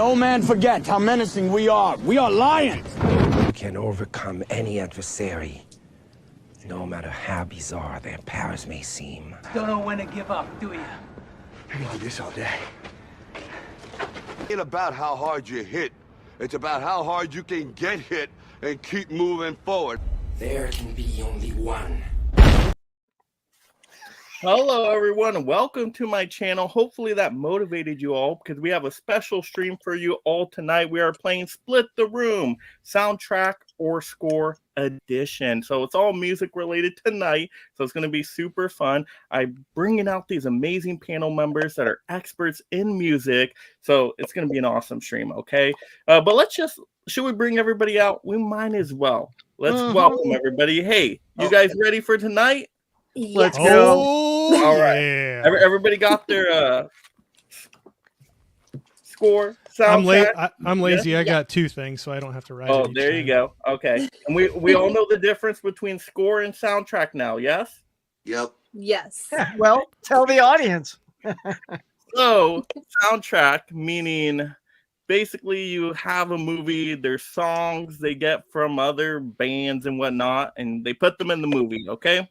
No man forget how menacing we are. We are lions. We can overcome any adversary, no matter how bizarre their powers may seem. Don't know when to give up, do you? I can do this all day. It ain't about how hard you hit. It's about how hard you can get hit and keep moving forward. There can be only one. Hello, everyone, and welcome to my channel. Hopefully that motivated you all because we have a special stream for you all tonight. We are playing Split the Room, Soundtrack or Score Edition. So it's all music related tonight, so it's going to be super fun. I'm bringing out these amazing panel members that are experts in music, so it's going to be an awesome stream, okay? But should we bring everybody out? We might as well. Let's welcome everybody. Hey, you guys ready for tonight? Let's go. All right. Yeah. Everybody got their score, soundtrack? I'm lazy. I got two things, so I don't have to write. Oh, there you go. Okay. And we all know the difference between score and soundtrack now, yes? Yep. Yes. Well, tell the audience. So, soundtrack, meaning basically you have a movie, there's songs they get from other bands and whatnot, and they put them in the movie, okay?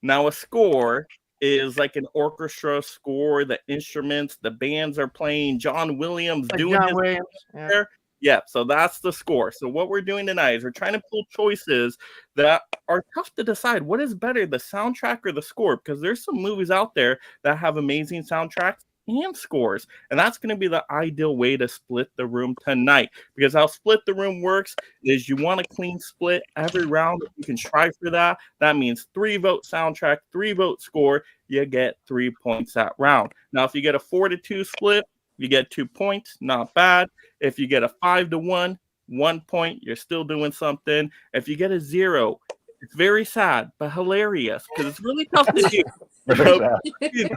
Now, a score is like an orchestra score, the instruments, the bands are playing, John Williams Like doing John his Williams. Yeah. Yeah, so that's the score. So what we're doing tonight is we're trying to pull choices that are tough to decide. What is better, the soundtrack or the score? Because there's some movies out there that have amazing soundtracks and scores. And that's going to be the ideal way to split the room tonight. Because how Split the Room works is you want a clean split every round. You can try for that. That means 3-vote soundtrack, 3-vote score. You get 3 points that round. Now, if you get a 4-2 split, you get 2 points. Not bad. If you get a 5-1, 1 point, you're still doing something. If you get a 0, it's very sad, but hilarious because it's really tough to do.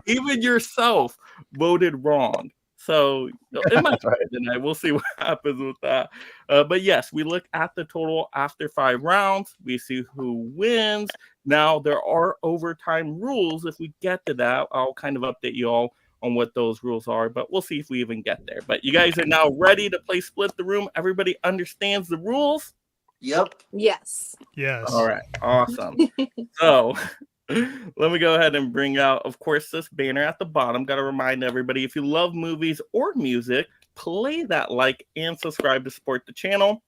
Even yourself voted wrong. So it might be tonight. We'll see what happens with that. But yes, we look at the total after 5 rounds. We see who wins. Now, there are overtime rules. If we get to that, I'll kind of update you all on what those rules are, but we'll see if we even get there. But you guys are now ready to play Split the Room. Everybody understands the rules? Yep. Yes. Yes. All right. Awesome. So let me go ahead and bring out, of course, this banner at the bottom. Got to remind everybody, if you love movies or music, play that like and subscribe to support the channel.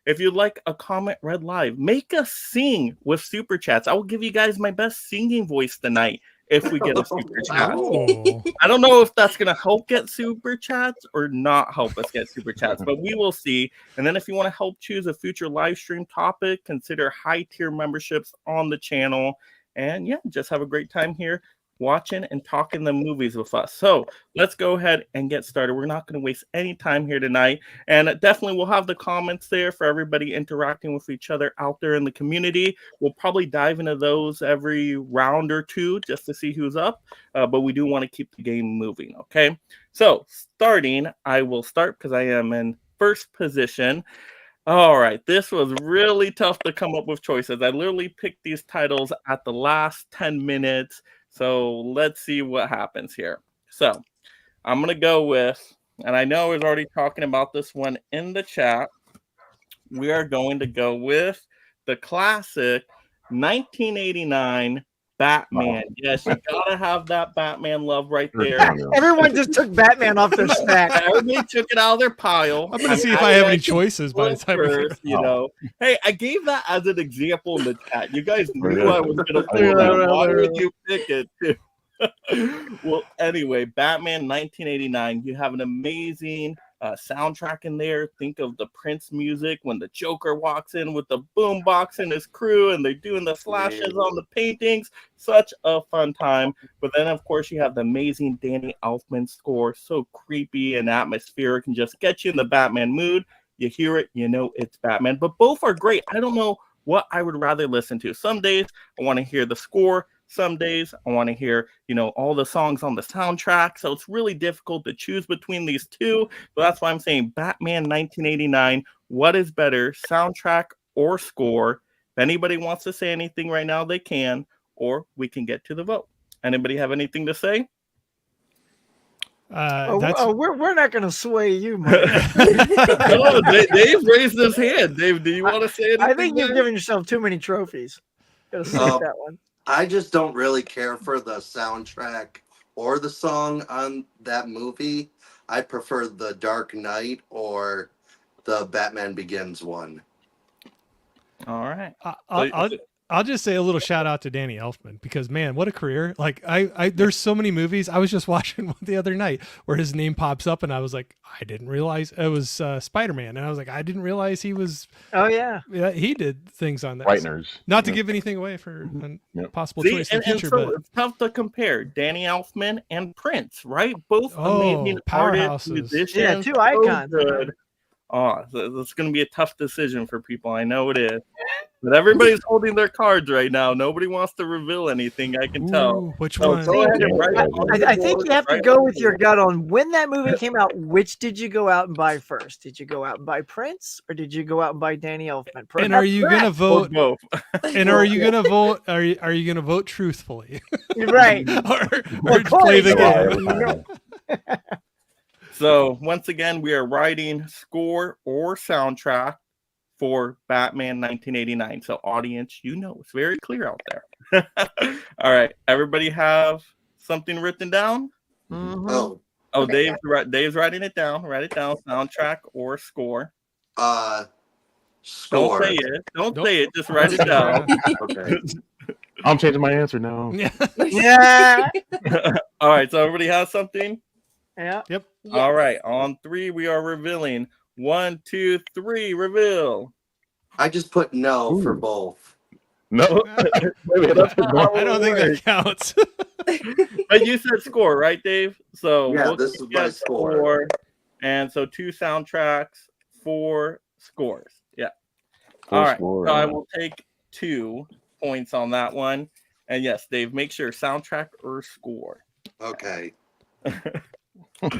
If you'd like a comment read live, make us sing with super chats. I will give you guys my best singing voice tonight if we get a super chat. Oh. I don't know if that's going to help get super chats or not help us get super chats, but we will see. And then if you want to help choose a future live stream topic, consider high tier memberships on the channel. And yeah, just have a great time here watching and talking the movies with us. So let's go ahead and get started. We're not going to waste any time here tonight. And definitely we'll have the comments there for everybody interacting with each other out there in the community. We'll probably dive into those every round or two just to see who's up. But we do want to keep the game moving. Okay. So starting, I will start because I am in first position. All right, this was really tough to come up with choices. I literally picked these titles at the last 10 minutes. So let's see what happens here. So I'm going to go with, and I know I was already talking about this one in the chat. We are going to go with the classic 1989 Batman. Yes, you gotta have that Batman love right there. Everyone just took Batman off their stack. Everybody took it out of their pile. I'm gonna see if I have any choices by the time we first, you know. Hey, I gave that as an example in the chat. You guys knew I was gonna pull Yeah, that. yeah, Why yeah. would you pick it too? Well, anyway, Batman 1989. You have an amazing soundtrack in there. Think of the Prince music when the Joker walks in with the boombox and his crew and they're doing the slashes on the paintings. Such a fun time. But then, of course, you have the amazing Danny Elfman score. So creepy and atmospheric and just get you in the Batman mood. You hear it, you know it's Batman. But both are great. I don't know what I would rather listen to. Some days I want to hear the score. Some days I want to hear, you know, all the songs on the soundtrack. So it's really difficult to choose between these two. So that's why I'm saying Batman 1989. What is better, soundtrack or score? If anybody wants to say anything right now, they can, or we can get to the vote. Anybody have anything to say? We're not going to sway you, Mike. No, Dave raised his hand. Dave, do you want to say anything? I think you've there? given yourself too many trophies. Gotta save that one. I just don't really care for the soundtrack or the song on that movie. I prefer the Dark Knight or the Batman Begins one. All right. I'll just say a little shout out to Danny Elfman because man, what a career! Like I there's so many movies. I was just watching one the other night where his name pops up, and I was like, I didn't realize it was Spider-Man, and I was like, I didn't realize he was. Oh yeah, he did things on that. Frighteners. Not to give anything away for a possible choice in the future, so but it's tough to compare Danny Elfman and Prince, right? Both amazing powerhouses. artists, musicians, Yeah, two icons. So good. Oh, it's going to be a tough decision for people. I know it is. But everybody's holding their cards right now. Nobody wants to reveal anything, I can tell. Ooh, which So one? go ahead and write it on the I think board, you have to right go on with the your board. gut on when that movie came out. Which did you go out and buy first? Did you go out and buy Prince, or did you go out and buy Danny Elfman? And are you gonna Or vote? both. And are you gonna vote? Are you gonna vote truthfully, Right. or play the game? So once again, we are writing score or soundtrack for Batman 1989. So audience, it's very clear out there. All right, everybody have something written down? Oh, Oh, Dave's writing it down. Write it down. Soundtrack or score. score. Don't say it. Don't say it. Just write it down. Okay. I'm changing my answer now. Yeah. All right. So everybody has something. Yeah. Yep. All right. On 3, we are revealing. 1, 2, 3. Reveal. I just put no for both. No. I don't think that counts. But you said score, right, Dave? So Yeah, this is my get score. And so 2 soundtracks, 4 scores. Yeah. Full All right. score, So I yeah. will take 2 points on that one. And yes, Dave, make sure soundtrack or score. Okay. All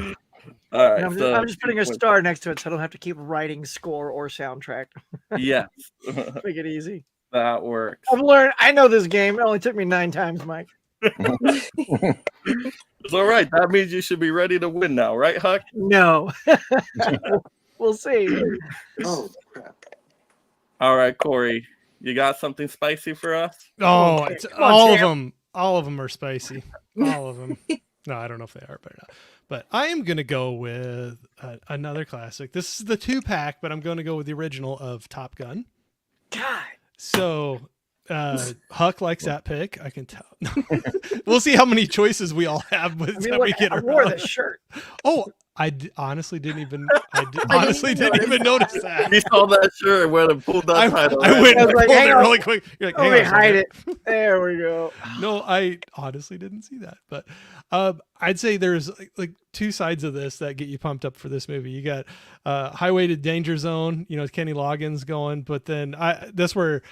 right. I'm so just putting a 2 points. star next to it so I don't have to keep writing score or soundtrack. Yes. Make it easy. That works. I've learned. I know this game. It only took me 9 times, Mike. It's all right. That means you should be ready to win now, right, Huck? No. We'll see. Oh, crap. All right, Corey. You got something spicy for us? Oh, on, it's come on, all of champ. them. All of them are spicy. All of them. No, I don't know if they are, but I am gonna go with another classic. This is the 2-pack, but I'm going to go with the original of Top Gun. God. So Huck likes that pick. I can tell. We'll see how many choices we all have by the I mean, time look, we get I wore around. this shirt. Oh, honestly didn't even. Honestly didn't even notice that. We saw that shirt and went and pulled that title. I went I and was like, pulled hang it on. really quick. You're like, Let hang me on a hide second. it. There we go. No, I honestly didn't see that. But I'd say there's like 2 sides of this that get you pumped up for this movie. You got Highway to Danger Zone, Kenny Loggins going, but then that's where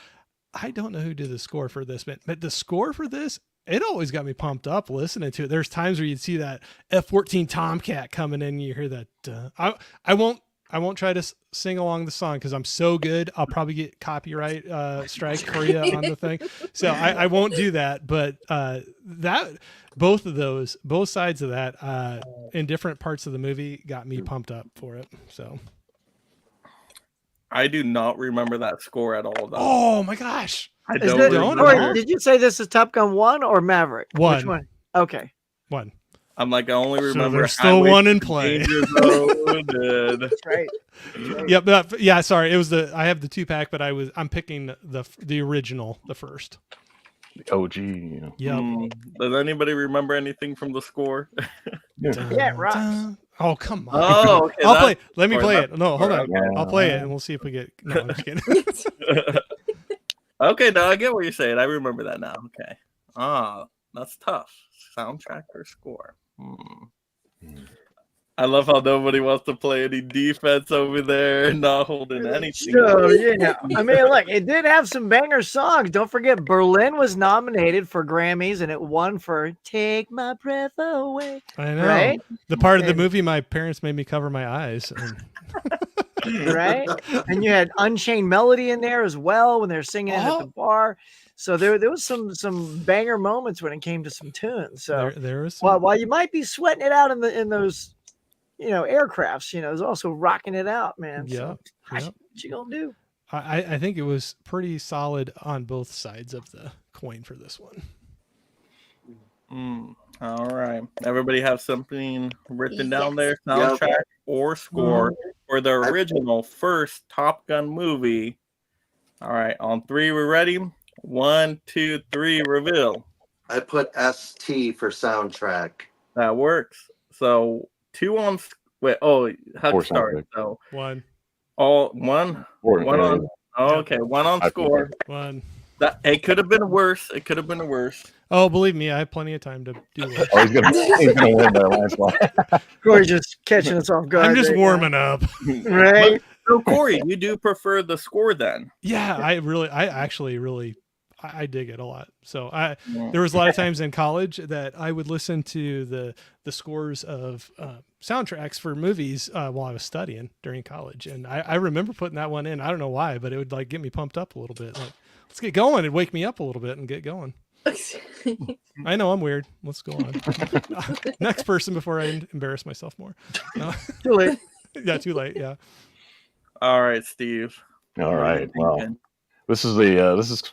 I don't know who did the score for this, but the score for this, it always got me pumped up listening to it. There's times where you'd see that F-14 Tomcat coming in, and you hear that. I won't try to sing along the song because I'm so good. I'll probably get copyright strike Korea on the thing. So I won't do that. But both sides of that in different parts of the movie got me pumped up for it. So. I do not remember that score at all, though. Oh my gosh. I Is don't this, remember. Corey, did you say this is Top Gun 1 or Maverick? One. Which one? Okay. 1. I'm like, I only So remember. there's still Highway one in to play. Danger Zone and- That's right. Yeah, sorry. It was I have the 2-pack, but I'm picking the original, the first. The OG, you know. Yep. Does anybody remember anything from the score? Yeah, it rocks. Oh, come on. Oh, okay. I'll play. that's- Let me or play that's- it. No, hold on. Yeah. I'll play it and we'll see if we get. No, I'm just kidding. Okay, no, I get what you're saying. I remember that now. Okay. That's tough. Soundtrack or score? I love how nobody wants to play any defense over there, not holding anything. So, I mean, look, it did have some banger songs. Don't forget, Berlin was nominated for Grammys, and it won for "Take My Breath Away." I know. Right? The part of the movie my parents made me cover my eyes. And Right? And you had Unchained Melody in there as well when they're singing it at the bar. So there was some banger moments when it came to some tunes. So There was some, while you might be sweating it out in those aircrafts, there's also rocking it out, man. yeah. So, Yeah. what you gonna do? I think it was pretty solid on both sides of the coin for this one. All right. Everybody have something written down there? Soundtrack or score for the original first Top Gun movie. All right. On 3, we're ready. 1, 2, 3, reveal. I put ST for soundtrack. That works. So 2 on. Wait. Oh, Huck Four start. soundtrack. So One. all one. Four, One yeah. on. Oh, okay. One on I score. One. That it could have been worse. It could have been worse. Oh, believe me, I have plenty of time to do work. Oh, he's gonna win that last one. Corey's just catching us off guard. I'm just right warming up. now. Right? So Corey, you do prefer the score then? Yeah, I actually really I dig it a lot. So there was a lot of times in college that I would listen to the scores of soundtracks for movies while I was studying during college, and I remember putting that one in. I don't know why, but it would like get me pumped up a little bit. Like, let's get going. It'd wake me up a little bit and get going. I know I'm weird. Let's go on. Next person before I embarrass myself more. Too late. Yeah, too late. Yeah. All right, Steve. All right. Well, this is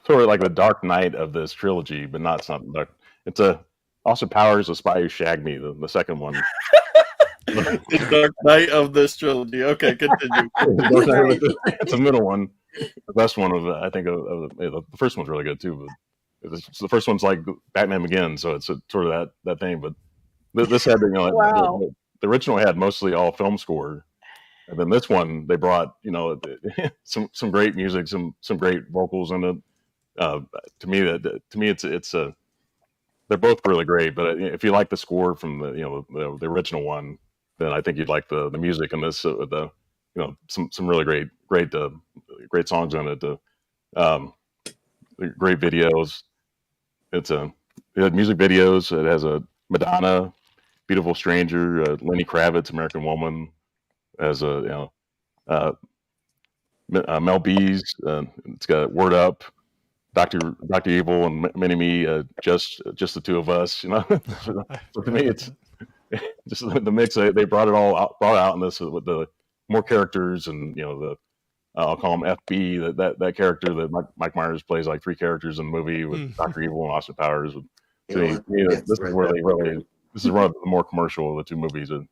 sort of like the Dark Knight of this trilogy, but not something dark. It's Austin Powers, The Spy Who Shagged Me, the second one. The Dark Knight of this trilogy. Okay, continue. It's the middle one, the best one of I think of the first one's really good too. But the first one's like Batman Begins, so it's sort of that thing. But this had Wow. the original had mostly all film score, and then this one they brought some great music, some great vocals in it. To me, it's they're both really great. But if you like the score from the original one, then I think you'd like the music in this. Some really great songs in it. Great videos. It had music videos. It has a Madonna, Beautiful Stranger, Lenny Kravitz, American Woman, as Mel B's. It's got Word Up, Dr. Evil, and Mini Me. Just the two of us. So to me, it's just the mix. They brought out in this with the more characters, and I'll call him FB. That character that Mike Myers plays, like 3 characters in the movie with Dr. Evil and Austin Powers. This is where this is one of the more commercial of the 2 movies of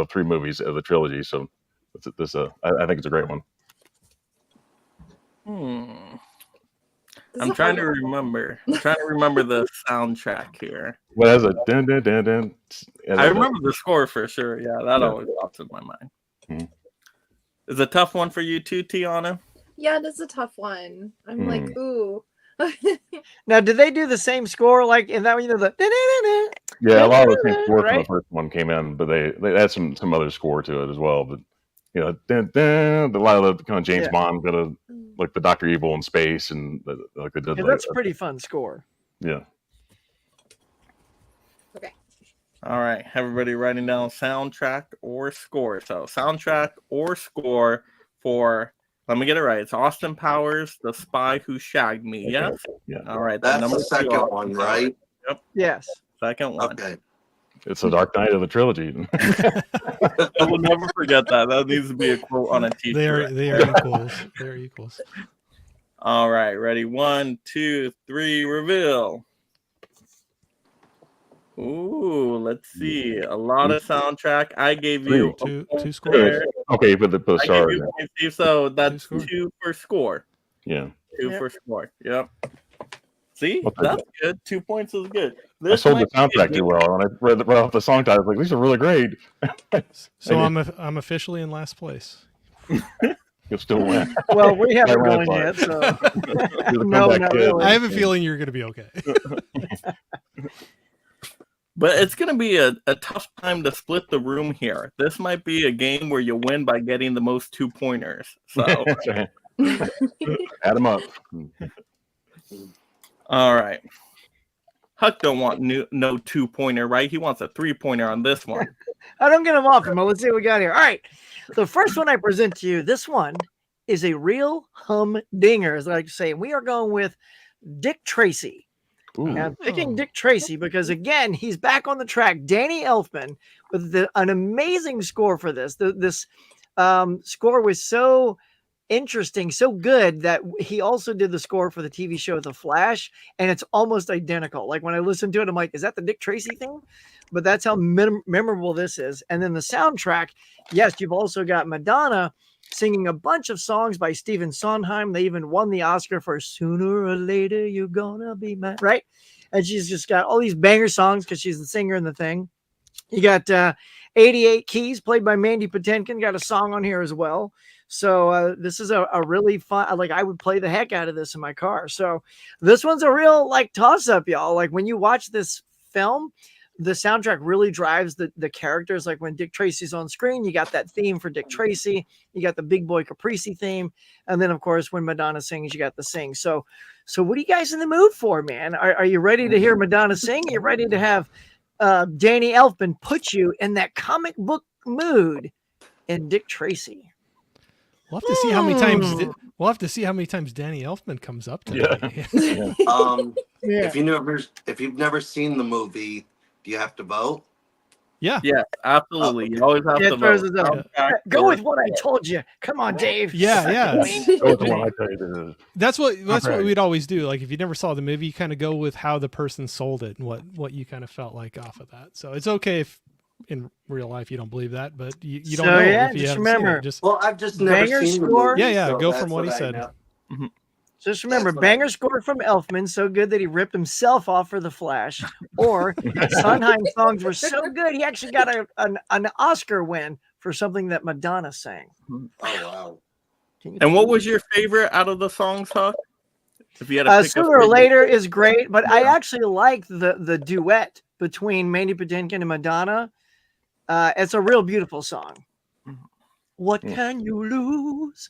3 movies of the trilogy. So I think it's a great one. I'm trying to remember the soundtrack here. Well, it has a dun dun dun dun. I remember the score for sure. Yeah, that always pops in my mind. Mhm. Is a tough one for you too, Tiana? Yeah, that's a tough one. I'm like, ooh. Now, did they do the same score like in that one? Yeah, a lot of the same score from the first one came in, but they had some other score to it as well. But dun, dun, a lot of the kind of James Bond, kind of like the Dr. Evil in space, and like they did. That's a pretty fun score. Yeah. Okay. All right, everybody writing down soundtrack or score. So soundtrack or score for, let me get it right. It's Austin Powers, The Spy Who Shagged Me. Yes? Yeah. All right. That's number the 2, second Austin one, Powers. right? Yep. Yes. Second one. Okay. It's the Dark Knight of the trilogy. I will never forget that. That needs to be a quote on a t-shirt. They are equals. They're equals. All right, ready? 1, 2, 3, reveal. Ooh, let's see. A lot of soundtrack. I gave you two scores. Okay, but the I star. gave you points, Steve, so that's 2 for score. Yeah. 2 for score. Yep. See, Okay. that's good. 2 points is good. I sold the might be a soundtrack too well. When I read off the song title, I was like, these are really great. So I'm officially in last place. You'll still win. Well, we haven't I ran won it yet, so You're the no, comeback not kid. really. I have a feeling you're going to be okay. But it's going to be a tough time to split the room here. This might be a game where you win by getting the most 2-pointers. So, That's right. Add them up. all right. Huck don't want no 2-pointer, right? He wants a 3-pointer on this one. I don't get them often, but let's see what we got here. All right. The first one I present to you, this one is a real humdinger, as I like to say. We are going with Dick Tracy. Ooh. And I'm picking Dick Tracy because, again, he's back on the track. Danny Elfman with an amazing score for this. This score was so interesting, so good that he also did the score for the TV show The Flash, and it's almost identical. Like when I listen to it, I'm like, is that the Dick Tracy thing? But that's how memorable this is. And then the soundtrack, yes, you've also got Madonna singing a bunch of songs by Stephen Sondheim. They even won the Oscar for Sooner or Later You're Gonna Be Mine, right? And she's just got all these banger songs because she's the singer in the thing. You got 88 Keys played by Mandy Patinkin, got a song on here as well. So this is a really fun, like I would play the heck out of this in my car. So this one's a real like toss up, y'all. Like when you watch this film, the soundtrack really drives the characters. Like when Dick Tracy's on screen, you got that theme for Dick Tracy, you got the Big Boy Caprici theme. And then of course, when Madonna sings, you got the sing. So what are you guys in the mood for, man? Are you ready to hear Madonna sing? Are you ready to have Danny Elfman put you in that comic book mood in Dick Tracy? We'll have to see how many times. We'll have to see how many times Danny Elfman comes up to me. If you've never seen the movie, do you have to vote? Yeah. Yeah, absolutely. You always have to vote. Go with what I told you. Come on, Dave. Yeah. Go with the one I tell you to- That's what Okay. we'd always do. Like if you never saw the movie, you kind of go with how the person sold it and what you kind of felt like off of that. So it's okay if in real life you don't believe that, but you don't know yeah, if you just haven't remember. seen it. Well, I've just never Banger seen the score? movie. Yeah, so go that's from what he I said. know. Just remember, That's what I banger score from Elfman, so good that he ripped himself off for The Flash. Or Sondheim songs were so good, he actually got an Oscar win for something that Madonna sang. Oh wow! And what was your favorite out of the songs, Huck? If you had to pick Sooner a or favorite. Later is great, but I actually like the duet between Mandy Patinkin and Madonna. It's a real beautiful song. What can you lose?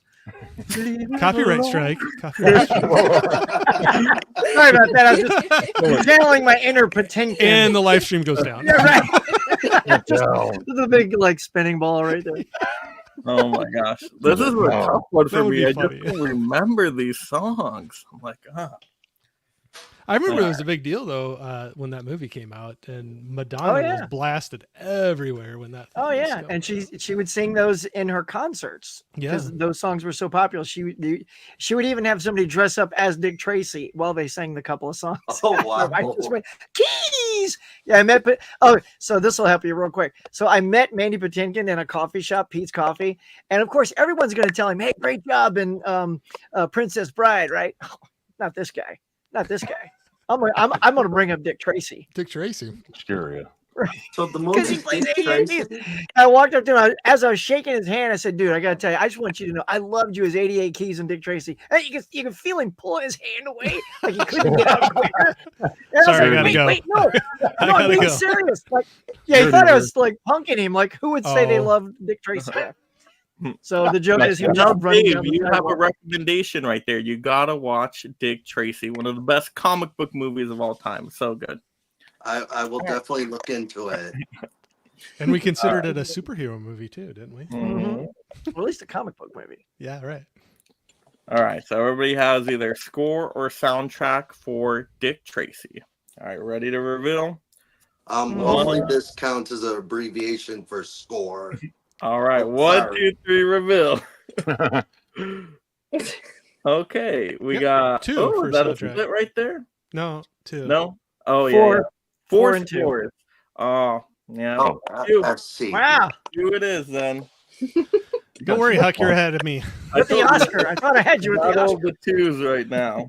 Copyright strike. Copyright strike. Sorry about that. I was just channeling my inner Patinkin. And the live stream goes down. Yeah, right. Just a big like spinning ball right there. Oh my gosh. This is a tough one That for would me. be I just funny. don't remember these songs. I'm like, I remember it was a big deal though when that movie came out, and Madonna was blasted everywhere when that. Oh thing was yeah, going. and she would sing those in her concerts because those songs were so popular. She would even have somebody dress up as Dick Tracy while they sang the couple of songs. Oh wow! I just went Keys. Yeah, I met. So this will help you real quick. So I met Mandy Patinkin in a coffee shop, Pete's Coffee, and of course everyone's going to tell him, "Hey, great job in Princess Bride," right? Not this guy. Not this guy. I'm going to bring up Dick Tracy. Dick Tracy. Sure, yeah. So the Because he movie plays Dick ADHD. Tracy. I walked up to him as I was shaking his hand. I said, "Dude, I gotta tell you, I just want you to know, I loved you as 88 Keys and Dick Tracy." And you can feel him pulling his hand away, like he couldn't get out quicker. And Sorry, I was gotta like, go. Wait, no, I no, I'm gotta being go. serious. Like, yeah, he thought I was like punking him. Like, who would say they Oh. loved Dick Tracy? So the joke is he Now, loved running Dave, down the you have a sidewalk. recommendation right there. You gotta watch Dick Tracy, one of the best comic book movies of all time. So good. I will definitely look into it. And we considered it a superhero movie too, didn't we? Well, at least a comic book movie. Yeah, right. All right, so everybody has either score or soundtrack for Dick Tracy. All right, ready to reveal? Hopefully this counts as an abbreviation for score. All right, Oh, 1, sorry. 2, 3, reveal. Okay, we got two Oh, for is that a soundtrack. split right there? No, two. No. Oh Four. yeah. Four Four and two. scores. Oh yeah. Oh, Two. FC. Wow, Two it is then. Don't worry, Huck, you're ahead of me. with the Oscar. I thought I had you with Not the all Oscar. the twos right now.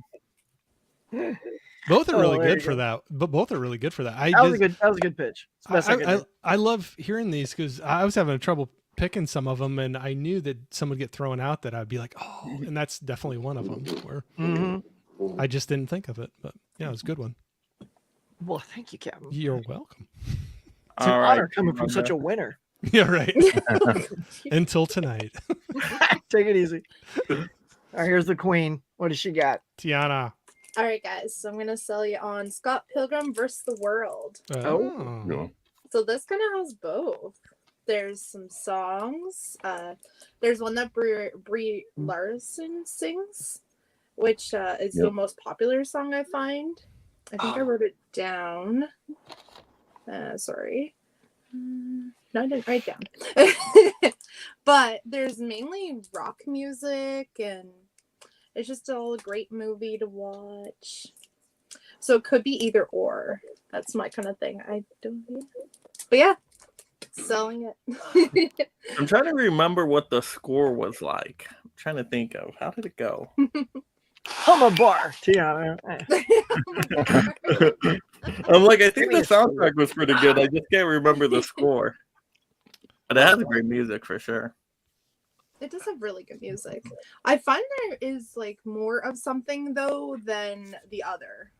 Both are Oh, really there you good for go. that. But both are really good for that. That was a good pitch. It's the best I could do. I love hearing these because I was having trouble picking some of them, and I knew that some would get thrown out that I'd be like, oh, and that's definitely one of them where Mm-hmm. I just didn't think of it. But yeah, it was a good one. Well, thank you, Captain. You're welcome. It's an All honor right, coming from such a winner. Yeah, right. Until tonight. Take it easy. All right, here's the queen. What does she got? Tiana. All right, guys. So I'm gonna sell you on Scott Pilgrim versus the World. Oh. Yeah. So this kind of has both. There's some songs. There's one that Brie Larson sings, which is the Yep. most popular song I find. I think I wrote it down. Sorry. No, I didn't write down. But there's mainly rock music, and it's just all a great movie to watch. So it could be either or. That's my kind of thing. I don't know. But yeah, selling it. I'm trying to remember what the score was like. I'm trying to think of how did it go. Homo bar, Tiana. I'm like, I think the soundtrack was pretty good. I just can't remember the score. But it has great music for sure. It does have really good music. I find there is like more of something though than the other.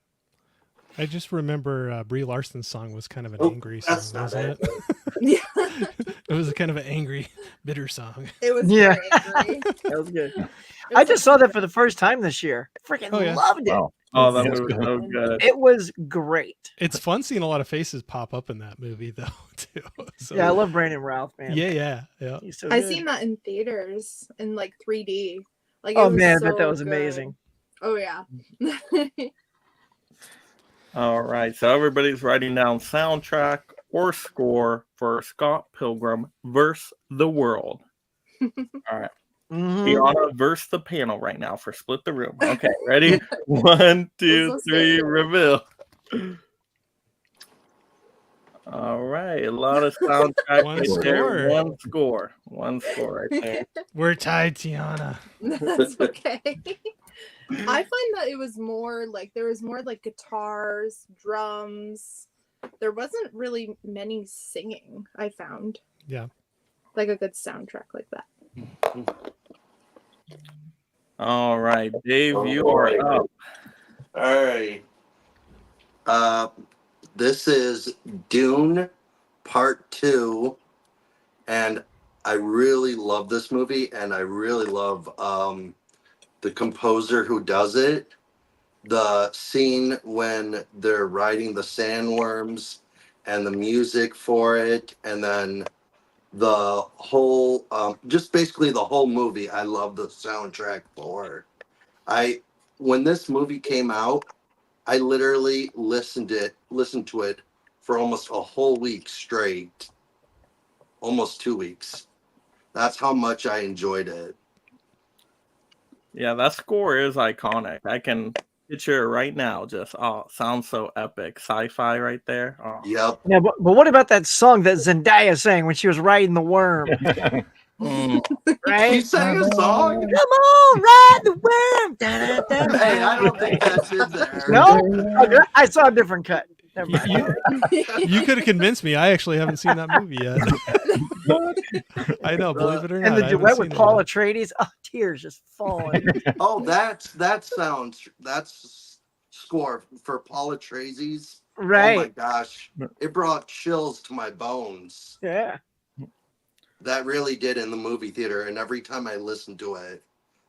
I just remember Brie Larson's song was kind of an angry song, that's not wasn't it. it? Yeah, It was a kind of an angry, bitter song. it was Yeah. very angry. That was good. I just saw that for the first time this year. Freaking Oh, yeah. loved it. Wow. Oh, that Yeah. movie was so good. It was great. It's fun seeing a lot of faces pop up in that movie, though, too. So, Yeah, I love Brandon Routh, man. Yeah. He's so I good. seen that in theaters in like 3D. Like, Oh it was man, I bet so that was good. amazing. Oh yeah. All right, so everybody's writing down soundtrack or score for Scott Pilgrim versus the World. All right, Mhm. Tiana versus the panel right now for Split the Room. Okay, ready? 1, 2, This is 3, good. reveal. All right, a lot of soundtrack One right there. score. One score right there. We're tied, Tiana. That's okay. I find that it was more like there was more like guitars, drums. There wasn't really many singing, I found. Yeah. Like a good soundtrack like that. All right, Dave, you are up. All right. This is Dune Part 2, and I really love this movie, and I really love the composer who does it. The scene when they're riding the sandworms and the music for it, and then the whole, just basically the whole movie. I love the soundtrack for. When this movie came out, I literally listened to it for almost a whole week straight. Almost 2 weeks. That's how much I enjoyed it. Yeah, that score is iconic. I can picture it right now. Just sounds so epic. Sci-fi right there. Oh. Yep. Yeah, but what about that song that Zendaya sang when she was riding the worm? Mm. He Right? sang a song. Come on, ride the worm. Da-da-da-da. Hey, I don't think that's in there. No, okay, I saw a different cut. Never mind. You could have convinced me. I actually haven't seen that movie yet. I know, believe it or not. And the I haven't duet seen with it Paul yet. Atreides. Oh, tears just falling. Oh, that's score for Paula Atreides. Oh my Right. gosh, it brought chills to my bones. Yeah. That really did in the movie theater, and every time I listen to it,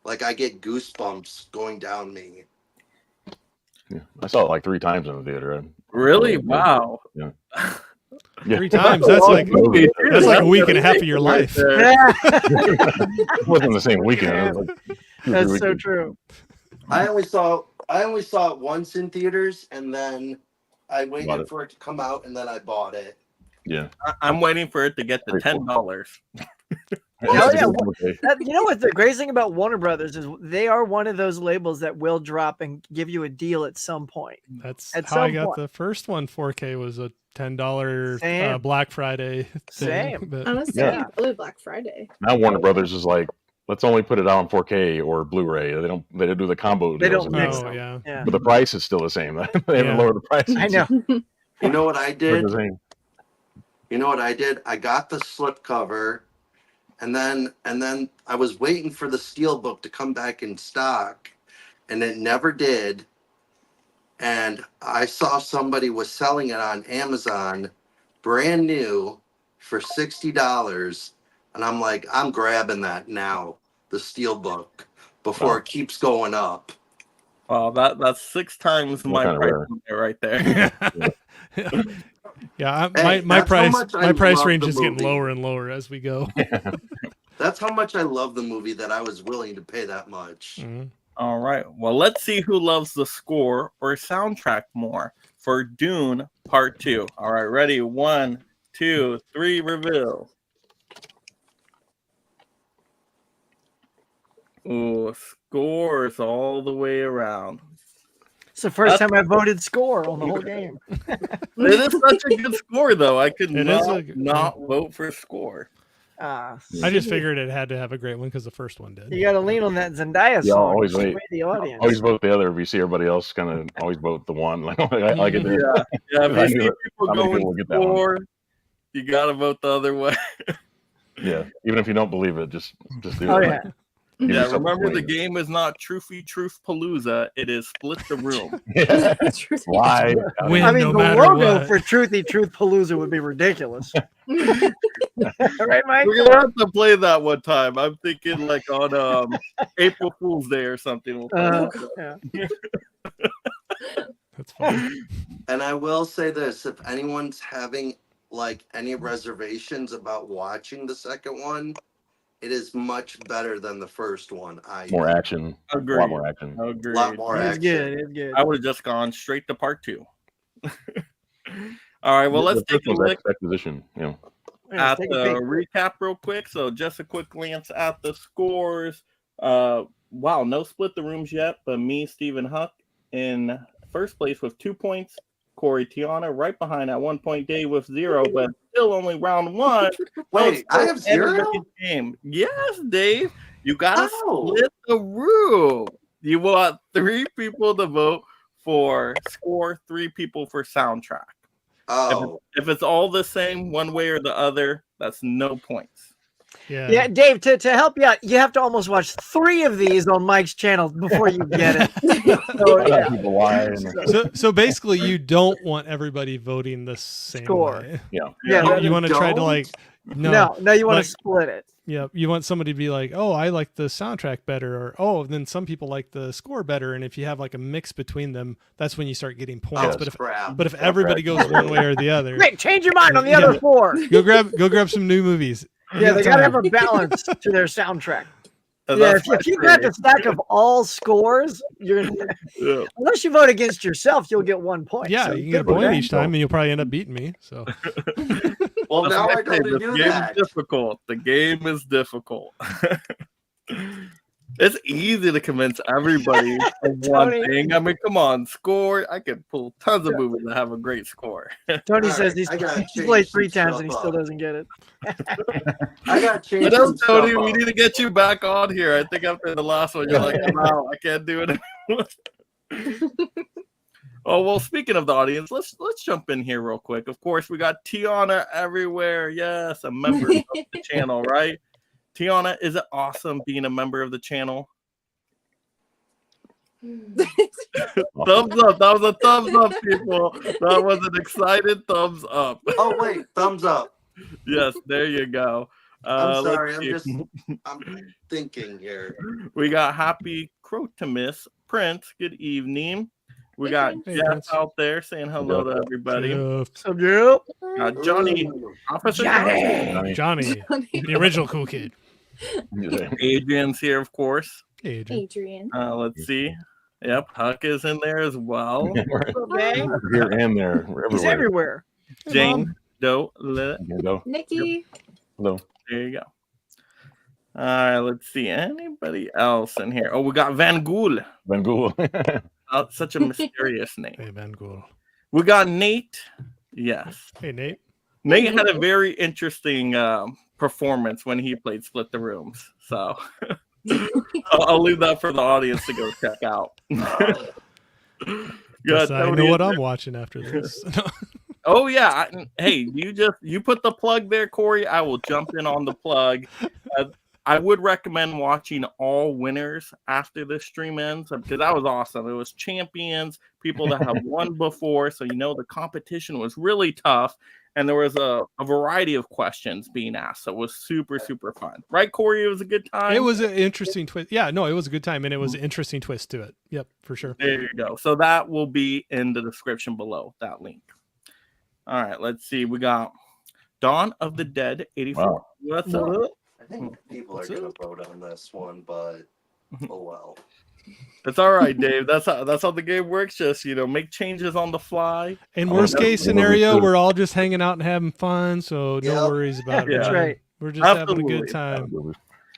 like I get goosebumps going down me. Yeah. I saw it like 3 times in the theater. Really? Wow. Yeah. 3 times. That's like a week and a half of your life. there. Yeah. It wasn't the same weekend. It was like 2 or 3 That's so weekends. true. I only saw it once in theaters, and then I Bought waited it. for it to come out, and then I bought it. Yeah. I'm waiting for it to get to Very cool. $10. Oh, yeah. Okay. You know what the great thing about Warner Brothers is they are one of those labels that will drop and give you a deal at some point. That's At how I some got point. the first one. 4K was a $10 Same. Black Friday thing. Same. But Honestly, Yeah. Blue Black Friday. Now Warner Brothers is like, let's only put it out on 4K or Blu-ray. They don't do the combo They deals don't anymore. mix oh them. yeah. Yeah. But the price is still the same. They haven't Yeah. lowered the price. I know. You know what I It's did? the same. You know what I did? I got the slipcover, and then I was waiting for the steelbook to come back in stock, and it never did. And I saw somebody was selling it on Amazon, brand new, for $60, and I'm like, I'm grabbing that now, the steelbook, before Wow. it keeps going up. Well, that's 6 times What my kind of price rare? limit right there. Yeah, Hey, my that's how price much I price love range the is getting movie. lower and lower as we go. That's how much I love the movie that I was willing to pay that much. Mhm. All right. Well, let's see who loves the score or soundtrack more for Dune Part 2. All right, ready? 1, 2, 3, reveal. Ooh, scores all the way around. It's the first time I voted score on the whole game. It is such a good score, though. I could It is a good- not vote for score. I just figured it had to have a great one because the first one did. You got to lean on that Zendaya Yeah, song. always to wait. sway the audience. Always vote the other. If you see everybody else, kind of always vote the one. Like I get Yeah, that. yeah. If I you knew see it. people How many people going will get that one? score, you gotta vote the other way. Yeah, even if you don't believe it, just do Oh it. yeah. Give Yeah, yourself a remember the point. game is not Truth Palooza. It is Split the Room. Yeah. Why? Win I mean, no the matter logo what. for Truth Palooza would be ridiculous. Right, Mike? We're gonna have to play that one time. I'm thinking like on April Fool's Day or something. We'll play that. Yeah. That's fine. And I will say this: if anyone's having like any reservations about watching the second one, it is much better than the first one. More action. Agreed. A lot more action. a Agreed. lot more It's action. good. It's good. I would have just gone straight to part 2. All right, well, let's The take first a one's look exposition. You know. Yeah, at take the a peek. recap real quick. So just a quick glance at the scores. Wow, no split the rooms yet, but me, Stephen Huck, in first place with 2 points. Corey Tiana right behind at 1 point. Dave with 0, but still only round 1. Wait, I have zero? Everybody's game. Yes, Dave. You gotta Oh. split the room. You want 3 people to vote for score, 3 people for soundtrack. Oh, If it's all the same one way or the other, that's no points. Yeah. Yeah, Dave, to help you out, you have to almost watch 3 of these on Mike's channel before you get it. So, I yeah. got people lying. So basically, you don't want everybody voting the same Score. way. Yeah. Yeah, You want to try to don't? like no, you want like- to split it. Yeah, you want somebody to be like, oh, I like the soundtrack better, or oh, then some people like the score better, and if you have like a mix between them, that's when you start getting points. oh, crap. But if everybody goes one way or the other, Quick, change your mind on the other 4. go grab some new movies. You Yeah, got they gotta time. have a balance to their soundtrack. And Yeah, that's if you got the stack of all scores, you're yeah. unless you vote against yourself, you'll get 1 point. Yeah, So you can get a good for point that. each time, and you'll probably end up beating me. So Well, That's now what I say, don't this do game that. is difficult. The game is difficult. It's easy to convince everybody of one Tony. thing. I mean, come on, score. I could pull tons of movies that have a great score. Tony All says right, he's I gotta he's change played some 3 times stuff and he still up. doesn't get it. I got to I change know, some Tony, stuff we up. need to get you back on here. I think after the last one, you're like, wow, I can't do it. Oh, well, speaking of the audience, let's jump in here real quick. Of course, we got Tiana everywhere. Yes, a member of the channel, right? Tiana, is it awesome being a member of the channel? Thumbs up. That was a thumbs up, people. That was an excited thumbs up. Oh wait, thumbs up. Yes, there you go. I'm let's sorry. see. I'm thinking here. We got Happy Crotimus Prince. Good evening. We got Hey, Jeff Prince. out there saying hello to everybody. Jeff, Yep. Got Johnny, Ooh. Officer Johnny. Johnny, the original cool kid. Adrian's here, of course. Hey, Adrian. Adrian. Let's see. Yep, Huck is in there as well. Okay. Here and there. We're He's everywhere. everywhere. Jane Doe. There There you go. Nikki. Hello. you go. All right, let's see. Anybody else in here? Oh, we got Van Gool. Van Gogh. Such a mysterious name. Hey, Van Gogh. We got Nate. Yes. Hey, Nate. Nate had a very interesting performance when he played Split the Rooms. So I'll leave that for the audience to go check out. Guess I Tony know what in I'm there. watching after this. Oh yeah. Hey, you put the plug there, Corey. I will jump in on the plug. I would recommend watching all winners after this stream ends because that was awesome. It was champions, people that have won before, so the competition was really tough, and there was a variety of questions being asked. So it was super, super fun. Right, Corey? It was a good time. It was an interesting twist. Yeah, no, it was a good time, and it was an interesting twist to it. Yep, for sure. There you go. So that will be in the description below, that link. All right, let's see. We got Dawn of the Dead 84. Wow. What's up? I think people are gonna vote on this one, but oh well. It's all right, Dave. That's how the game works. Just make changes on the fly. In worst case scenario, we're all just hanging out and having fun, so no Yep. worries about it. Yeah. That's right. We're just having a Absolutely. good time.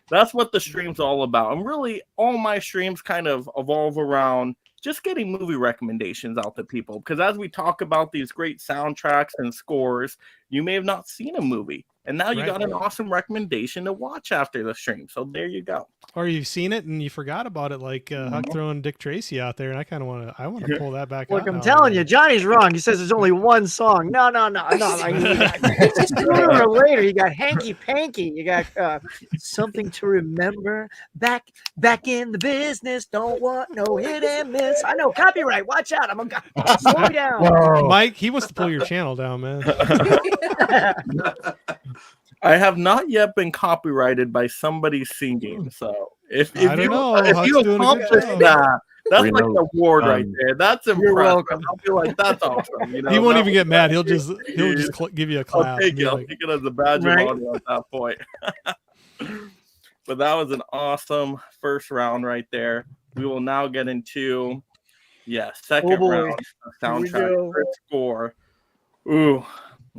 That's what the stream's all about. And really, all my streams kind of evolve around just getting movie recommendations out to people. Because as we talk about these great soundtracks and scores, you may have not seen a movie. And now you Right. got an awesome recommendation to watch after the stream. So there you go. Or you've seen it and you forgot about it, like Huck throwing Dick Tracy out there, and I want to pull that back Look, out. I'm now. telling you, Johnny's wrong. He says there's only one song. No. Like, sooner or later, you got Hanky Panky. You got Something to Remember. Back in the business. Don't want no hit and miss. I know, copyright. Watch out. I'm gonna slow me down. Mike, he wants to pull your channel down, man. I have not yet been copyrighted by somebody singing. So if I don't you know. if Huck's you doing a good accomplish job. that, that's We like know, an award right there. That's impressive. welcome. I'll be like, that's awesome. He won't even get mad. He'll just give you a I'll clap. take and be it. I'll like, take it as a badge Right. of honor at that point. But that was an awesome first round right there. We will now get into second boy. round of Here we soundtrack go. first score. Ooh,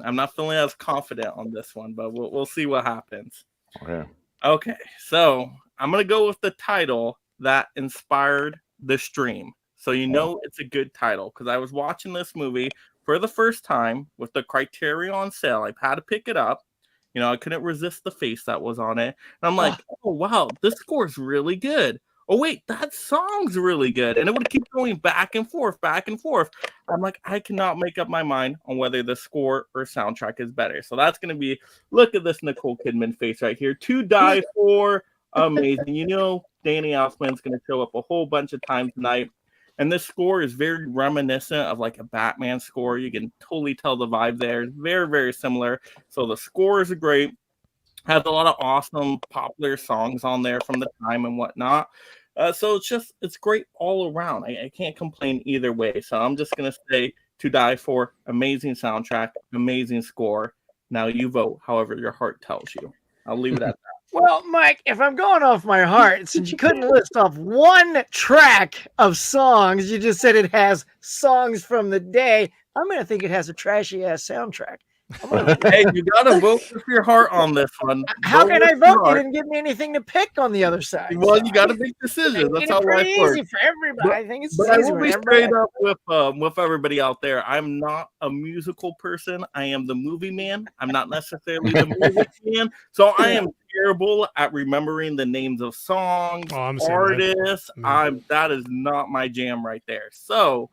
I'm not feeling as confident on this one, but we'll see what happens. Okay. Okay, so I'm gonna go with the title that inspired the stream. So it's a good title because I was watching this movie for the first time with the Criterion on sale. I had to pick it up. I couldn't resist the face that was on it. And I'm like, oh wow, this score's really good. Oh wait, that song's really good. And it would keep going back and forth, back and forth. I'm like, I cannot make up my mind on whether the score or soundtrack is better. So that's going to be, look at this Nicole Kidman face right here. To Die For, amazing. Danny Elfman's going to show up a whole bunch of times tonight. And this score is very reminiscent of like a Batman score. You can totally tell the vibe there. It's very, very similar. So the score is great. Has a lot of awesome popular songs on there from the time and whatnot. So it's great all around. I can't complain either way. So I'm just going to say To Die For, amazing soundtrack, amazing score. Now you vote however your heart tells you. I'll leave it at that. Well, Mike, if I'm going off my heart, since you couldn't list off one track of songs, you just said it has songs from the day, I'm going to think it has a trashy ass soundtrack. Hey, you got to vote with your heart on this one. How can I with your vote? You heart. didn't give me anything to pick on the other side. Well, so you got to make decisions. Make That's it how pretty life works. easy for everybody. I think it's But I easy will when be everybody- straight up with everybody out there. I'm not a musical person. I am the movie man. I'm not necessarily the music man. So I am terrible at remembering the names of songs, Oh, I'm the same way. artists. That is not my jam right there. So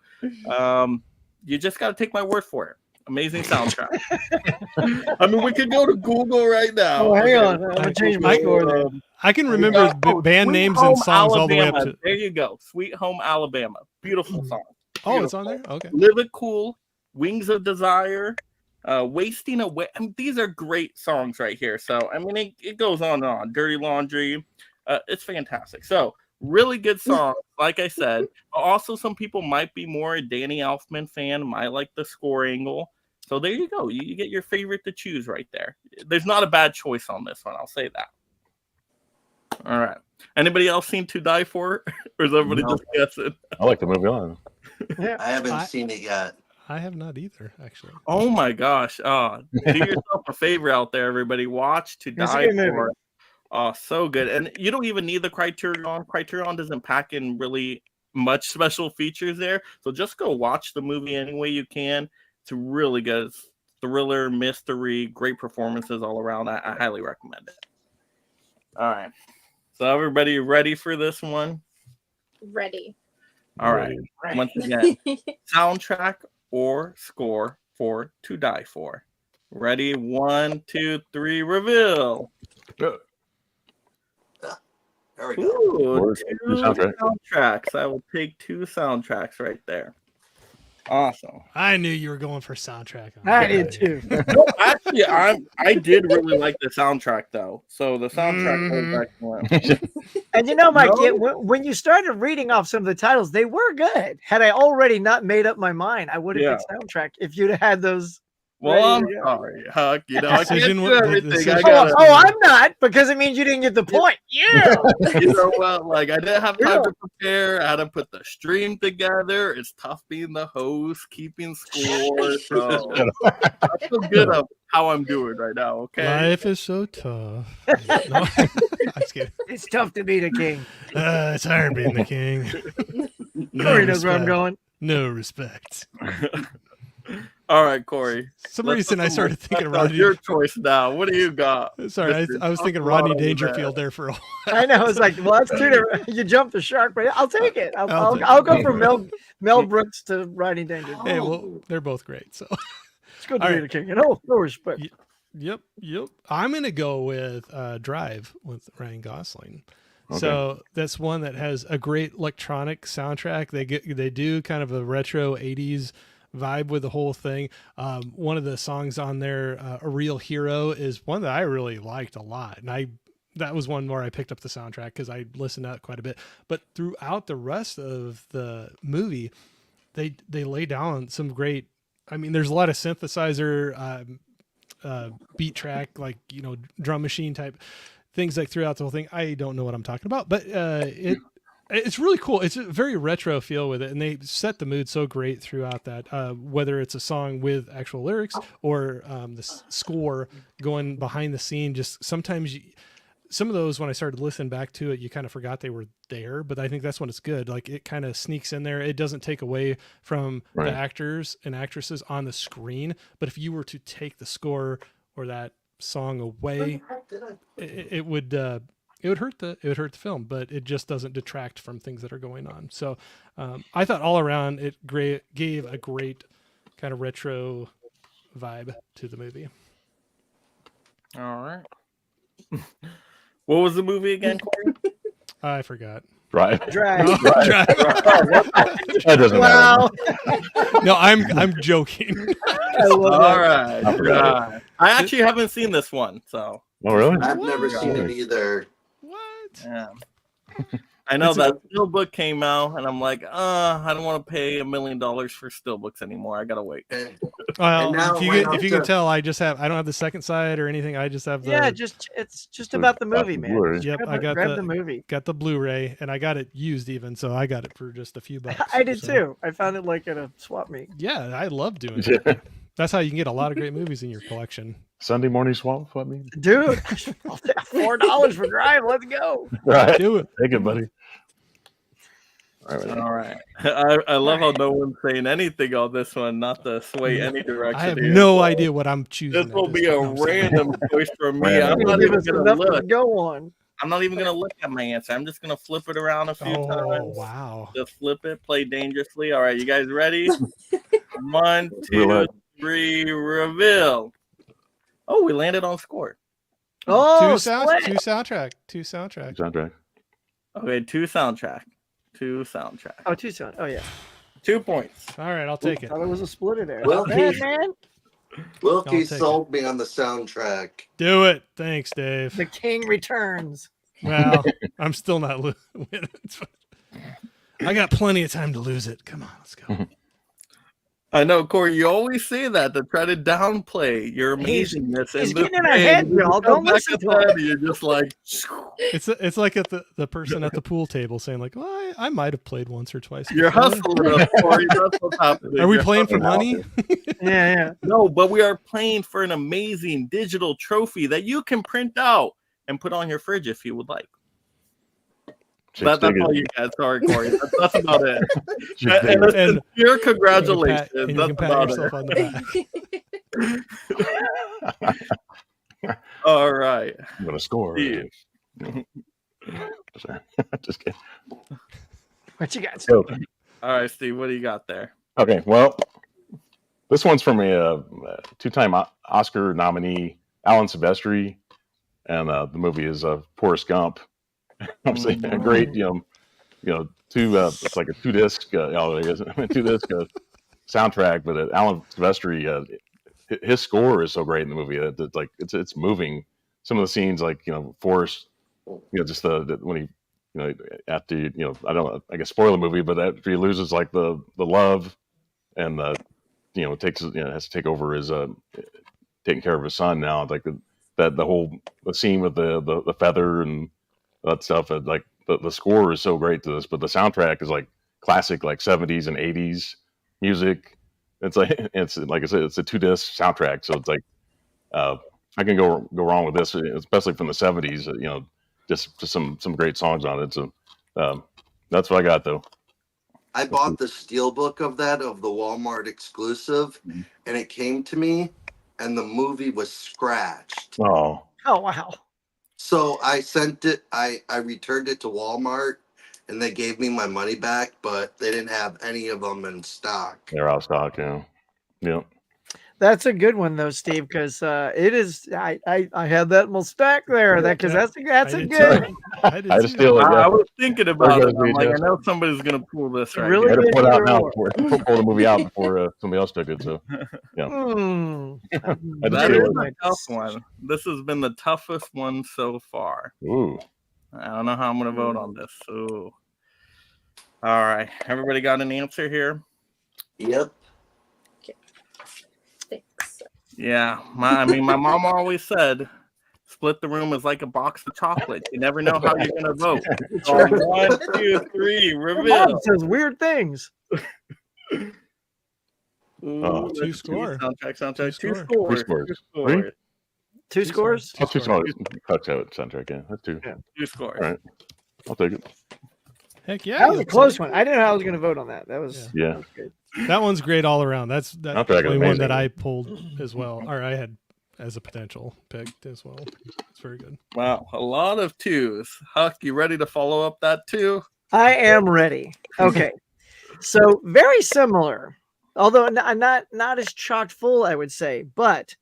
you just got to take my word for it. Amazing soundtrack. I mean, we could go to Google right now. Oh, hang Okay. on. I'm going to change my score there. I can remember band Sweet names Home and songs all the way up Alabama. to. There you go. Sweet Home Alabama. Beautiful song. Oh, it's on there. Okay. Live It Cool, Wings of Desire, Wasting Away. I mean, these are great songs right here. So, I mean, it goes on and on. Dirty Laundry. It's fantastic. So, really good song, like I said. Also, some people might be more a Danny Elfman fan, might like the score angle. So, there you go. You get your favorite to choose right there. There's not a bad choice on this one. I'll say that. All right. Anybody else seen To Die For? Or is everybody No. just guessing? I like the movie on. I haven't seen it yet. I have not either, actually. Oh my gosh. Do yourself a favor out there, everybody. Watch To It's a Die good movie. For. Oh, so good. And you don't even need the Criterion. Criterion doesn't pack in really much special features there. So just go watch the movie any way you can. It's really good. It's thriller, mystery, great performances all around. I highly recommend it. All right. So everybody ready for this one? Ready. All right. Once again, soundtrack or score for To Die For. Ready? 1, 2, 3, reveal. There we go. Ooh, Or two soundtrack. soundtracks. I will take 2 soundtracks right there. Awesome. I knew you were going for soundtrack. I did too. No, actually, I did really like the soundtrack though. So the soundtrack was excellent. And Mike, No. when you started reading off some of the titles, they were good. Had I already not made up my mind, I would have picked soundtrack if you'd have had those Well, I'm Ready to go. sorry, Huck. You know, I can't Decision do wa- the everything. I decision- gotta, I'm not, because it means you didn't get the point. Yeah. you know what? Like, I didn't have time Yeah. to prepare. I had to put the stream together. It's tough being the host, keeping score. So I feel good of how I'm doing right now. Okay. Life is so tough. No, I'm just kidding. It's tough to be the king. It's hard being the king. Corey knows where I'm respect. going. No respect. All right, Corey. Some Let's reason put I some started thinking respect on Rodney. your choice now. What do you got? Sorry, Mr. I was thinking Tuck Rodney Rodney Dangerfield there. there for a while. I know. It's like, well, that's two different. You jumped the shark, but I'll take it. I'll I'll take I'll it. go from Mel Brooks to Rodney Dangerfield. Hey, well, they're both great. So, It's good to all be right. the king. And no respect. Yep. I'm gonna go with Drive with Ryan Gosling. Okay. So that's one that has a great electronic soundtrack. They do kind of a retro '80s vibe with the whole thing. One of the songs on there, "A Real Hero," is one that I really liked a lot, and that was one where I picked up the soundtrack because I listened to it quite a bit. But throughout the rest of the movie, they lay down some great. I mean, there's a lot of synthesizer. Beat track, like, you know, drum machine type things like throughout the whole thing. I don't know what I'm talking about, but it's really cool. It's a very retro feel with it, and they set the mood so great throughout that. Whether it's a song with actual lyrics or the score going behind the scene, just sometimes some of those, when I started listening back to it, you kind of forgot they were there, but I think that's when it's good. Like, it kind of sneaks in there. It doesn't take away from Right. the actors and actresses on the screen. But if you were to take the score or that song away, it would hurt the film, but it just doesn't detract from things that are going on. So I thought all around it gave a great kind of retro vibe to the movie. All right. What was the movie again, Corey? I forgot. Right. Drag. That doesn't Wow. matter. No, I'm joking. I love All that. right. I forgot Right. I actually haven't seen this one, so Oh, really? I've never seen it either. What? yeah. I know It's a- that Steelbook came out, and I'm like, I don't want to pay $1 million for Steelbooks anymore. I gotta wait. Well, And now if you right can, after- tell, I don't have the second side or anything. I just have the It's just about the movie, man. Blu-ray. Yep, Grab I got grab the- the movie. got the Blu-ray, and I got it used even, so I got it for just a few bucks. I did So, too. I found it like at a swap meet. Yeah, I love doing it. That's how you can get a lot of great movies in your collection. Sunday morning swap, what mean? Dude, $4 for Drive. Let's go. Right. Do it. Take it, buddy. All right. All right. I love how no one's saying anything on this one, not to sway any direction. I have here. no idea what I'm choosing. This at will be a point. No, I'm sorry. random choice from me. I'm Random. not Give even us gonna enough to look. go on. I'm not even gonna look at my answer. I'm just gonna flip it around a few Oh times. wow! Just flip it, play dangerously. All right, you guys ready? 1, 2, Roulette. 3, reveal. Oh, we landed on score. Oh, two soundtrack. Soundtrack. Okay, 2 soundtrack. 2 soundtrack. Oh, Tucson. Oh, yeah. 2 points. All right, I'll take it. Thought it was a splitter there. Well, Not bad, he- man. Wilkie take sold me on the soundtrack. Do it. Thanks, Dave. The king returns. Well, I'm still not winning. It's fine. I got plenty of time to lose it. Come on, let's go. I know, Corey, you always say that to try to downplay your amazingness. he's in getting this in our game. head, You y'all. come Don't back listen to inside him. and You're just like, It's like at the person at the pool table saying like, "Well, I might have played once or twice." you're before." hustling us, Corey. That's what's happening. Are we You're playing for hustling. money? Yeah. No, but we are playing for an amazing digital trophy that you can print out and put on your fridge if you would like. That's all you got. Sorry, Corey. That's about it. And a And- sincere congratulations. And you That's can pat about yourself it. on the back. All right. I'm gonna score. Steve. Sorry. Just kidding. What you got? So, All right, Steve, what do you got there? okay, well, this one's from a two-time Oscar nominee, Alan Silvestri, and the movie is Forrest Gump. I'm saying a great, two. It's like a 2-disc, soundtrack. But Alan Silvestri, his score is so great in the movie that it's moving. Some of the scenes, like Forrest, just the when he, after I guess spoil the movie, but after he loses like the love and the takes has to take over his taking care of his son now. Like the whole scene with the feather and that stuff. Like the score is so great to this, but the soundtrack is like classic, like 70s and 80s music. It's like I said, it's a 2-disc soundtrack, so it's like I can go wrong with this, especially from the 70s. Just some great songs on it. So that's what I got though. I bought the steelbook of the Walmart exclusive, and it came to me, and the movie was scratched. Oh wow. So I sent it. I returned it to Walmart, and they gave me my money back, but they didn't have any of them in stock. They're out of stock. Yeah. That's a good one though, Steve, because it is. I had that in my stack there. Because that's a good. I just feel like I was thinking about it. I'm like, I know somebody's gonna pull this right. Really I had to good pull it out now either pull the movie out before somebody else took it. So yeah. I just That feel is like- a tough one. This has been the toughest one so far. Ooh. I don't know how I'm gonna vote on this. Ooh. All right, everybody got an answer here? Yep. Thanks. Yeah, my mom always said, "Split the room is like a box of chocolate. You never know how you're gonna vote." So 1, 2, 3, Your reveal. mom says weird things. Ooh, Two let's see. score. Soundtrack. Two Two score. scores. Three scores. Two scores. Two scores. That's 2 songs. Touch out soundtrack. Yeah, that's 2. Yeah. Two scores. All right, I'll take it. Heck yeah. That was a close one. I didn't know how I was going to vote on that. That was Yeah. that was good. That one's great all around. That's Soundtrack is definitely one amazing. that I pulled as well, or I had as a potential pick as well. It's very good. Wow, a lot of 2s. Huck, you ready to follow up that 2? I am ready. Okay, so very similar, although not as chock full, I would say. But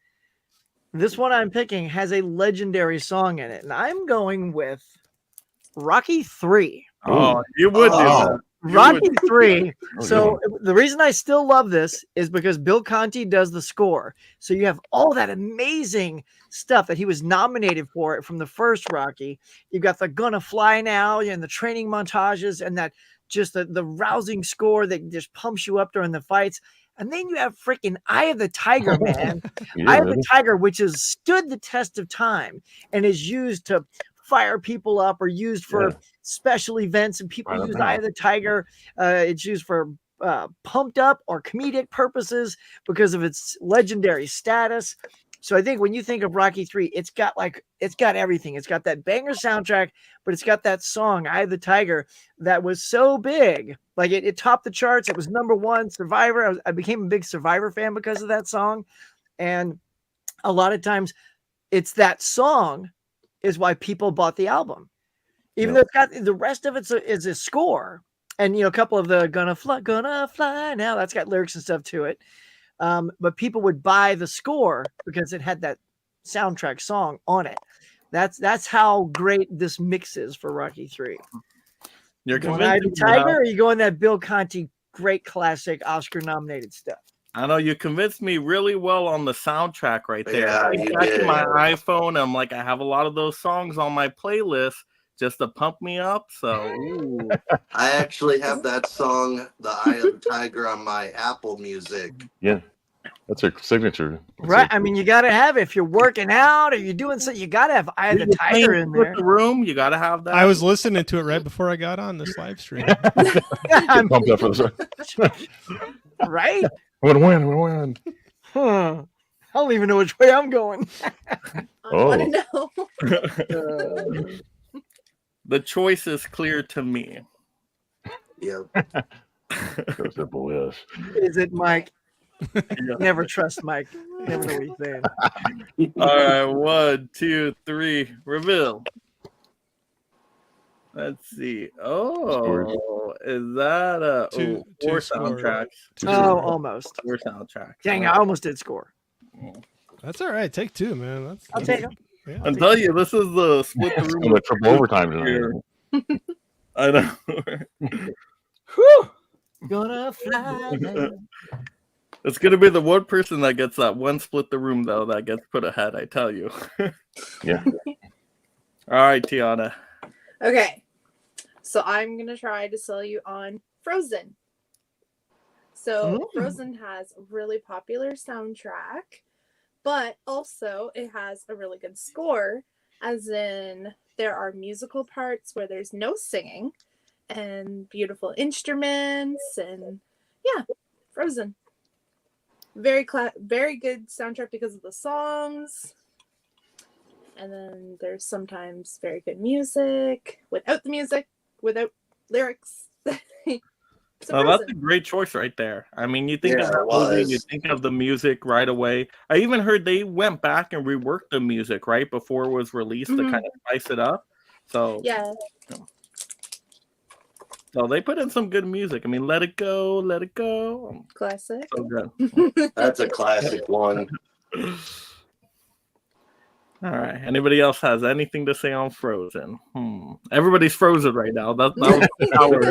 this one I'm picking has a legendary song in it, and I'm going with Rocky 3. Oh, you would do that. You Rocky would- 3. Oh, So the reason I still love this is because Bill Conti does the score. So you have all that amazing stuff that he was nominated for from the first Rocky. You've got the Gonna Fly Now and the training montages and that just the rousing score that just pumps you up during the fights. And then you have freaking Eye of the Tiger, man. Yeah, Eye of the baby. Tiger, which has stood the test of time and is used to fire people up or used for Yeah. special events, and people Right use on Eye now. of the Tiger. It's used for pumped up or comedic purposes because of its legendary status. So I think when you think of Rocky 3, it's got everything. It's got that banger soundtrack, but it's got that song, Eye of the Tiger, that was so big. Like it topped the charts. It was #1 Survivor. I became a big Survivor fan because of that song. And a lot of times it's that song is why people bought the album. Even though it's got the rest of it is a score. And a couple of the gonna fly now, that's got lyrics and stuff to it. But people would buy the score because it had that soundtrack song on it. That's how great this mix is for Rocky 3. You're Going Eye of the convincing me Tiger, now. or you going that Bill Conti great classic Oscar nominated stuff? I know you convinced me really well on the soundtrack right there. Yeah, I you checked did. my iPhone. I'm like, I have a lot of those songs on my playlist just to pump me up. So, ooh. I actually have that song, The Eye of the Tiger, on my Apple Music. Yeah, that's her signature. That's Right. her- I mean, you got to have it. If you're working out or you're doing something, you got to have Eye of the You're Tiger playing in Split there. the room. You got to have that. I was listening to it right before I got on this live stream. I'm- Pumped up for the right? We're gonna win. Huh. I don't even know which way I'm going. I want to know. The choice is clear to me. Yep. So simple, yes. Is it Mike? Never trust Mike. Never know what he's saying. All right, 1, 2, 3, reveal. Let's see. Oh, is that a Two four score. soundtracks? Oh, almost. Four soundtracks. Dang, I almost did score. That's all right. Take 2, man. I'll take it. Yeah, I'll tell you, this is the split the It's room. gonna be triple overtime tonight. here. I know. Whew. Gonna fly. now. It's gonna be the one person that gets that one split the room though that gets put ahead. I tell you. Yeah. All right, Tiana. Okay. So I'm going to try to sell you on Frozen. So Mm. Frozen has a really popular soundtrack, but also it has a really good score, as in there are musical parts where there's no singing and beautiful instruments, and yeah, Frozen. Very good soundtrack because of the songs. And then there's sometimes very good music, without lyrics. So Well, that's Frozen. a great choice right there. I mean, you think Yeah, of the it movie, you was. think of the music right away. I even heard they went back and reworked the music right before it was released to Mhm. kind of spice it up. So Yeah. So they put in some good music. I mean, Let It Go, Let It Go. Classic. So good. That's a classic one. All right. Anybody else has anything to say on Frozen? Everybody's frozen right now. That was the power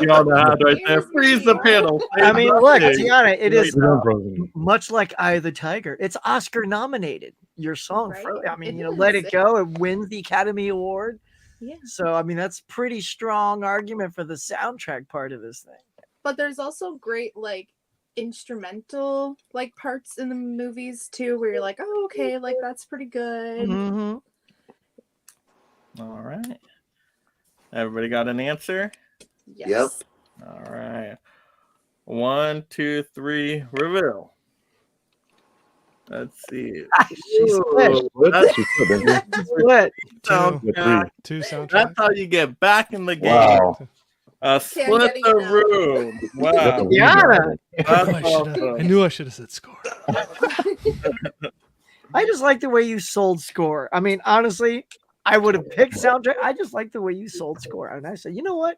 you all had right there. Freeze the panel. I mean, look, Nothing. Tiana, it is Frozen. much like Eye of the Tiger. It's Oscar nominated. Your song, Right? I mean, It Let is. It Go. It wins the Academy Award. Yeah. So, I mean, that's pretty strong argument for the soundtrack part of this thing. But there's also great like instrumental like parts in the movies too, where you're like, oh, okay, like that's pretty good. Mm-hmm. All right. Everybody got an answer? Yes. Yep. All right. 1, 2, 3, reveal. Let's see. She's split. That's Split. Two soundtracks. That's how you get back in the game. Wow. Split getting the it now. room. Wow. Tiana. That's awesome. I knew I should have said score. I just like the way you sold score. I mean, honestly, I would have picked soundtrack. I just like the way you sold score. And I said, you know what?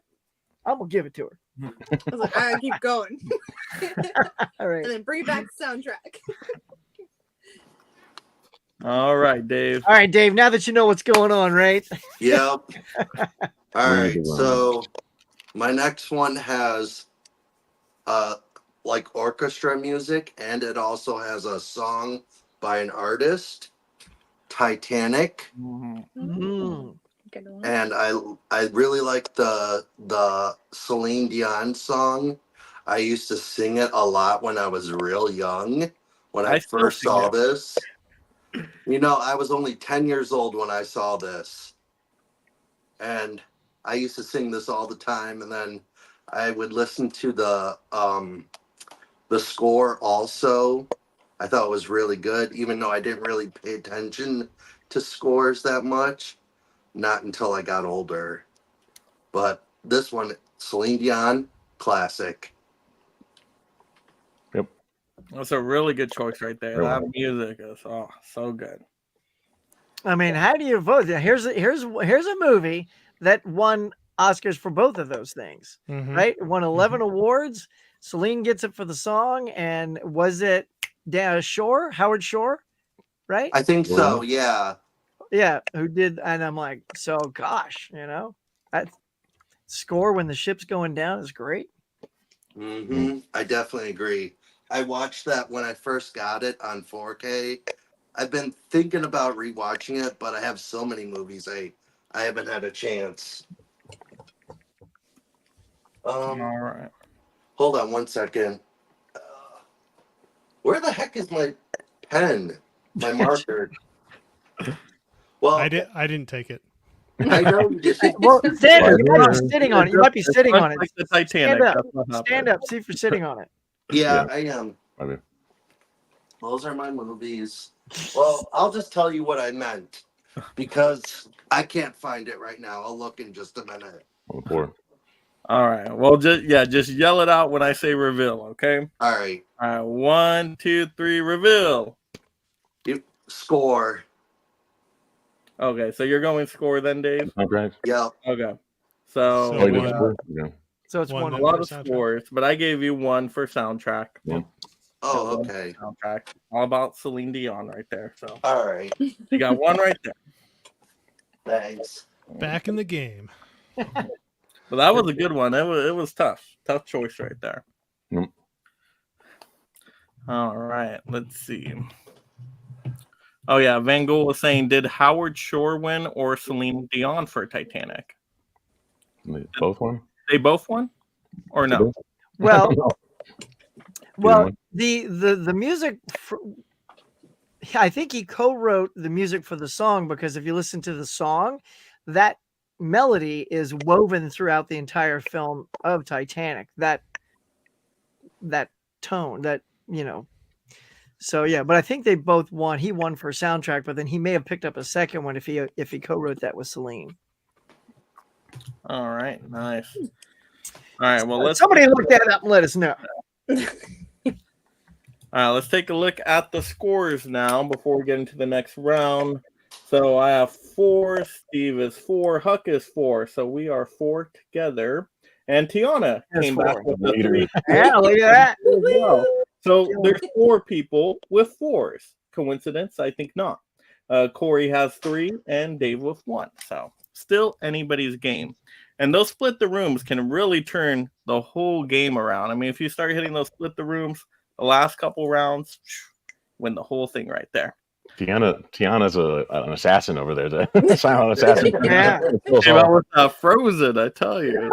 I'm going to give it to her. I was like, I keep going. All right. And then bring back the soundtrack. All right, Dave. All right, Dave, now that you know what's going on, right? Yep. All right. So my next one has like orchestra music, and it also has a song by an artist, Titanic. Mm. Good one. And I really like the Celine Dion song. I used to sing it a lot when I was real young. When I still first sing saw it. this, you know, I was only 10 years old when I saw this, and I used to sing this all the time. And then I would listen to the score also. I thought it was really good, even though I didn't really pay attention to scores that much. Not until I got older. But this one, Celine Dion, classic. Yep. That's a really good choice right there. Really. That music is so good. I mean, how do you vote? Here's a movie that won Oscars for both of those things, Mhm. right? It won 11 awards. Celine gets it for the song, and was it Howard Shore, right? I think so, yeah. Yeah, who did? And I'm like, so gosh, that score when the ship's going down is great. I definitely agree. I watched that when I first got it on 4K. I've been thinking about rewatching it, but I have so many movies I haven't had a chance. All right. Hold on one second. Where the heck is my pen? My marker? Well, I didn't take it. I know you just Well, Xander, you might be sitting on it. You might be sitting on it. Like the Titanic. Stand up. That's what happened. Stand up. See if you're sitting on it. Yeah, I am. I mean, Those are my movies. Well, I'll just tell you what I meant because I can't find it right now. I'll look in just a minute. on the floor. All right. Well, just yell it out when I say reveal, okay? All right. All right. 1, 2, 3, reveal. Score. Okay, so you're going score then, Dave? Soundtrack? Yep. Okay. So, Oh, you did one. score? Yeah. So it's One one. a then lot for of soundtrack. scores, but I gave you one for soundtrack. Yeah. Oh, okay. Soundtrack. All about Celine Dion right there. So All right. you got one right there. Thanks. Back in the game. So that was a good one. It was tough. Tough choice right there. Yep. All right. Let's see. Oh yeah, Van Gogh was saying, did Howard Shore win or Celine Dion for Titanic? They both won? They both won? Or no? Well, Well, the music. I think he co-wrote the music for the song because if you listen to the song, that melody is woven throughout the entire film of Titanic. That tone, that So yeah, but I think they both won. He won for soundtrack, but then he may have picked up a second one if he co-wrote that with Celine. All right, nice. All right, well, somebody look that up and let us know. All right, let's take a look at the scores now before we get into the next round. So I have 4, Steve is 4, Huck is 4, so we are 4 together. And Tiana came back with the 3. Yeah, look at that. Well. So there's 4 people with 4s. Coincidence? I think not. Corey has 3 and Dave with 1. So still anybody's game. And those split the rooms can really turn the whole game around. I mean, if you start hitting those split the rooms, the last couple rounds, win the whole thing right there. Tiana's an assassin over there. The silent assassin. Yeah. Came out with Frozen, I tell you.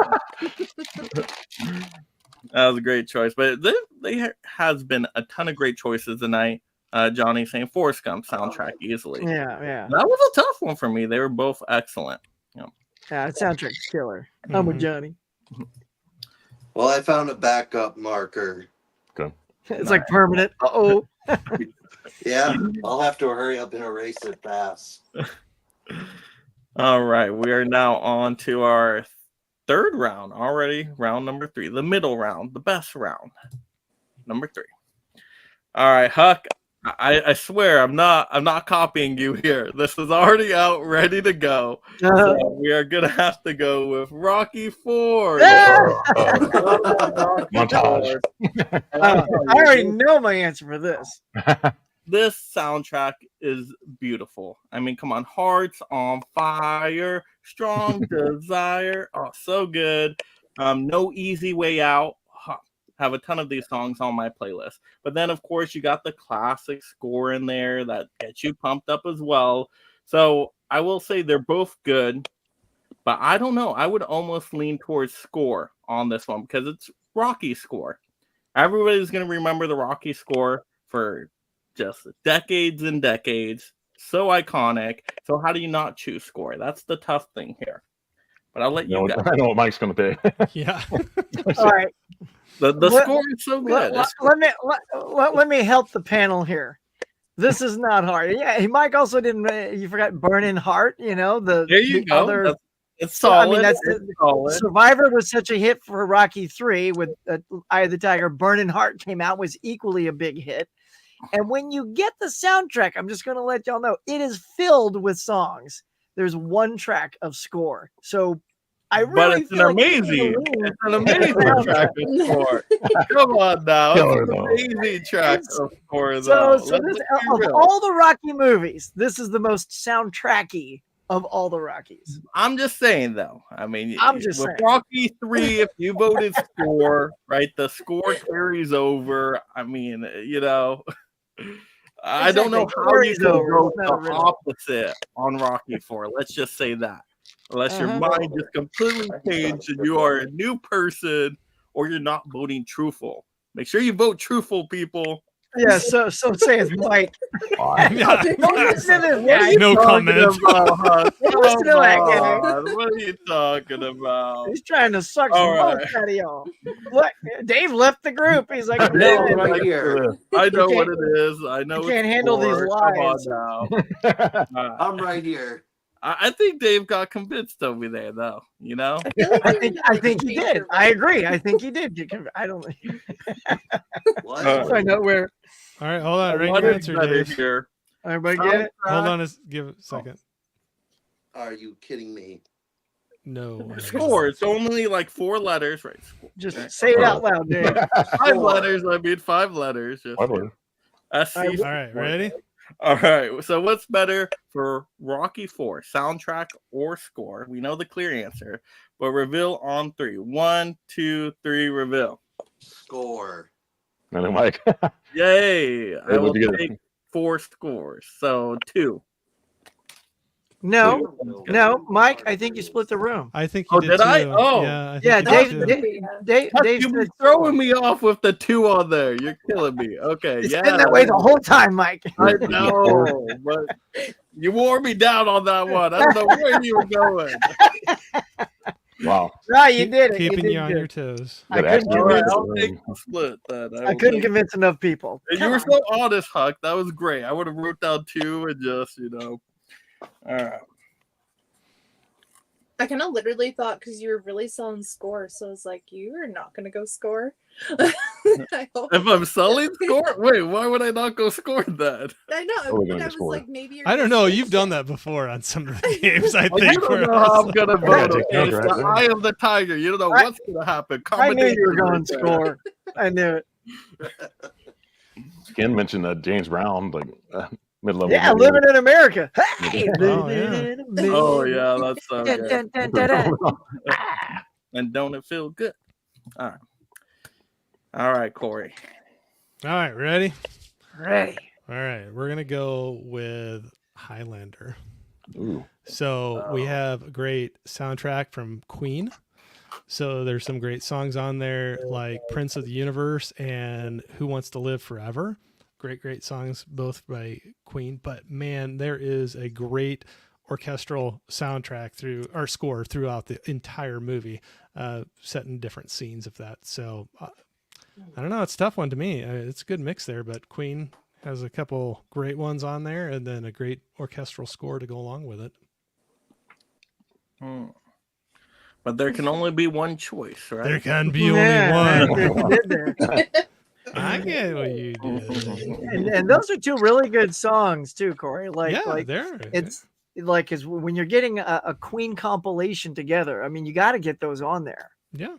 That was a great choice. But there has been a ton of great choices tonight. Johnny saying Forrest Gump soundtrack easily. Yeah. That was a tough one for me. They were both excellent. Yeah, that soundtrack's killer. I'm with Johnny. Well, I found a backup marker. Okay. It's like permanent. Uh-oh. Yeah, I'll have to hurry up and erase it fast. All right, we are now on to our 3rd round already. Round number 3, the middle round, the best round, number 3. All right, Huck, I swear I'm not copying you here. This is already out, ready to go. So we are gonna have to go with Rocky 4. Montage. I already know my answer for this. This soundtrack is beautiful. I mean, come on. Hearts on Fire, Strong Desire. Oh, so good. No Easy Way Out. Have a ton of these songs on my playlist. But then, of course, you got the classic score in there that gets you pumped up as well. So I will say they're both good. But I don't know. I would almost lean towards score on this one because it's Rocky score. Everybody's going to remember the Rocky score for just decades and decades. So iconic. So how do you not choose score? That's the tough thing here. But I'll let you guys. I know what Mike's going to pick. Yeah. All right. The score is so good. Let me help the panel here. This is not hard. Yeah, Mike also didn't. You forgot Burning Heart. There you go. Other, it's solid. I mean, solid. Survivor was such a hit for Rocky 3 with Eye of the Tiger. Burning Heart came out, was equally a big hit. And when you get the soundtrack, I'm just going to let y'all know, it is filled with songs. There's one track of score. So I really it's an amazing track of score. Come on now. It's an amazing track of score, though. So this, of all the Rocky movies, this is the most soundtracky of all the Rockies. I'm just saying, though. I mean, with Rocky 3, if you voted score, right, the score carries over. I mean, I don't know how you can go the opposite on Rocky 4. Let's just say that. Unless your mind just completely changed and you are a new person or you're not voting truthful. Make sure you vote truthful, people. Yeah, so says Mike. No comment. What are you talking about? He's trying to suck some votes out of y'all. What? Dave left the group. He's like, right here. I know what it is. I know. You can't handle these lies. I'm right here. I think Dave got convinced over there, though. I think he did. I agree. I think he did get convinced. I don't. Find out where. All right, hold on. Rank your answer, Dave. Here. Everybody get it? Hold on. Give it a second. Are you kidding me? No. Score. It's only like 4 letters, right? Just say it out loud, Dave. 5 letters. I mean, 5 letters. Just All right, ready? All right. So, what's better for Rocky 4, soundtrack or score? We know the clear answer, but reveal on 3. 1, 2, 3. Reveal. Score. And then Mike. Yay! I will take 4 scores. So 2. No, no, Mike. I think you split the room. I think you Oh, did did I? too. Oh. Yeah, I think Yeah, you Dave. did too. Dave You've been said throwing me off with the 2 on there. You're killing me. Okay, It's yeah. been that way the whole time, Mike. I know, but you wore me down on that one. I don't know where you were going. Wow. No, you did it. Keeping did you on good. your toes. I couldn't All right, convince. I'll take the split then. I couldn't convince enough people. You were so honest, Huck. That was great. I would have wrote down 2 and just, All right. I kind of literally thought because you were really selling score, so I was like, you are not gonna go score. I hope. If I'm selling score, wait, why would I not go score that? I know, Totally but gonna I was score. like, maybe you're. I don't gonna know. switch You've it. done that before on some of the games. I You think. don't where know I how was I'm gonna like- vote. take Okay? counter, It's the right? eye of the tiger. You don't know I- what's gonna happen. I knew you were Combination going right there. score. I knew it. Ken mentioned James Brown, like middle of Yeah, living in America. Hey, Oh, living yeah. in Oh America. yeah, that's so Dun, good. dun, dun, dun, dun. And don't it feel good? All right, Corey. All right, ready? Ready. All right, we're gonna go with Highlander. Ooh. So we have a great soundtrack from Queen. So there's some great songs on there like Prince of the Universe and Who Wants to Live Forever. Great songs, both by Queen. But man, there is a great orchestral soundtrack score throughout the entire movie, set in different scenes of that. So I don't know, it's a tough one to me. It's a good mix there, but Queen has a couple great ones on there and then a great orchestral score to go along with it. But there can only be one choice, right? There can be Yeah, only one. you did there. I get what you did. And those are 2 really good songs too, Corey. Yeah, Like they're it's like is when you're getting a Queen compilation together. I mean, you got to get those on there. yeah.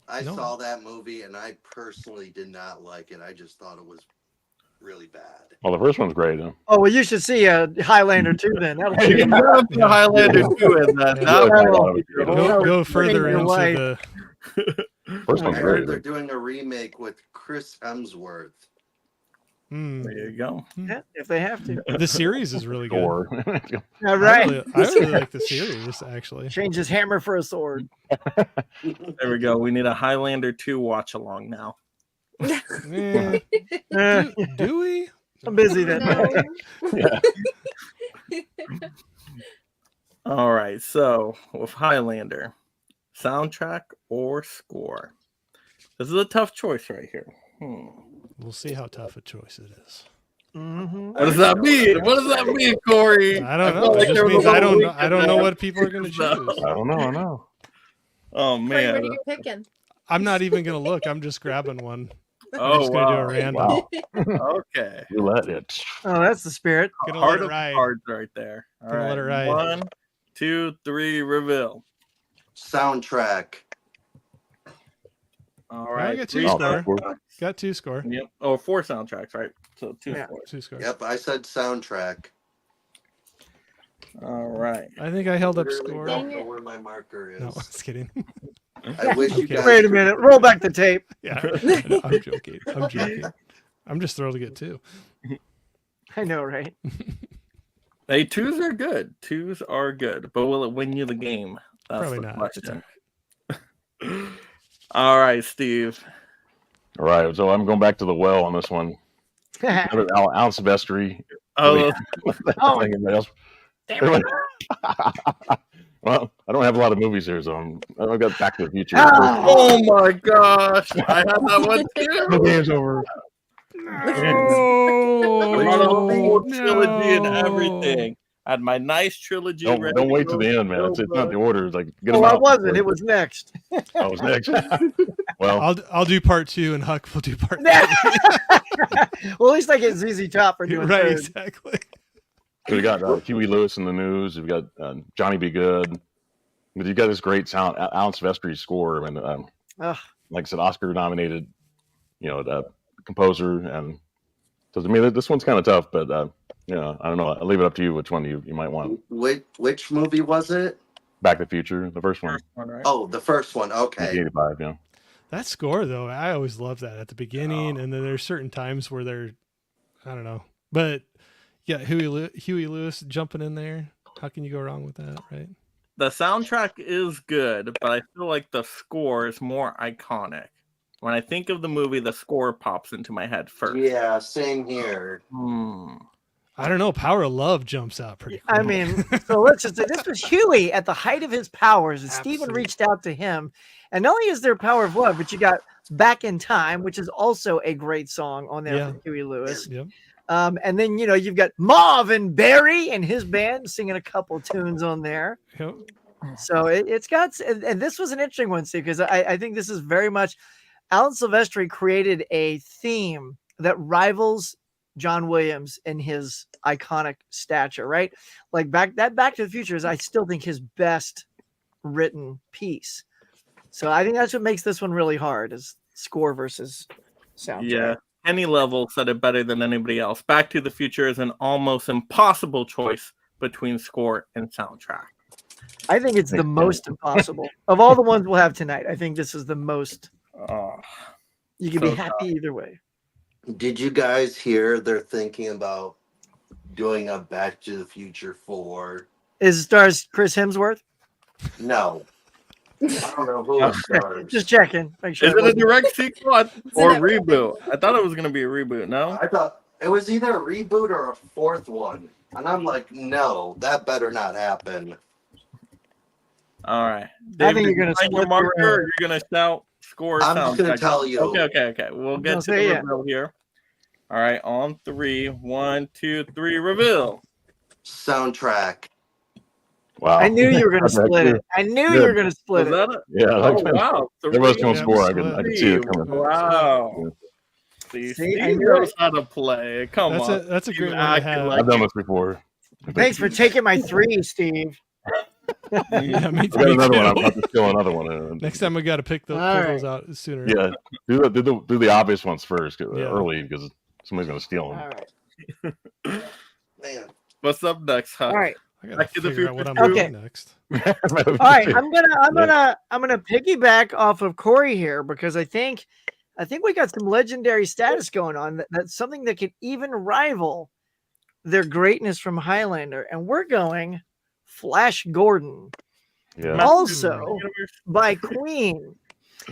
I No. saw that movie and I personally did not like it. I just thought it was really bad. Well, the first one's great. Huh? Oh well, you should see Highlander too. Then that'll change. You have the Highlander 2 in that. Yeah. That Go further your into life. the. First I one's heard great. they're doing a remake with Chris Hemsworth. There you go. Yeah, if they have to. The series is really good. Or All right. I really like the series actually. Change his hammer for a sword. There we go. We need a Highlander 2 watch along now. Eh, do we? I'm busy then. No. All right. So with Highlander, soundtrack or score? This is a tough choice right here. We'll see how tough a choice it is. Mhm. What does that mean? What does that mean, Corey? I don't know. felt It like just there was means a I don't. little I don't know weakness what people are going to there. choose. I don't know. I know. Oh Corey, man. what are you picking? I'm not even going to look. I'm just grabbing one. I'm Oh just going to do a wow. random. Wow. Okay. You let it. Oh, that's the spirit. Gonna Heart let it of ride. cards right there. All Gonna right. let it ride. 1, 2, 3, reveal. Soundtrack. All I right. got 3 2 Oh, score. soundtracks. Got 2 score. Yep. Oh, 4 soundtracks, right? So 2 Yeah. scores. 2 scores. Yep, I said soundtrack. All right. I think I held up Literally score. don't know where my marker is. No, just kidding. I wish you Okay. guys. Wait a minute. Roll back the tape. Yeah, no, I'm joking. I'm joking. I'm just thrilled to get 2. I know, right? Hey, 2s are good. 2s are good. But will it win you the game? That's Probably the not. It's question. All right, Steve. All right. So I'm going back to the well on this one. Another Alan Silvestri. Oh, Oh, Anybody else? Well, I don't have a lot of movies here, so I've got Back to the Future. Ah! oh my gosh. I had that one The too. game's over. I brought a whole no. trilogy and everything. I had my nice trilogy. Don't ready don't to wait to go. the end, man. It's not the order. Like get well, them I out. wasn't. It was next. I was next. Well, I'll do part 2 and Huck will do part 3. Well, at least I get ZZ Top for doing Right, third. exactly. we got Huey Lewis in the news. We've got Johnny B. Good. But you got this great sound, Alan Silvestri's score, and Ugh. like I said, Oscar nominated. Composer, and so to me, this one's kind of tough. But I don't know. I'll leave it up to you which one you might want. Which movie was it? Back to the Future, the first one, First one, right? Oh, the first one. Okay. 1985. Yeah. That score though, I always love that at the beginning, and then there's certain times where they're, I don't know, but yeah, Huey Lewis jumping in there. How can you go wrong with that, right? The soundtrack is good, but I feel like the score is more iconic. When I think of the movie, the score pops into my head first. Yeah, same here. I don't know. Power of Love jumps out pretty quick. I mean, so let's just say this was Huey at the height of his powers, and Steven Absolutely. reached out to him. And not only is there Power of Love, but you got Back in Time, which is also a great song on there Yeah. from Huey Lewis. Yep. And then, you've got Marvin Berry and his band singing a couple tunes on there. Yep. So it's got, and this was an interesting one, Steve, because I think this is very much, Alan Silvestri created a theme that rivals John Williams in his iconic stature, right? Like Back to the Future is, I still think, his best written piece. So I think that's what makes this one really hard, is score versus soundtrack. Yeah. Any level said it better than anybody else. Back to the Future is an almost impossible choice between score and soundtrack. I think it's the most impossible of all the ones we'll have tonight. I think this is the most. You can so be happy either way. Did you guys hear they're thinking about doing a Back to the Future 4? Is it stars Chris Hemsworth? No. I don't know who it stars. Just checking. Make sure Is it a direct sequel or reboot? I thought it was going to be a reboot. No? I thought it was either a reboot or a fourth one. And I'm like, no, that better not happen. All right. I think you're gonna find your split the marker. room. Or you're going to shout score. I'm just gonna soundtrack? tell you. Okay. We'll get Don't to say the it. reveal here. All right. On 3. 1, 2, 3. Reveal. Soundtrack. Wow. I knew you were going to That's split it. good. I knew Good. you were going to Was split it. that it? Yeah. Oh, wow. There was no 3. score. I can see it coming. Wow. See, See, I Steve knew knows it. how to play. Come on. That's a You great one to acting have. like I've done this before. Thanks for taking my 3, Steve. Yeah, me I got me another too. one. I'm about to steal another one. Next time we got to pick those, All pull those out sooner. Yeah. Do the obvious ones first, Yeah. early, because somebody's going to steal All them. right. Man. What's up next, Huck? All right. I gotta Back to the figure out what I'm Future doing two. next. All right. I'm gonna piggyback off of Corey here, because I think we got some legendary status going on. That's something that could even rival their greatness from Highlander, and we're going Flash Gordon, Yeah. also by Queen.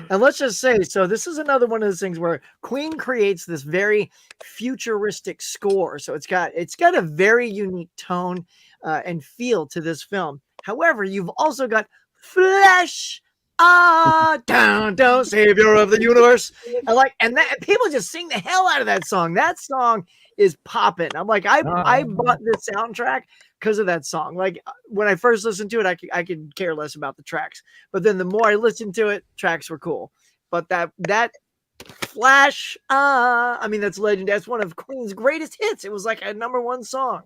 And let's just say, so this is another one of those things where Queen creates this very futuristic score. So it's got a very unique tone and feel to this film. However, you've also got Flash, down, savior of the universe. And that people just sing the hell out of that song. That song is popping. I'm like, I bought this soundtrack because of that song. Like when I first listened to it, I could care less about the tracks. But then the more I listened to it, tracks were cool. But that Flash, that's legendary. That's one of Queen's greatest hits. It was like a #1 song.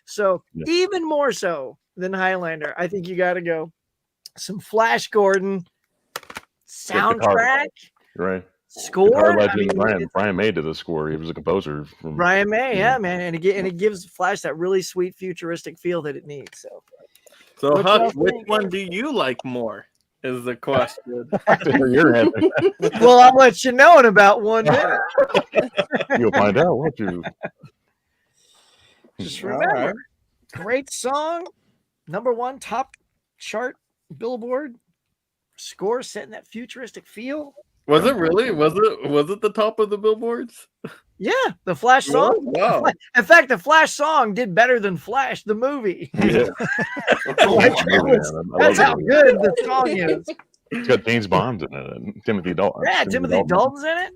So even more so than Highlander, I think you got to go some Flash Gordon soundtrack, Right. score. Guitar legend Brian May did the score. He was a composer. From, Brian May, yeah, man, and it gives Flash that really sweet futuristic feel that it needs. So Huck, y'all which think? one do you like more? Is the question. Your head. Well, I'll let you know in about 1 minute. You'll find out, won't you? Just remember, great song, #1 top chart Billboard, score set in that futuristic feel. Was it really? Was it the top of the billboards? Yeah, the Flash song. Wow. In fact, the Flash song did better than Flash the movie. Yeah. That's how good the song is. It's got James Bond in it and Timothy Dalton. Yeah, Timothy Dalton's in it.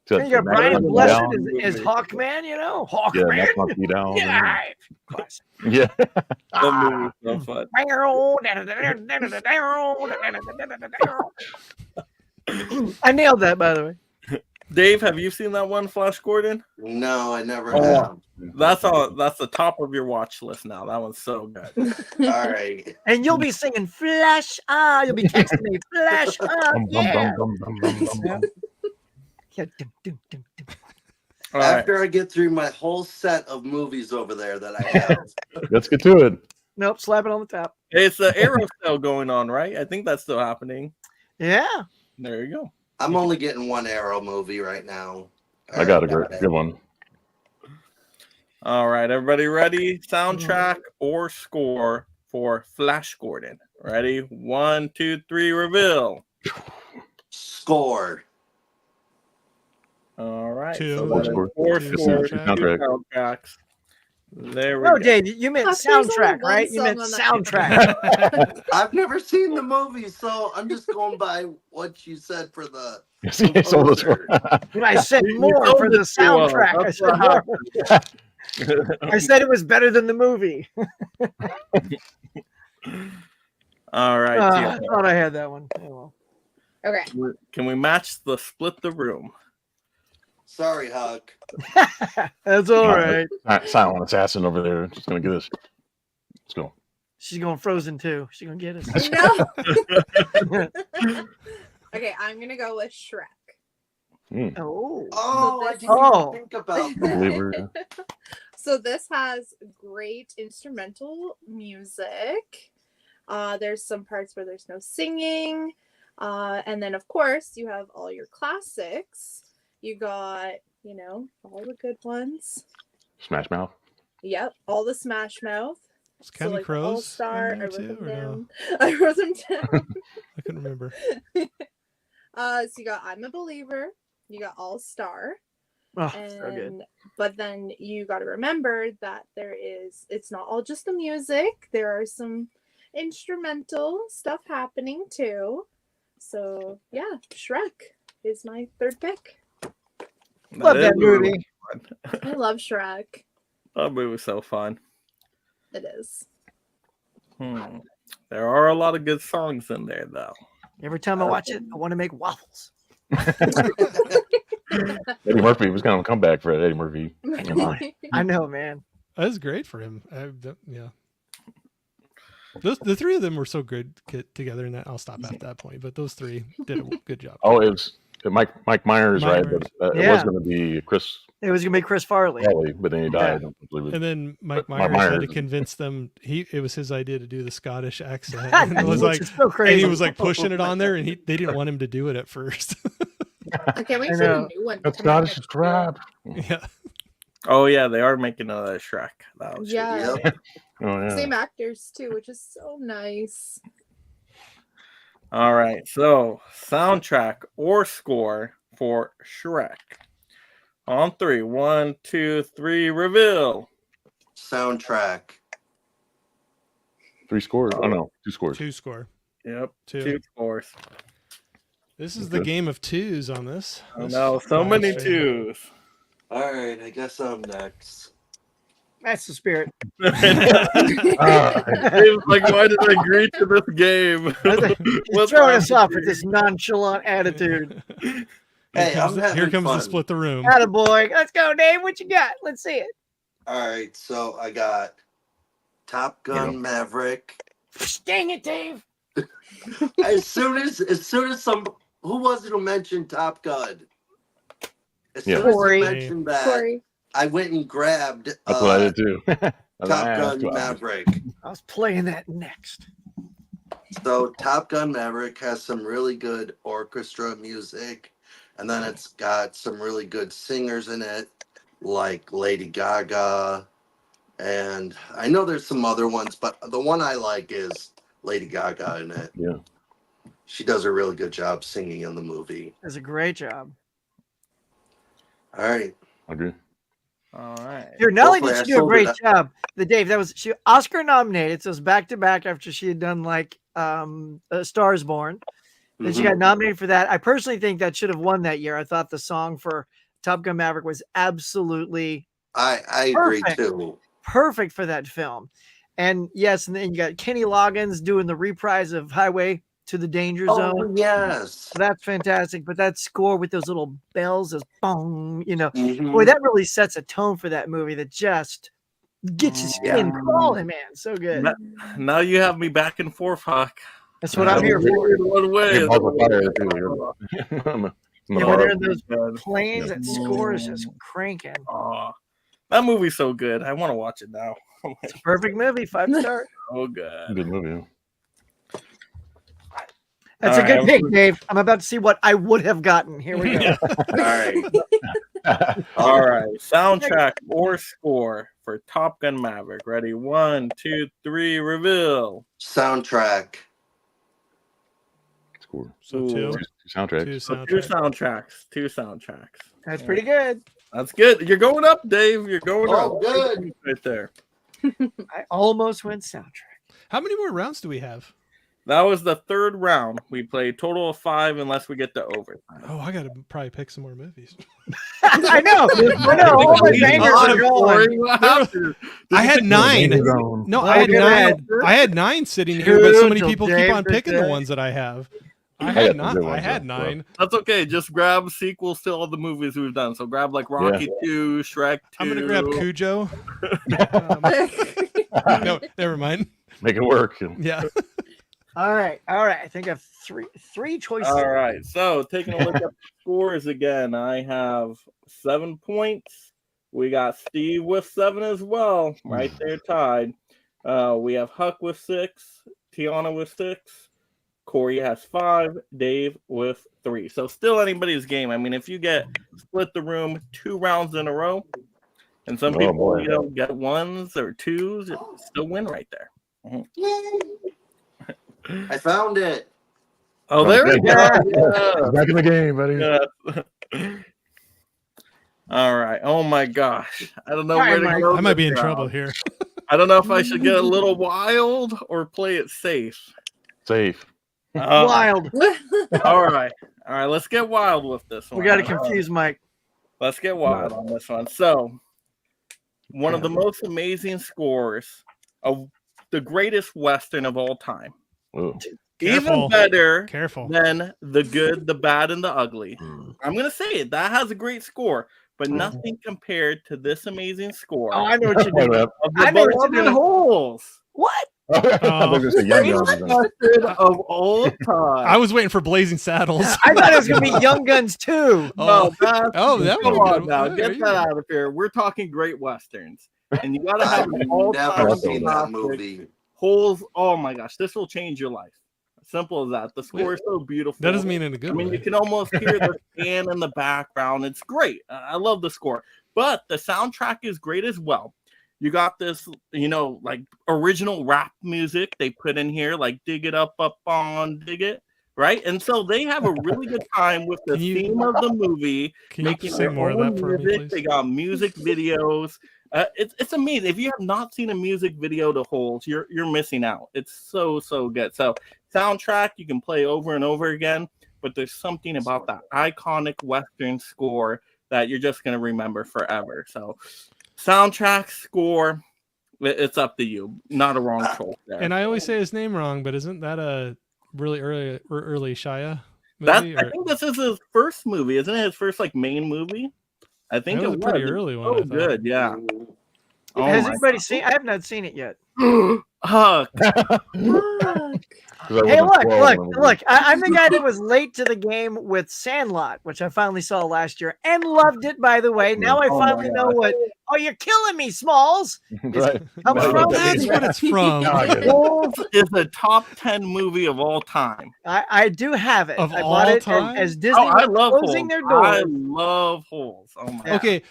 It's got And you got Matt Brian Hunt Blessed down. as Hawkman, Yeah, Hawkman. Matt Hunt down. Yeah. Classic. Yeah. The movie's so fun. I nailed that, by the way. Dave, have you seen that one, Flash Gordon? No, I never Oh. have. That's the top of your watch list now. That one's so good. All right. And you'll be singing Flash, you'll be texting me, Flash, yeah. Yeah, dum, dum, dum, dum. All right. After I get through my whole set of movies over there that I have. Let's get to it. Nope, slap it on the top. It's the Arrow sale going on, right? I think that's still happening. Yeah. There you go. I'm only getting one Arrow movie right now. I got a good one. All right, everybody ready? Soundtrack or score for Flash Gordon? Ready? 1, 2, 3, reveal. Score. All right. Two. So that is Score. four Two scores, soundtrack. two soundtracks. There we No, go. Dave, you meant There's only soundtrack, one right? You song meant on that. soundtrack. I've never seen the movie, so I'm just going by what you said for the So let's go. composer. When I said You more told for us the to, soundtrack. I that's said what more. happened. I said it was better than the movie. All right. I Tia. thought I had that one. Oh, well. Okay. Can we match the split the room? Sorry, Huck. That's all right. Silent assassin over there. Just gonna get us. Let's go. She's going Frozen too. She's gonna get us. No. Okay, I'm gonna go with Shrek. Oh. Oh, I this- didn't Oh. even think about that. Believer. Yeah. So this has great instrumental music. There's some parts where there's no singing. And then of course you have all your classics. You got, all the good ones. Smash Mouth. Yep, all the Smash Mouth. Was Counting All Crows Star. in I there wrote too, them or no? down. I wrote them down. I couldn't remember. So you got I'm a Believer. You got All Star. Oh, so good. And but then you got to remember that it's not all just the music. There are some instrumental stuff happening too. So yeah, Shrek is my third pick. Love that is really movie. fun. I love Shrek. That movie was so fun. It is. There are a lot of good songs in there, though. Every time I watch it, I want to make waffles. Eddie Murphy was kind of a comeback for Eddie Murphy. I know, man. That was great for him. Yeah. The three of them were so good together, and I'll stop at that point. But those three did a good job. Oh, it was Mike Myers, right? Myers. But, it Yeah. was going to be Chris It was gonna be Chris Farley. Farley, but then he died. Yeah. I believe it. And then Mike But Myers had to Myers- convince them. It was his idea to do the Scottish accent. And it was Which like, is so and crazy. he was like pushing it on there, and they didn't want him to do it at first. I can't wait I for the know. new one. That's to come out Scottish next crap. Yeah. Oh, yeah, they are making another Shrek. That was year. Yeah. Yep. Oh yeah. Same actors too, which is so nice. All right, so soundtrack or score for Shrek. On 3, 1, 2, 3, reveal. Soundtrack. 3 scores. Oh no, 2 scores. 2 score. Yep, Two. 2 scores. This is the Okay. game of twos on this. I know, so many Flash. twos. All right, I guess I'm next. That's the spirit. Ah, Dave's like, why did I agree to this game? He's What's throwing us off happening? with this nonchalant attitude. Hey, I'm Here having comes the fun. split the room. Attaboy. Let's go, Dave. What you got? Let's see it. All right, so I got Top Gun Maverick. Dang it, Dave. As soon as some who was it who mentioned Top Gun? As Yeah. soon as Corey. he mentioned that, Corey. I went and grabbed that's what I did too. Top Gun Wow. Maverick. I was playing that next. So Top Gun Maverick has some really good orchestra music, and then it's got some really good singers in it, like Lady Gaga, and I know there's some other ones, but the one I like is Lady Gaga in it. Yeah. She does a really good job singing in the movie. Does a great job. All right. I agree. All right. Here, not only Hopefully did I she do a sold great it. job, the Dave, that was she Oscar nominated, so it was back to back after she had done like Stars Born. Then she Mhm. got nominated for that. I personally think that should have won that year. I thought the song for Top Gun Maverick was absolutely I agree Perfect. too. perfect for that film. And yes, and then you got Kenny Loggins doing the reprise of Highway to the Danger Zone. Oh yes. So that's fantastic. But that score with those little bells, those bong, Mhm. boy, that really sets a tone for that movie that just gets your Yeah. skin crawling, man. So good. Now you have me back and forth, Hawk. That's what I'm here for. One way. Hey, Balls of Fire, too. Yeah, when they're in those God. planes, that score is just cranking. Aw. That movie's so good. I want to watch it now. I'm like, Perfect movie, 5-star. oh, good. Good movie. That's a All good right. pick, Dave. I'm about to see what I would have gotten. Here we go. All right. All right. Soundtrack or score for Top Gun Maverick. Ready? 1, 2, 3, reveal. Soundtrack. Score. So two. Ooh. Two soundtracks. Two So soundtracks. two soundtracks. That's pretty good. That's good. You're going up, Dave. You're going Oh, up. good. Right there. I almost went soundtrack. How many more rounds do we have? That was the third round. We played total of 5 unless we get to overtime. Oh, I got to probably pick some more movies. I know. All my bangers are going. What happened? I had 9. No, I had Look at 9. I had 9 sitting here, but so many Two people till keep on Dave picking the today. ones that I have. I I had got some good I ones, had though. 9. That's okay. Just grab sequels to all the movies we've done. So grab like Rocky 2, Shrek 2. I'm gonna grab Cujo. No, never mind. Make it work. Yeah. All right. I think I have three choices. All right. So taking a look at the scores again, I have 7 points. We got Steve with 7 as well, right there tied. We have Huck with 6, Tiana with 6, Corey has 5, Dave with 3. So still anybody's game. I mean, if you get split the room 2 rounds in a row, and some Oh, people boy. get 1s or 2s, you still win right there. I found it. Oh, there we go. Yeah. Yeah. Back in the game, buddy. Yeah. All right. Oh my gosh. I don't know Sorry, where to Mike. go. I might be this in trouble round. here. I don't know if I should get a little wild or play it safe. Safe. Wild. All right. All right. Let's get wild with this one. We got to confuse Mike. Let's get wild on this one. So, one of the most amazing scores of the greatest Western of all time. Ooh. Even Careful. better Careful. than The Good, the Bad, and the Ugly. I'm going to say it. That has a great score, but nothing compared to this amazing score Oh, I know what you're doing. of the I know what you're Beloved doing. Holes. What? I thought you were gonna say Young Guns. Western of all time. I was waiting for Blazing Saddles. I thought it was going to be Young Guns 2. No, Oh, that's, oh, that come was on good. now, There get you that go. out of here. We're talking great westerns, and you got to have I've an all-time never seen that classic. movie. Holes. Oh my gosh, this will change your life. Simple as that. The score is so beautiful. That doesn't mean in a good I mean, way. you can almost hear the fan in the background. It's great. I love the score, but the soundtrack is great as well. You got this, like original rap music they put in here, like "Dig It Up, Up on Dig It," right? And so they have a really good time with the Can you- theme of the movie. Can you Making sing their more of own that for me, music. please? They got music videos. It's amazing. If you have not seen a music video to Holes, you're missing out. It's so good. So soundtrack you can play over and over again, but there's something about that iconic Western score that you're just gonna remember forever. So soundtrack score, it's up to you. Not a wrong choice there. And I always say his name wrong, but isn't that a really early Shia That movie? I think this is his first movie, isn't it? His first main movie. I think That was it a pretty was. early one, Oh, I thought. good, yeah. Oh Has my anybody seen? I have not seen it yet. Huck. Hey, look! I'm the guy that was late to the game with Sandlot, which I finally saw last year and loved it. By the way, now I Oh my finally know what. Oh, you're killing me, Smalls. Right. Comes from. That's what it's from. Holes is a top 10 movie of all time. I do have it. Of I bought all it time? as Disney I was love closing Holes. their I doors. love Holes. Oh my Okay,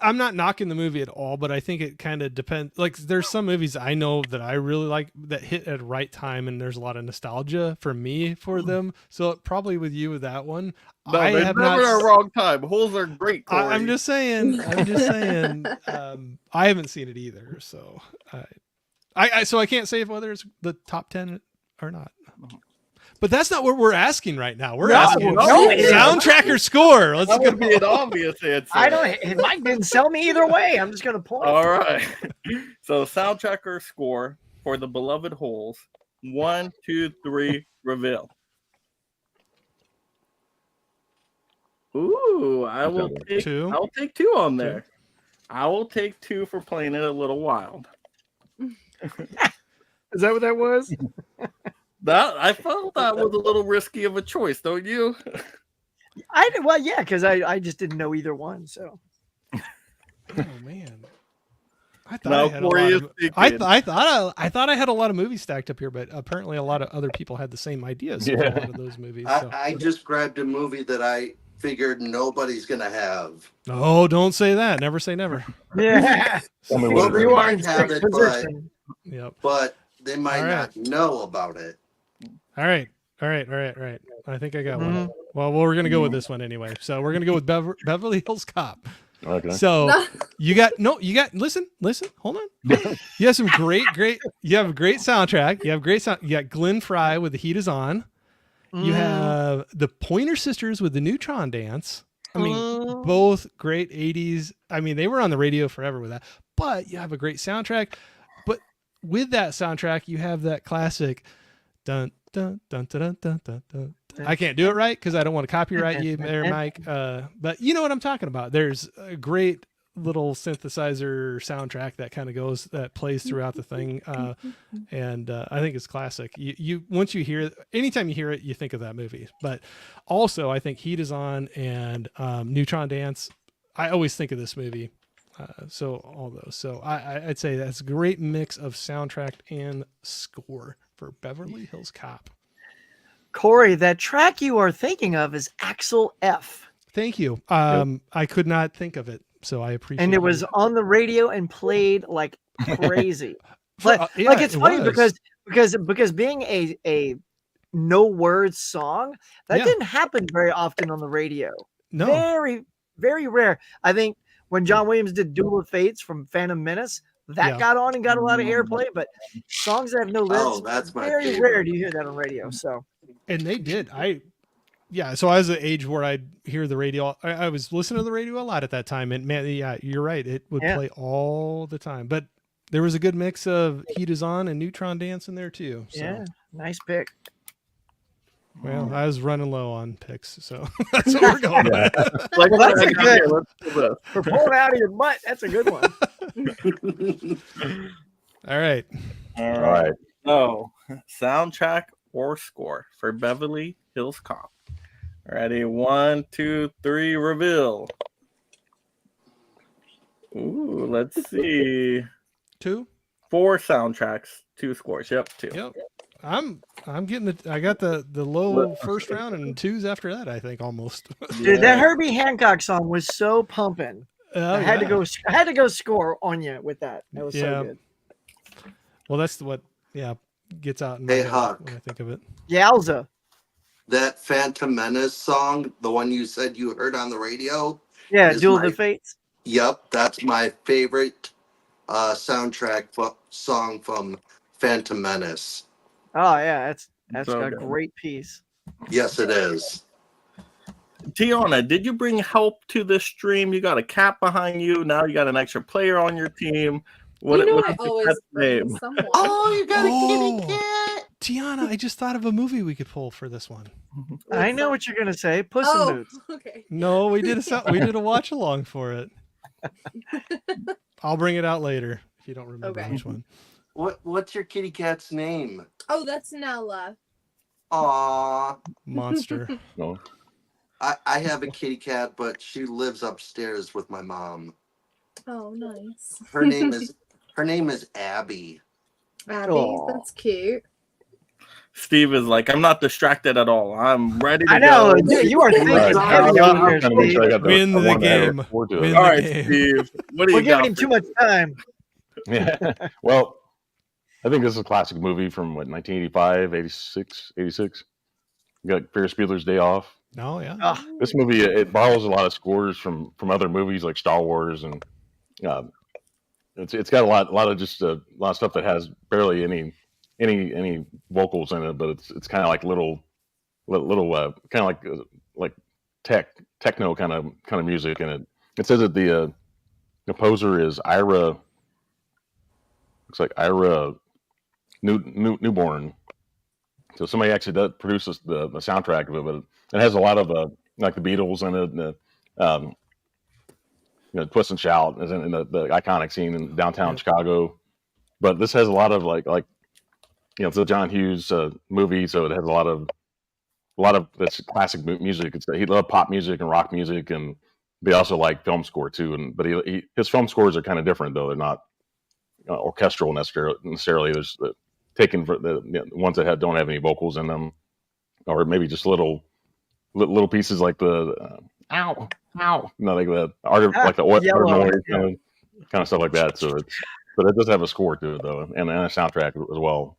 I'm not knocking the movie at all, but I think it kind of depends. Like, there's some movies I know that I really like that hit at the right time, and there's a lot of nostalgia for me for them. So probably with you with that one, No, I there's have never not. a wrong time. Holes are great. Corey. I'm just saying. I haven't seen it either, so so I can't say whether it's the top 10 or not. But that's not what we're asking right now. We're asking soundtrack or score. Let's that go. would be an obvious answer. I don't. Mike didn't sell me either way. I'm just gonna point. All right. So soundtrack or score for the beloved Holes. 1, 2, 3, reveal. Ooh, I will take 2. I'll take 2 on there. I will take 2 for playing it a little wild. Is that what that was? That I felt that was a little risky of a choice, don't you? Well, yeah, because I just didn't know either one. So Oh man, I thought Now I had a Corey lot is of, thinking. I thought I had a lot of movies stacked up here, but apparently a lot of other people had the same ideas for a lot of those movies. So. I just grabbed a movie that I figured nobody's gonna have. Oh, don't say that. Never say never. Yeah. Tell me Well, what it they is. might have it, Yep. but they might All right. not know about it. All right. I think I got one. Mhm. Well, we're gonna go with this one anyway. So we're gonna go with Beverly Hills Cop. Okay. So you got listen, hold on. You have some great, you have a great soundtrack. You have great sound. You got Glenn Fry with The Heat Is On. You have the Pointer Sisters with the Neutron Dance. I mean, both great 80s. I mean, they were on the radio forever with that. But you have a great soundtrack. But with that soundtrack, you have that classic dun dun dun dun dun dun dun. I can't do it right because I don't want to copyright you there, Mike. But you know what I'm talking about. There's a great little synthesizer soundtrack that plays throughout the thing, and I think it's classic. You once you hear it, anytime you hear it, you think of that movie. But also, I think Heat Is On and Neutron Dance. I always think of this movie. So all those. So I'd say that's a great mix of soundtrack and score for Beverly Hills Cop. Corey, that track you are thinking of is Axel F. Thank you. I could not think of it, so I appreciate it. And it was on the radio and played like crazy. But yeah, like it's it funny was. because being a no words song, that Yeah. didn't happen very often on the radio. No. Very, very rare. I think when John Williams did Duel of Fates from Phantom Menace, that Yeah. got on and got a lot of airplay, but songs that have no lyrics, Oh, that's my very favorite. rare do you hear that on radio. So And they did. So I was at the age where I'd hear the radio. I was listening to the radio a lot at that time. And man, yeah, you're right. It would play all the time. But there was a good mix of Heat Is On and Neutron Dance in there too. So, yeah, nice pick. well, I was running low on picks. So that's what we're going with. Like, Well, that's a okay, good- let's do this. For pulling out of your butt, that's a good one. All right. All right. So, soundtrack or score for Beverly Hills Cop. Ready? 1, 2, 3, reveal. Ooh, let's see. 2. 4 soundtracks, 2 scores. Yep, 2. Yep. I'm getting I got the low first round and 2s after that, I think almost. Dude, that Herbie Hancock song was so pumping. Oh, I had yeah. to go score on you with that. That was Yeah. so good. Well, that's what gets out in my Hey, head Huck. when I think of it. Yowza. That Phantom Menace song, the one you said you heard on the radio. Yeah, is Duel of my- the Fates. Yep, that's my favorite soundtrack song from Phantom Menace. Oh yeah, that's So a good. great piece. Yes, it is. Tiana, did you bring help to this stream? You got a cat behind you. Now you got an extra player on your team. You know what I is the always cat's bring name? someone. Oh, you got a Oh. kitty cat. Tiana, I just thought of a movie we could pull for this one. I know what you're gonna say. Puss in Oh, Boots. okay. No, we did a watch along for it. I'll bring it out later if you don't remember Okay. which one. What's your kitty cat's name? Oh, that's Nella. Aw, Monster. No. I have a kitty cat, but she lives upstairs with my mom. Oh, nice. Her name is Abby. Abby, Aw. that's cute. Steve is like, I'm not distracted at all. I'm ready to I know, go. dude, you are thinking Right. heavy I'm over here, trying to make Steve. sure I got Win the one that I game. look forward to it. Win All the right, game. Steve. What do We're you giving got? him too much time. Yeah. Well, I think this is a classic movie from 1985, 86. You got Ferris Bueller's Day Off. No, yeah. Oh, This movie it borrows a lot of scores from other movies like Star Wars, and it's got a lot of stuff that has barely any vocals in it, but it's kind of like little kind of like techno kind of music in it. It says that the composer is Ira. Looks like Ira Newborn. So somebody actually does produce the soundtrack of it, but it has a lot of like the Beatles in it, and Twist and Shout is in the iconic scene in downtown Chicago. But this has a lot of like it's a John Hughes movie, so it has a lot of this classic music. He loved pop music and rock music, and they also like film score too. But his film scores are kind of different though; they're not orchestral necessarily. There's taken for the ones that don't have any vocals in them, or maybe just little little pieces like the ow, ow, like the art of like the yellow, noise kind of stuff like that. So but it does have a score to it though, and a soundtrack as well.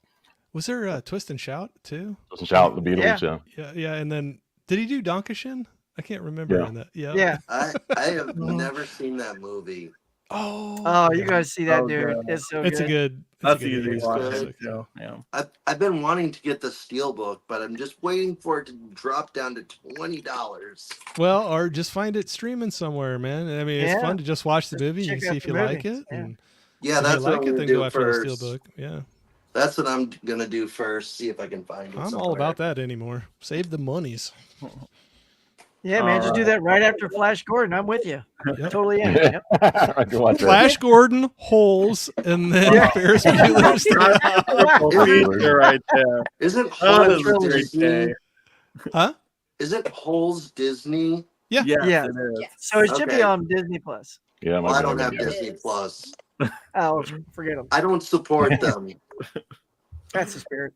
Was there Twist and Shout too? Twist and Shout, the Beatles, Yeah. And then did he do Dankeschön? I can't remember in that. Yeah. I have never seen that movie. Oh, you guys see that, dude? It's so it's good. a good. That's a good easy 80s to watch. classic. Yeah. I've been wanting to get the Steelbook, but I'm just waiting for it to drop down to $20. Well, or just find it streaming somewhere, man. I mean, it's fun to just watch the movie. You check can out see if the you movie. like it. Yeah. And Yeah, if that's you what like I'm it, gonna then do go after first. the Steelbook. Yeah. That's what I'm gonna do first. See if I can find it. I'm all somewhere. about that anymore. Save the monies. Yeah, man, just do that right after Flash Gordon. I'm with you. Yep. Totally in. Yep. I can watch that. Flash Gordon, Holes, and then Ferris Bueller's You're right there. Isn't Oh, Holes this is a great Disney? day. Huh? Isn't Holes Disney? Yeah. Yes, Yeah. it is. Yes. So it should be Okay. on Disney Plus. Yeah, Well, I don't have It Disney is. Plus. Oh, forget them. I don't support them. That's the spirit.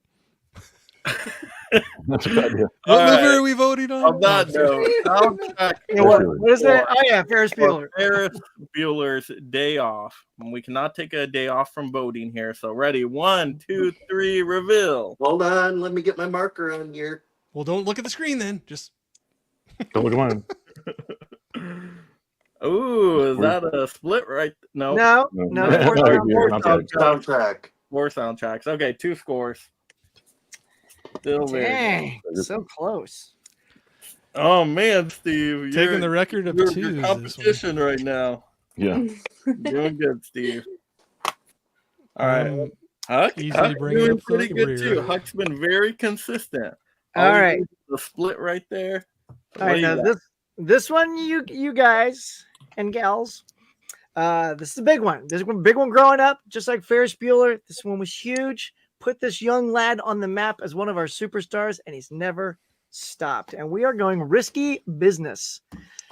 That's a good idea. What All liver right. are we voting on? On that note, soundtrack You know what? Ferris What is that? Oh yeah, Ferris for Bueller. Ferris Bueller's Day Off. We cannot take a day off from voting here. So ready, 1, 2, 3, reveal. Hold on, let me get my marker on here. Well, don't look at the screen then. Just Don't look at mine. Ooh, is that a split right? No, No, No. no, fourth No, round, yeah, fourth I'm round. sorry. Soundtrack. 4 soundtracks. Okay, 2 scores. Still very Dang, so close. Oh man, Steve, taking you're, the record of you're twos. your this one. competition right now. Yeah. Doing good, Steve. All right, Huck, easily Huck bringing doing up the pretty good too. rear. Huck's been very consistent. All right. The split right there. All right, now this one, you guys and gals, this is a big one. This is a big one growing up, just like Ferris Bueller. This one was huge. Put this young lad on the map as one of our superstars, and he's never stopped. And we are going Risky Business.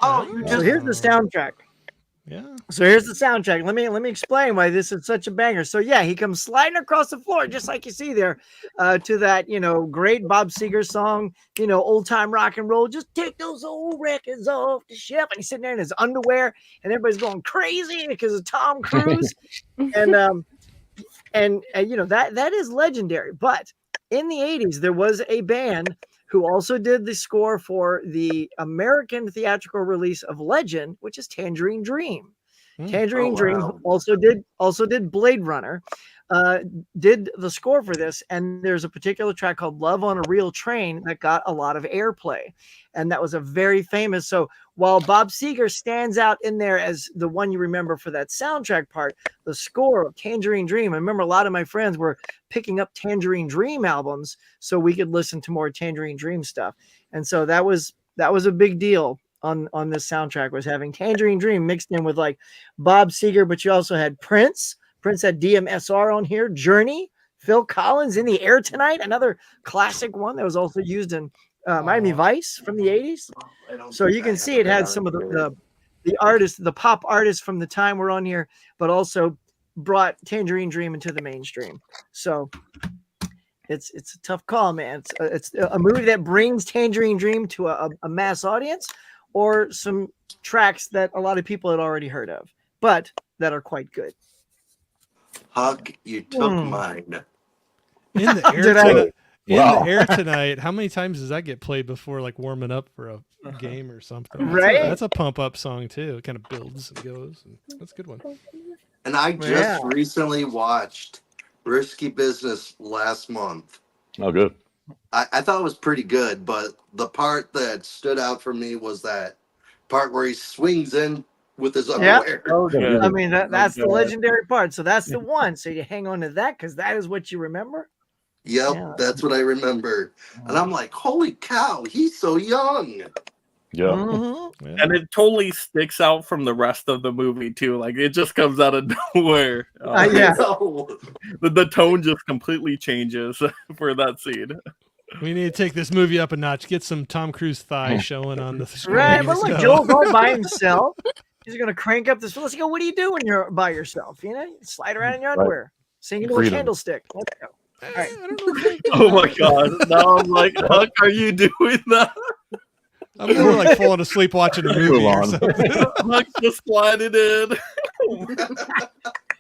So here's the soundtrack. Yeah. So here's the soundtrack. Let me explain why this is such a banger. So yeah, he comes sliding across the floor, just like you see there, to that great Bob Seger song, old time rock and roll. Just take those old records off the shelf, and he's sitting there in his underwear, and everybody's going crazy because of Tom Cruise, and that is legendary. But in the 80s, there was a band who also did the score for the American theatrical release of Legend, which is Tangerine Dream. Tangerine Dream also did Blade Runner, did the score for this, and there's a particular track called Love on a Real Train that got a lot of airplay, and that was a very famous. So while Bob Seger stands out in there as the one you remember for that soundtrack part, the score of Tangerine Dream, I remember a lot of my friends were picking up Tangerine Dream albums so we could listen to more Tangerine Dream stuff, and so that was a big deal on this soundtrack, was having Tangerine Dream mixed in with like Bob Seger, but you also had Prince had DMSR on here, Journey, Phil Collins, In the Air Tonight, another classic one that was also used in Miami Vice from the 80s. So you can see it had some of the artists, the pop artists from the time were on here, but also brought Tangerine Dream into the mainstream. So it's a tough call, man. It's a movie that brings Tangerine Dream to a mass audience, or some tracks that a lot of people had already heard of, but that are quite good. Huck, you took mine. In the air tonight. The air tonight. How many times does that get played before, like warming up for a game or something? That's a pump up song too. It kind of builds and goes. That's a good one. And I just recently watched Risky Business last month. Oh, good. I thought it was pretty good, but the part that stood out for me was that part where he swings in with his underwear. Yeah. I mean, that's the legendary part. So that's the one. So you hang on to that because that is what you remember. Yep, that's what I remember. And I'm like, holy cow, he's so young. Yeah. Mm-hmm. And it totally sticks out from the rest of the movie too. Like it just comes out of nowhere. The tone just completely changes for that scene. We need to take this movie up a notch. Get some Tom Cruise thigh showing on the screen. Right, but look, Joel's all by himself. He's gonna crank up this. Let's go. What do you do when you're by yourself? You slide around in your underwear, singing to a candlestick. Let's go. All right. Oh my god! Now I'm like, Huck, are you doing that? I'm more like falling asleep watching a movie or on. something. Huck's just sliding in.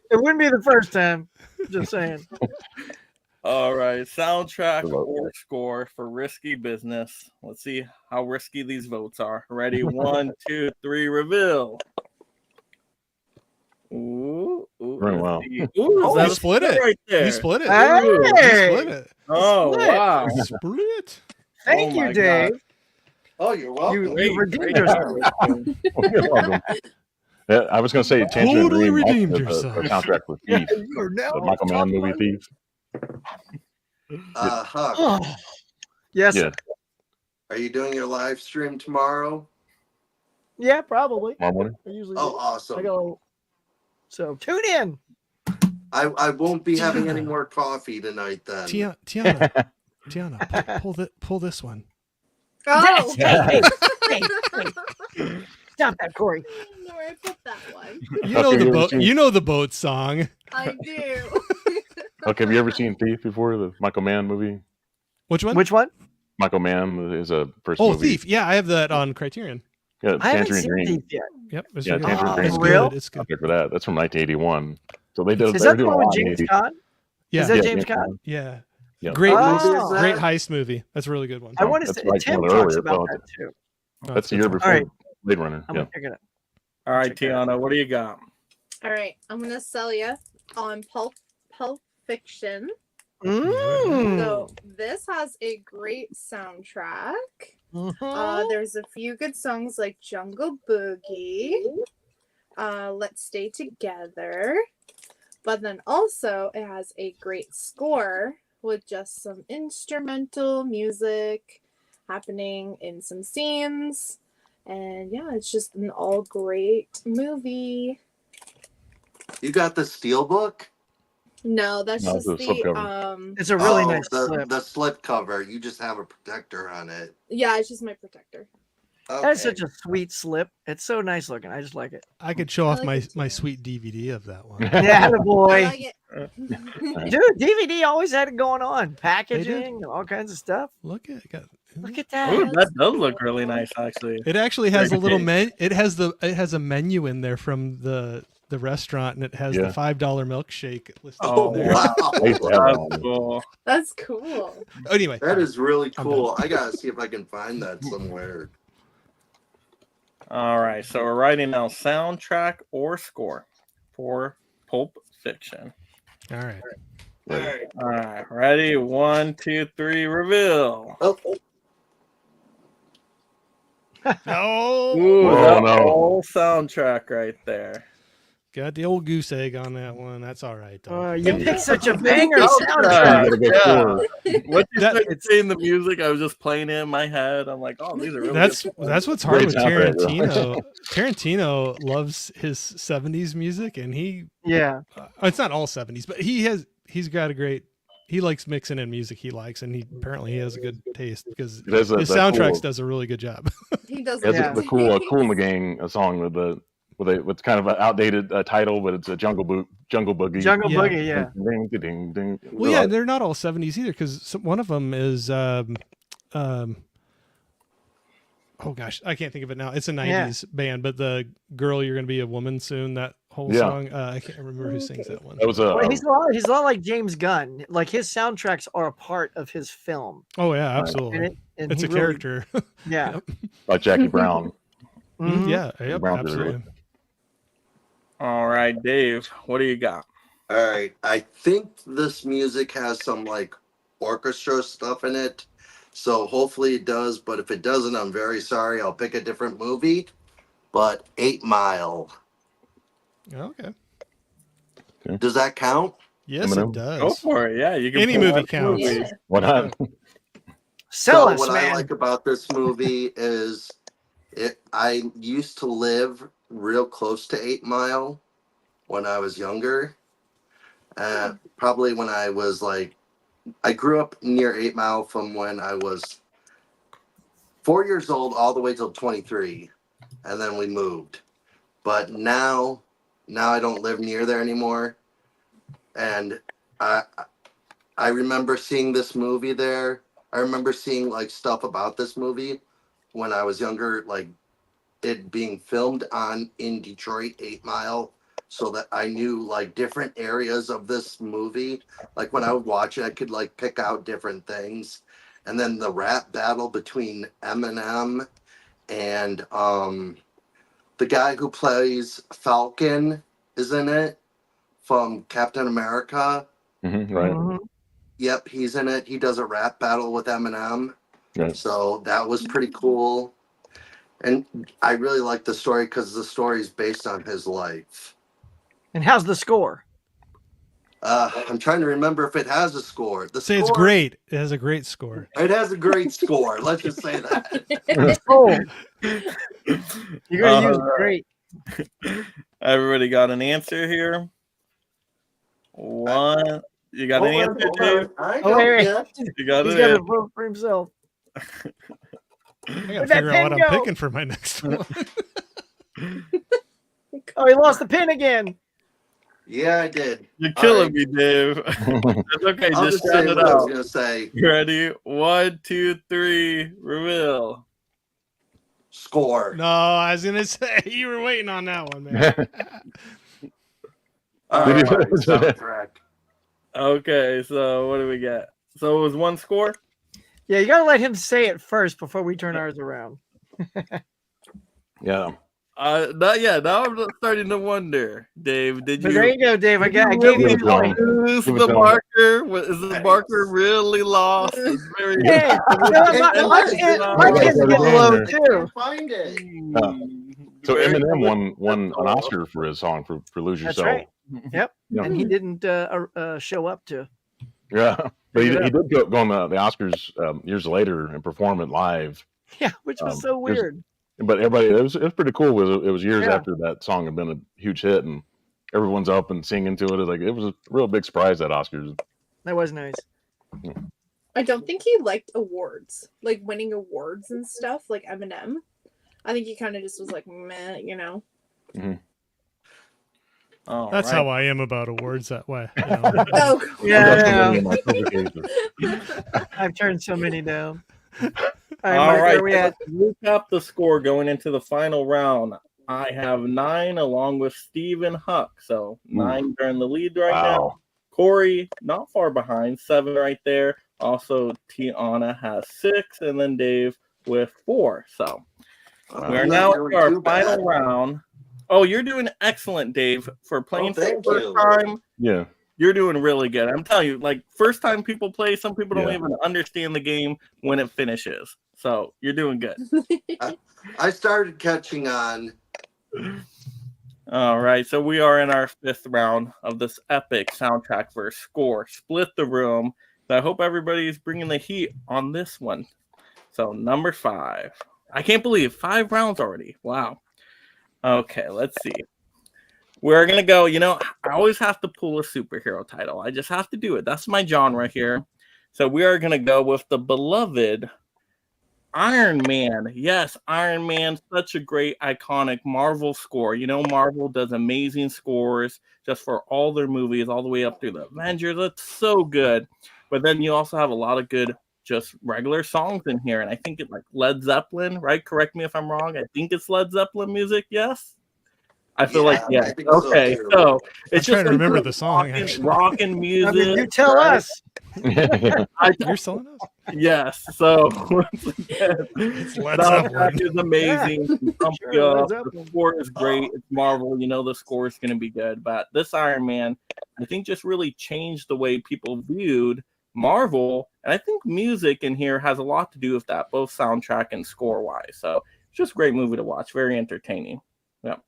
It wouldn't be the first time. Just saying. All right, soundtrack Good luck. or score for Risky Business. Let's see how risky these votes are. Ready? 1, 2, 3, reveal. Ooh, Very well. Ooh, You split it. right there? You split it. Hey! You split it. Oh, Split. wow. Split. Thank Oh you, my Dave. God. Oh, you're welcome. You Great, redeemed great yourself. job. You're welcome. Yeah, I was going to say Tangerine Totally Dream redeemed also has yourself. a soundtrack with Thief, You are now the Michael top Mann movie line. Thief. Huck, Oh. Yes. Yeah, are you doing your live stream tomorrow? Yeah, probably. tomorrow morning. I usually Oh, do. I awesome. go. So tune in. I won't be having any more coffee tonight then. Tiana, pull this one. Oh, Hey, stop that, Corey. I don't know where I put that one. You know Okay, the you ever boat. seen- You know the boat song. I do. Okay, have you ever seen Thief before? The Michael Mann movie? Which one? Which one? Michael Mann is a first Oh, movie. Thief. Yeah, I have that on Criterion. Yeah, I haven't Tangerine seen Dream. Thief yet. Yep. It's Yeah, really good. Tangerine It's Dream. Real? good. It's good. Soundtrack for that. That's from 1981. So they did. Is They're that the doing one a with lot in James 80s. Caan? Yeah. Is that Yeah, James James Caan? Caan. Yeah. Yeah. Great, Oh. great heist movie. That's a really good one. I want to That's say like Tim one of the talks earlier about films. that too. Oh, That's the good year one. before Alright. Blade Runner. I'm Yeah. gonna pick it up. All right, Check that out. Tiana, what do you got? All right, I'm gonna sell you on Pulp Fiction. Mm. So this has a great soundtrack. Mhm. There's a few good songs like Jungle Boogie, Let's Stay Together, but then also it has a great score with just some instrumental music happening in some scenes. And yeah, it's just an all great movie. You got the Steelbook? No, that's No, just it's a slipcover. It's a really Oh, nice slip. the slip cover. You just have a protector on it. yeah, it's just my protector. That's Okay. such a sweet slip. It's so nice looking. I just like it. I could show off like my it too. my sweet DVD of that one. Yeah, the I boy. like it. Dude, DVD always had it going on. Packaging, all kinds of stuff. Look at got. Look at that. Ooh, that does look really nice, actually. It actually has a Very little big. it has a menu in there from the restaurant, and it has Yeah. the $5 milkshake listed Oh, in there. Wow. I used to have that one. That's cool. That's cool. Anyway, That is really I'm cool. I gotta see if I can find that somewhere. All right, so we're writing down soundtrack or score for Pulp Fiction. all right. All right, ready? 1, 2, 3, reveal. Oh, No, Ooh, Oh, that no. whole soundtrack right there. got the old goose egg on that one. That's all right. Though. You picked such a banger Oh, soundtrack. You gotta go Yeah. for- What you That- started saying the music, I was just playing it in my head. I'm like, oh, these are really That's good. what's hard Great with soundtrack, though. Tarantino. Tarantino loves his 70s music, and Yeah. it's not all 70s, but he's got a great. He likes mixing in music he likes, and he has a good taste because It has his that soundtracks cool- does a really good job. He does. It has Yeah. the Cool in the Gang song with kind of an outdated title, but it's a Jungle Boogie. Jungle Yeah. Boogie, yeah. Ding, ding, ding, ding. Well, yeah, they're not all 70s either because one of them is oh gosh, I can't think of it now. It's a 90s band, but the girl you're gonna be a woman soon. That whole Yeah. song, I can't remember who sings that one. That was a Well, he's a lot like James Gunn. Like his soundtracks are a part of his film. Oh yeah, absolutely. And It's he a really- character. Yeah. like Jackie Brown. Mhm. Yeah, yep, Brown did it, absolutely. All right, Dave, what do you got? all right. I think this music has some like orchestra stuff in it. So hopefully it does. But if it doesn't, I'm very sorry. I'll pick a different movie. But 8 Mile. Okay. Does that count? Yes, Eminem? it does. Go for it. Yeah, you can. Any pull movie out counts. movies. Yeah. Why not? Sell us, what man. I like about this movie is I used to live real close to 8 Mile when I was younger. Probably when I was like, I grew up near 8 Mile from when I was 4 years old all the way till 23. And then we moved. But now I don't live near there anymore. And I remember seeing this movie there. I remember seeing like stuff about this movie when I was younger, like it being filmed in Detroit, 8 Mile, so that I knew like different areas of this movie. Like when I would watch it, I could like pick out different things. And then the rap battle between Eminem and the guy who plays Falcon is in it from Captain America. Right. Mhm. Yep, he's in it. He does a rap battle with Eminem. Right. So that was pretty cool. And I really like the story because the story is based on his life. And how's the score? I'm trying to remember if it has a score. The Say it's score- great. It has a great score. It has a great score. Let's just say that. Oh, you're gonna use All great. Everybody got an answer here? One. You got an answer, Dave? I Oh, don't wait, wait. yet. You got He's it. got in. to vote for himself. I gotta Where'd that figure out what pen I'm go? picking for my next one. Oh, he lost the pin again. Yeah, I did. You're All killing right. me, Dave. It's okay. I'll Just just shout say it what I was out. gonna say. You ready? 1, 2, 3. Reveal. Score. No, I was gonna say you were waiting on that one, man. All Did right, you- soundtrack. Okay, so what do we get? So it was one score? Yeah, you gotta let him say it first before we turn ours around. Yeah. Not yet. Now I'm starting to wonder, Dave. Did But there you you go, Dave. I gave you really the go? point. lose Give it the to him. marker? Is the marker really lost? It's very Hey, my pin's getting low too. Can't find it. So Very Eminem won an Oscar for his song for "Lose That's Yourself." right. Yep. Yeah. And he didn't show up to. Yeah, but he Yeah. did go on the Oscars years later and perform it live. Yeah, which was so there's- weird. But everybody, it was pretty cool. It was years Yeah. after that song had been a huge hit, and everyone's up and singing to it. Like it was a real big surprise at Oscars. That was nice. I don't think he liked awards, like winning awards and stuff, like Eminem. I think he kind of just was like, meh, you know. All That's right. how I am about awards that way. You know? Oh, Yeah, That's one of my publications. I've turned so many down. All Mike, right. where we at? Recap the score going into the final round. I have 9 along with Steven Huck. So 9 are in the lead right now. Wow. Corey, not far behind, 7 right there. Also, Tiana has 6, and then Dave with 4. So we're I'm now not in doing our too final bad. round. Oh, you're doing excellent, Dave, for playing for the thank first you. time. Yeah. You're doing really good. I'm telling you, like first time people play, some people don't Yeah. even understand the game when it finishes. So you're doing good. I started catching on. All right, so we are in our 5th round of this epic soundtrack versus score. Split the room. So I hope everybody's bringing the heat on this one. So number 5. I can't believe 5 rounds already. Wow. Okay, let's see. We're going to go, I always have to pull a superhero title. I just have to do it. That's my genre here. So we are going to go with the beloved Iron Man. Yes, Iron Man, such a great, iconic Marvel score. Marvel does amazing scores just for all their movies, all the way up through the Avengers. It's so good. But then you also have a lot of good, just regular songs in here. And I think it's like Led Zeppelin, right? Correct me if I'm wrong. I think it's Led Zeppelin music. Yes. I feel like, I yeah. think so, Okay, too. so I'm it's trying just to remember like the song. rockin', Actually, rockin' I music. mean, you tell right? us. you're selling us. Yes. So once again, Led soundtrack Zeppelin. is amazing. Pump Sure, you Led up. The Zeppelin. score is great. It's Marvel. The score is going to be good. But this Iron Man, I think, just really changed the way people viewed Marvel. And I think music in here has a lot to do with that, both soundtrack and score wise. So it's just a great movie to watch. Very entertaining. Yep.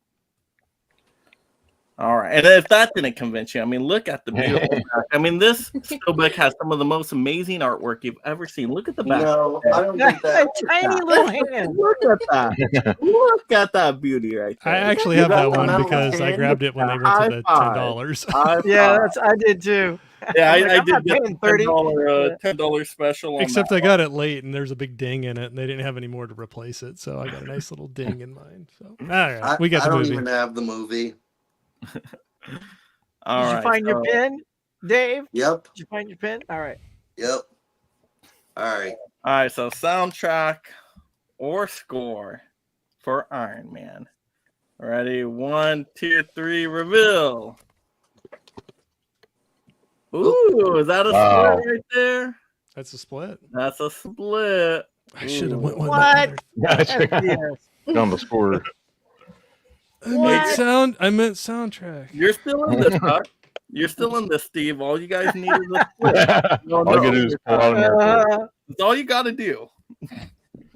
All right. And if that didn't convince you, I mean, look at the beautiful back. I mean, this Steelbook has some of the most amazing artwork you've ever seen. Look at the back. No, I don't think A that. tiny little hand. Look at that. Look at that beauty right there. I actually You have got that the one metal because I hand? grabbed it when they went to the High five. $10. High Yeah, five. I did too. Yeah, I'm like, I I'm not did get paying the $30. $10 special on Except that I got it late and there's a big ding in it and they didn't have any more to replace it. So I got a nice little ding in mine. So all right, we got I the don't movie. even have the movie. All Did right, you find your so- pin, Dave? Yep. Did you find your pin? All right. Yep. All right. All right, so soundtrack or score for Iron Man? Ready? 1, 2, 3, reveal. Ooh, is that a Wow. split right there? That's a split. That's a split. I should have Ooh. went one. What? On the score. I meant soundtrack. You're still in this, Huck. You're still in this, Steve. All you guys need is a split. No, All you gotta do is pull out America. That's all you got to do.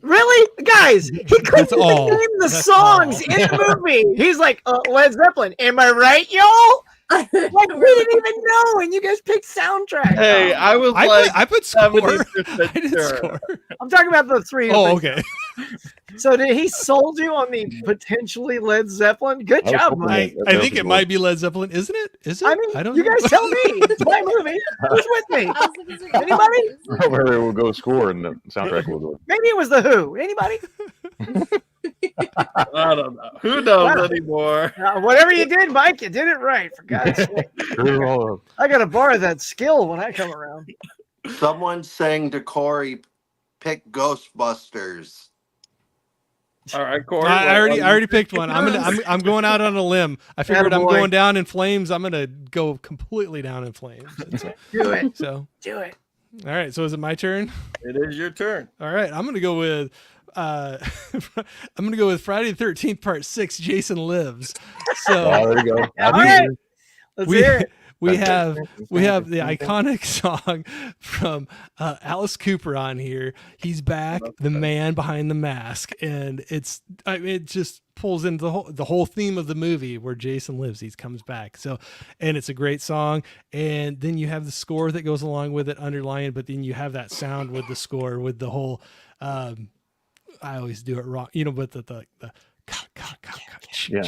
Really, guys? He couldn't That's even all. name the That's songs all. in the movie. He's like, Led Zeppelin. Am I right, y'all? Like we didn't even know, and you guys picked soundtrack. Hey, I was I put score. 70% I did sure. score. I'm talking about the three. Oh, okay. So did he sold you on the potentially Led Zeppelin? Good I was job, hoping Mike. that- I that think was it the might be Led Zeppelin, isn't it? Is it? I mean, don't you know. guys tell me. It's my movie. Who's with me? I was looking for Anybody? colors. Where it will go score and the soundtrack will go. Maybe it was the Who. Anybody? I don't know. Who knows anymore? Whatever you did, Mike, you did it right. For God's sake, They're all, I gotta borrow that skill when I come around. Someone saying to Corey, pick Ghostbusters. All right, Corey. I already picked one. I'm going out on a limb. I figured I'm Attaboy. going down in flames. I'm gonna go completely down in flames. Do it. So, Do it. all right. So is it my turn? It is your turn. All right. I'm gonna go with. I'm gonna go with Friday the 13th Part 6. Jason Lives. So oh, there you go. All right. Let's hear it. we have the iconic song from Alice Cooper on here. He's back, the man behind the mask, and it just pulls into the whole theme of the movie where Jason lives. He comes back. So, and it's a great song. And then you have the score that goes along with it underlined, but then you have that sound with the score with the whole. I always do it wrong, but the Yeah.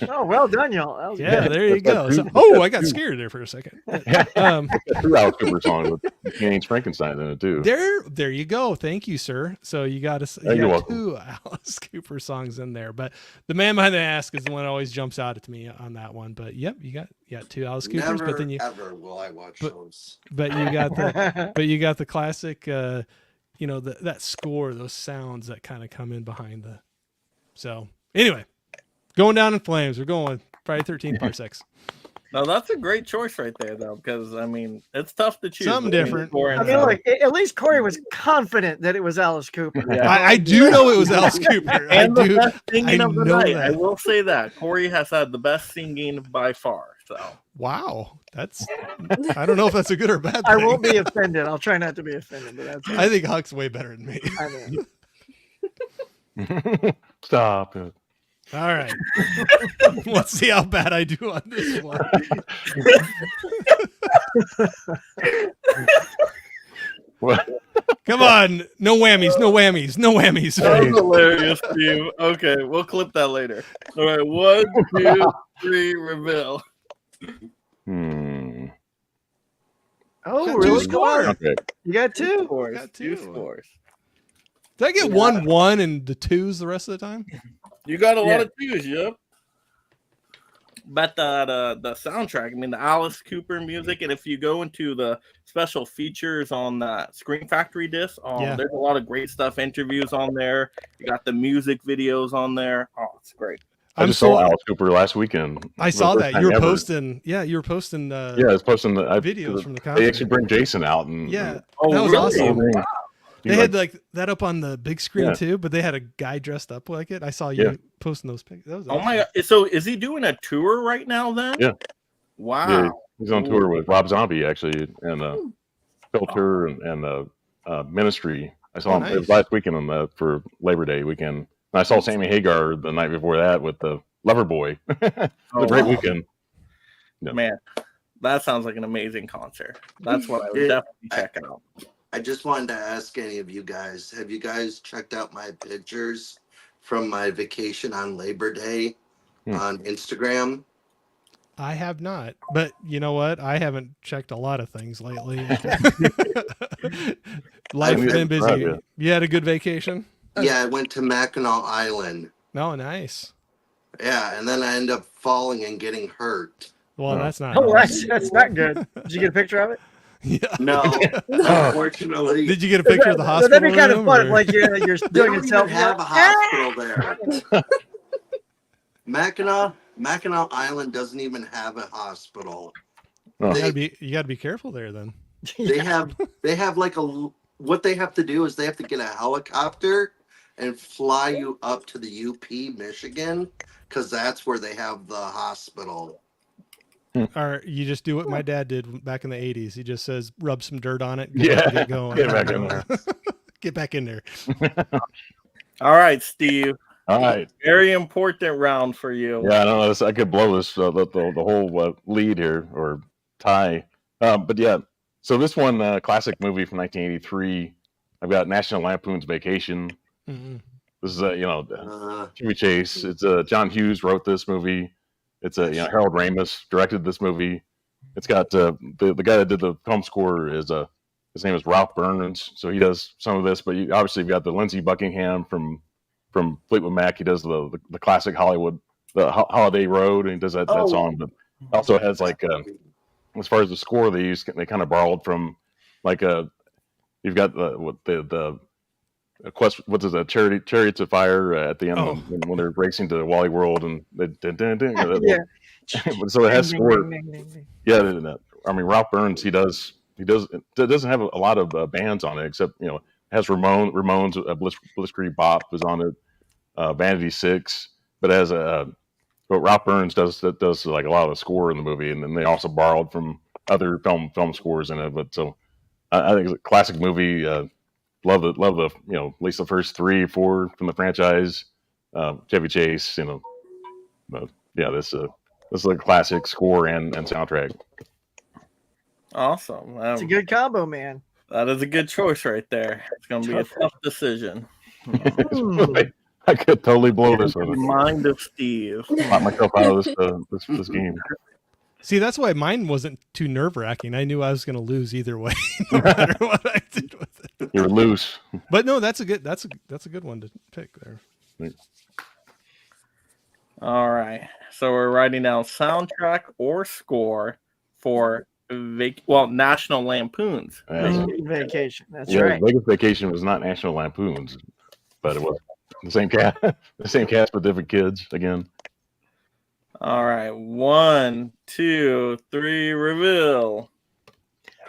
Oh, well done, y'all. That was yeah, good. there you go. So, I got scared there for a second. Two Alice Cooper songs with James Frankenstein in it too. There you go. Thank you, sir. So you got You're welcome. two Alice Cooper songs in there, but the man behind the mask is the one that always jumps out at me on that one. But yep, you got two Alice Coopers, Never but then ever will I watch those. but you got the classic, that score, those sounds that kind of come in behind the. So anyway, going down in flames. We're going Friday 13th Part 6. No, that's a great choice right there, though, because I mean it's tough to choose Something between different. score and I mean, look, at least Corey was confident that it was Alice Cooper. Yeah. I do know it was Alice Cooper. and I the do. best singing I of the know night. that. I will say that Corey has had the best singing by far. So Wow, that's. I don't know if that's a good or bad thing. I won't be offended. I'll try not to be offended, but that's. I think Huck's way better than me. I mean, Stop it. All right. Let's see how bad I do on this one. What? Come on. No whammies. No whammies. No whammies. that was hilarious, Steve. Okay, we'll clip that later. All right, 1, 2, 3, reveal. Hmm. oh, Got really? two scores. Okay. You got two. Scores, Got two two. scores. Did I get 1-1 and the twos the rest of the time? You got a Yeah. lot of twos, yep. But the soundtrack, I mean, the Alice Cooper music, and if you go into the special features on the Scream Factory disc, Yeah. there's a lot of great stuff, interviews on there. You got the music videos on there. Oh, it's great. I just saw Alice Cooper last weekend. I For saw the that. first You were time ever. posting. Yeah, you were posting. Yeah, I was posting the videos from the They concert. actually bring Jason out and Yeah. Oh, That was really? awesome. Wow. They had like that up on the big screen Yeah. too, but they had a guy dressed up like it. I saw you Yeah. posting those pictures. That was Oh awesome. my God. So is he doing a tour right now then? Yeah. Wow. Yeah, he's on tour with Rob Zombie actually, and Filter and Ministry. I saw him it was nice. last weekend for Labor Day weekend. And I saw Sammy Hagar the night before that with the Loverboy. It was a great wow. weekend. Yeah. Man, that sounds like an amazing concert. That's what I would Yeah. definitely check out. I just wanted to ask any of you guys, have you guys checked out my pictures from my vacation on Labor Day on Instagram? I have not, but you know what? I haven't checked a lot of things lately. Life I've been been- busy. yeah. You had a good vacation? Yeah, I went to Mackinac Island. No, nice. Yeah, and then I ended up falling and getting hurt. Well, that's not. Oh, nice. that's not good. Did you get a picture of it? Yeah. No, unfortunately. Did you get a picture of the hospital? That'd be kind of room, fun. or- Like you're They doing don't it even self. have a hospital there. Mackinac Island doesn't even have a hospital. Oh. You gotta be careful there then. They have like what they have to do is they have to get a helicopter and fly you up to the UP, Michigan, because that's where they have the hospital. Or you just do what my dad did back in the 80s. He just says, rub some dirt on it. Yeah. Get going. Get back in there. Get back in there. All right, Steve. All right. Very important round for you. Yeah, I know. I could blow this the whole lead here or tie. But yeah, so this one classic movie from 1983. I've got National Lampoon's Vacation. Mm-hmm. This is Chevy Chase. It's John Hughes wrote this movie. It's Harold Ramis directed this movie. It's got the guy that did the film score is his name is Ralph Burns. So he does some of this, but obviously you've got the Lindsey Buckingham from Fleetwood Mac. He does the classic Hollywood, the Holiday Road, and he does that song. But also has like as far as the score they kind of borrowed from like you've got the quest, what is that, Chariots of Fire at the end when they're racing to Wally World and Yeah. So it has score. Yeah, I mean Ralph Burns. He doesn't have a lot of bands on it except it has Ramones, Blitzkrieg Bop is on it, Vanity Six, but but Ralph Burns does like a lot of the score in the movie, and then they also borrowed from other film scores in it. But so I think it's a classic movie. Love the at least the first 3 or 4 from the franchise. Chevy Chase, but yeah, this is a classic score and soundtrack. Awesome. It's a good combo, man. That is a good choice right there. It's going to be a tough decision. I could totally blow this one. Mind of Steve. Knock myself out of this game. See, that's why mine wasn't too nerve-wracking. I knew I was going to lose either way, no matter what I did with it. You're loose. But no, that's a good one to pick there. All right. So we're writing down soundtrack or score for National Lampoon's Vacation. That's yeah, right. Vegas Vacation was not National Lampoon's, but it was the same cast, but different kids again. All right. 1, 2, 3, reveal.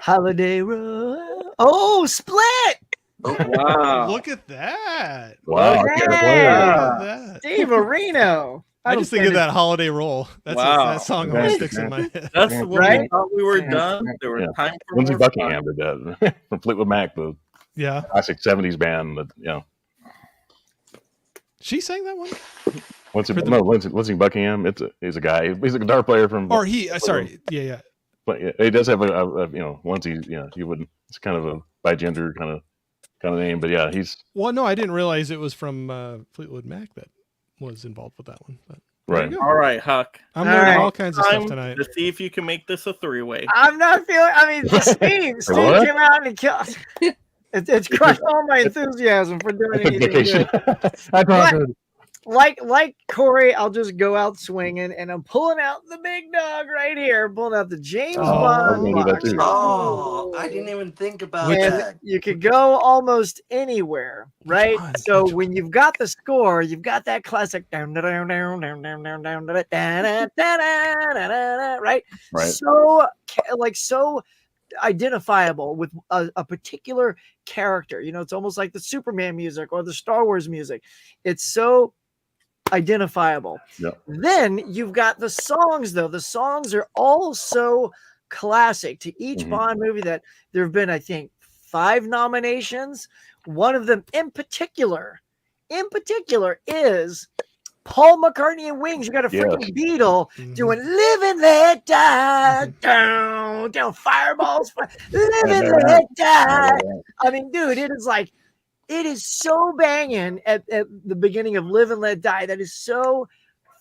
Holiday Road. Oh, Split. Wow. Look at that. Wow. Yeah. Look at that. Steve Areno. I just think of that holiday roll. That song always sticks in my head. That's when we thought we were done. There was time for Lindsey more Buckingham did that from Fleetwood Mac, the classic 70s band that She sang that one? Lindsey Buckingham. He's a guy. He's a guitar player from. Or sorry, yeah. But yeah, he does have a Lindsey. He wouldn't. It's kind of a bigender kind of name, but yeah, he's. Well, no, I didn't realize it was from Fleetwood Mac that was involved with that one. But right. All right, Huck. I'm learning all kinds of stuff tonight. To see if you can make this a 3-way. I'm not feeling. I mean, Steve came out and killed. It's crushed all my enthusiasm for doing anything good. Like Corey, I'll just go out swinging, and I'm pulling out the big dog right here. Pulling out the James Bond box. Oh, I didn't even think about that. You could go almost anywhere, right? So when you've got the score, you've got that classic right? Right. So identifiable with a particular character. It's almost like the Superman music or the Star Wars music. It's so identifiable. Yep. Then you've got the songs, though. The songs are all so classic to each Bond movie that there have been, I think, 5 nominations. One of them in particular is Paul McCartney and Wings. You got a freaking Beatle doing "Live and Let Die," down fireballs, live and let die. I mean, dude, it is so banging at the beginning of "Live and Let Die." That is so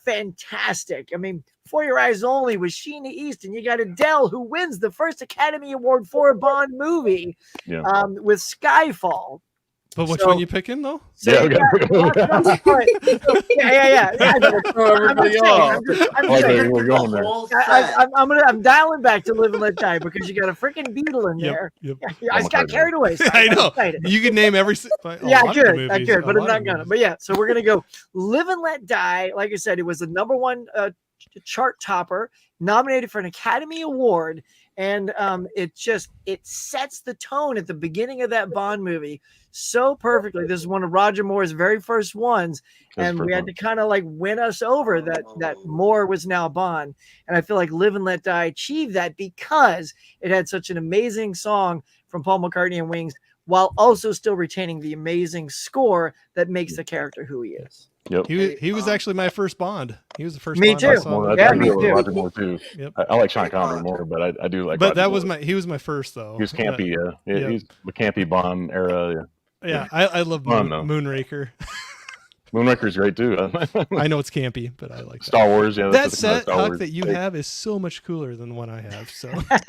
fantastic. I mean, "For Your Eyes Only" with Sheena Easton. You got Adele, who wins the first Academy Award for a Bond movie with Skyfall. But which So- one you picking though? So, Yeah, we yeah, yeah. Throw everybody off. I'm like saying, where we're going there. Whole I'm dialing back to Live and Let Die because you got a freaking beetle in Yep, there. yep. Yeah, I just got carried away. So I know. excited. You could name every. Yeah, I I could, but I'm not gonna. But yeah, so we're gonna go Live and Let Die. Like I said, it was the #1 chart topper, nominated for an Academy Award, and it sets the tone at the beginning of that Bond movie so perfectly. This is one of Roger Moore's very first ones, and we had to kind of like win us over that Moore was now Bond. And I feel like Live and Let Die achieved that because it had such an amazing song from Paul McCartney and Wings, while also still retaining the amazing score that makes the character who he is. Yep. He was actually my first Bond. He was the first. Me Bond too. I saw. Well, Yeah, I me do too. Roger Moore too. Yep. I like Sean Connery more, but I do like. But Roger that was Moore. he was my first though. He was campy. Yeah. He's the campy Bond era. Yeah, I love Fun, though. Moonraker. Moonraker's great too. I know it's campy, but I like that. Star Wars. Yeah, That that's the kind of set, Star Huck, Wars that you take. have is so much cooler than the one I have. So I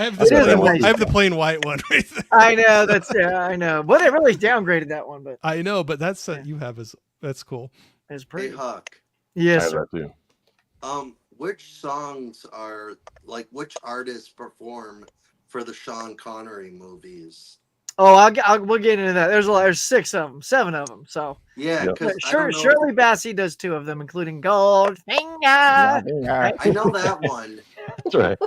have It is the plain white one right there. I know I know. Well, they really downgraded that one, but I know, but that set you have that's cool. it's Hey, pretty. Huck. I Yes, have sir. that too. Which songs are like which artists perform for the Sean Connery movies? Oh, we'll get into that. There's 6 of them, 7 of them. So Yeah, Yep. because Shirley Bassey does 2 of them, including Goldfinger. I know that one. That's right.